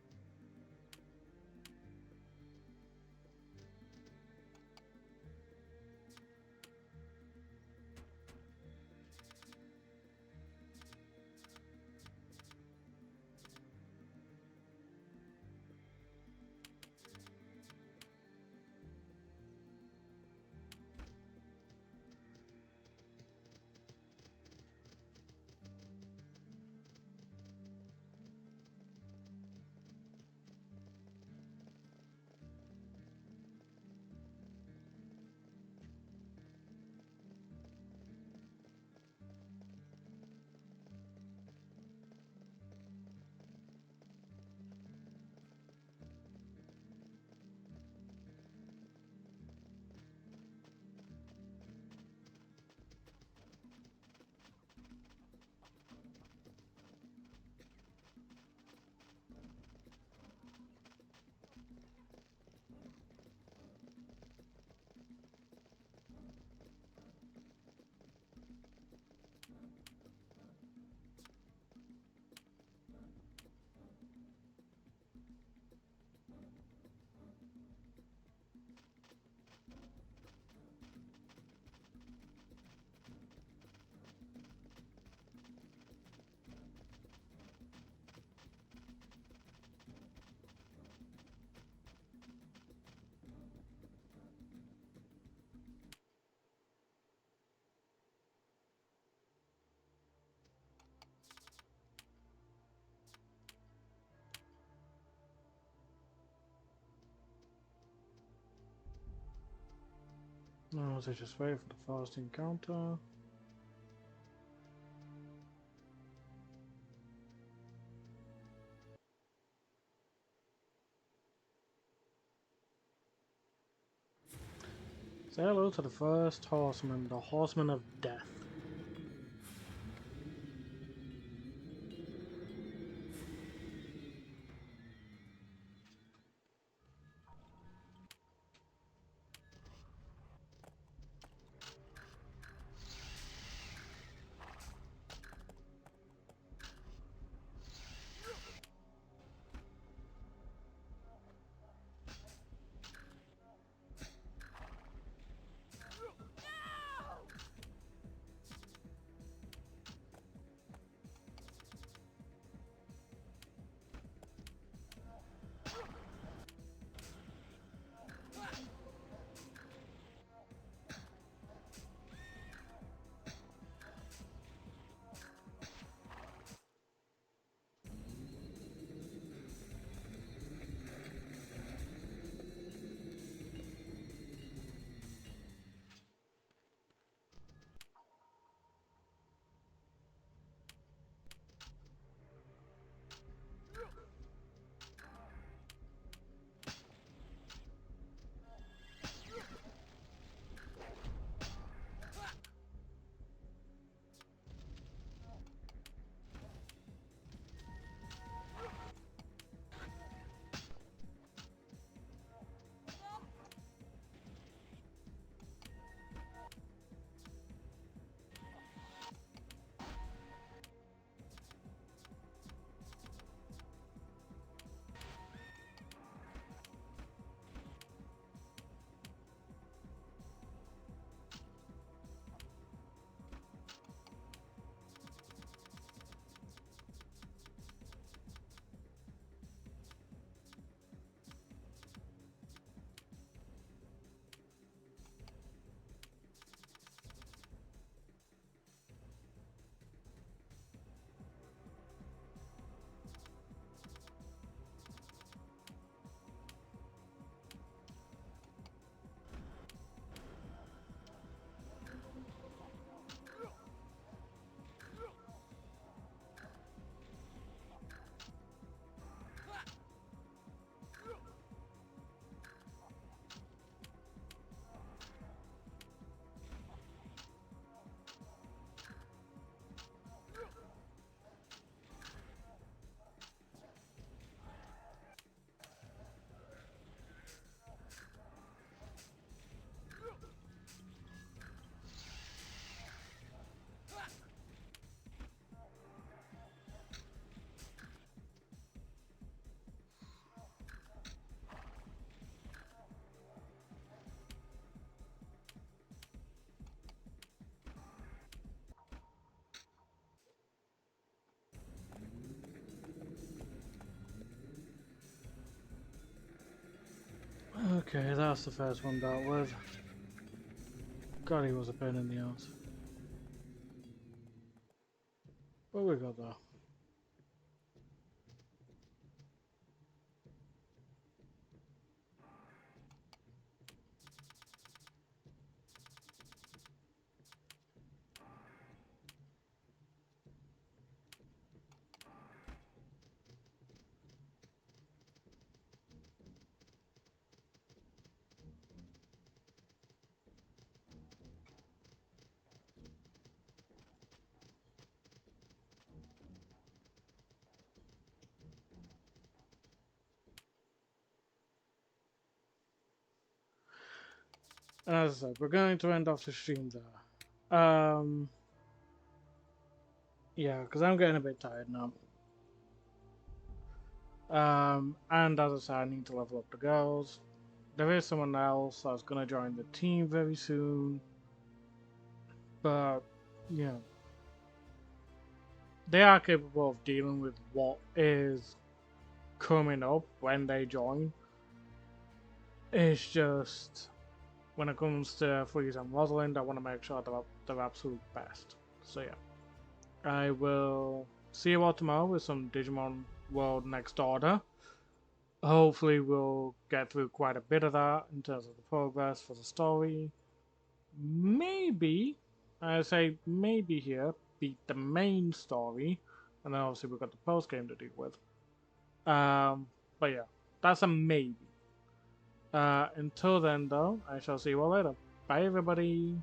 Speaker 1: No, so just wait for the first encounter. Say hello to the first horseman, the horseman of death. Okay, that's the first one dealt with. God, he was a pain in the ass. What we got there? And as I said, we're going to end off the stream there. Yeah, because I'm getting a bit tired now. And as I said, I need to level up the girls. There is someone else that's going to join the team very soon. But, yeah. They are capable of dealing with what is coming up when they join. It's just, when it comes to Freeze and Rosalind, I want to make sure they're absolute best. So yeah. I will see you all tomorrow with some Digimon World Next Order. Hopefully we'll get through quite a bit of that in terms of the progress for the story. maybe, I say maybe here, beat the main story, and then obviously we've got the post game to deal with. But yeah, that's a maybe. Until then, though, I shall see you all later. Bye, everybody.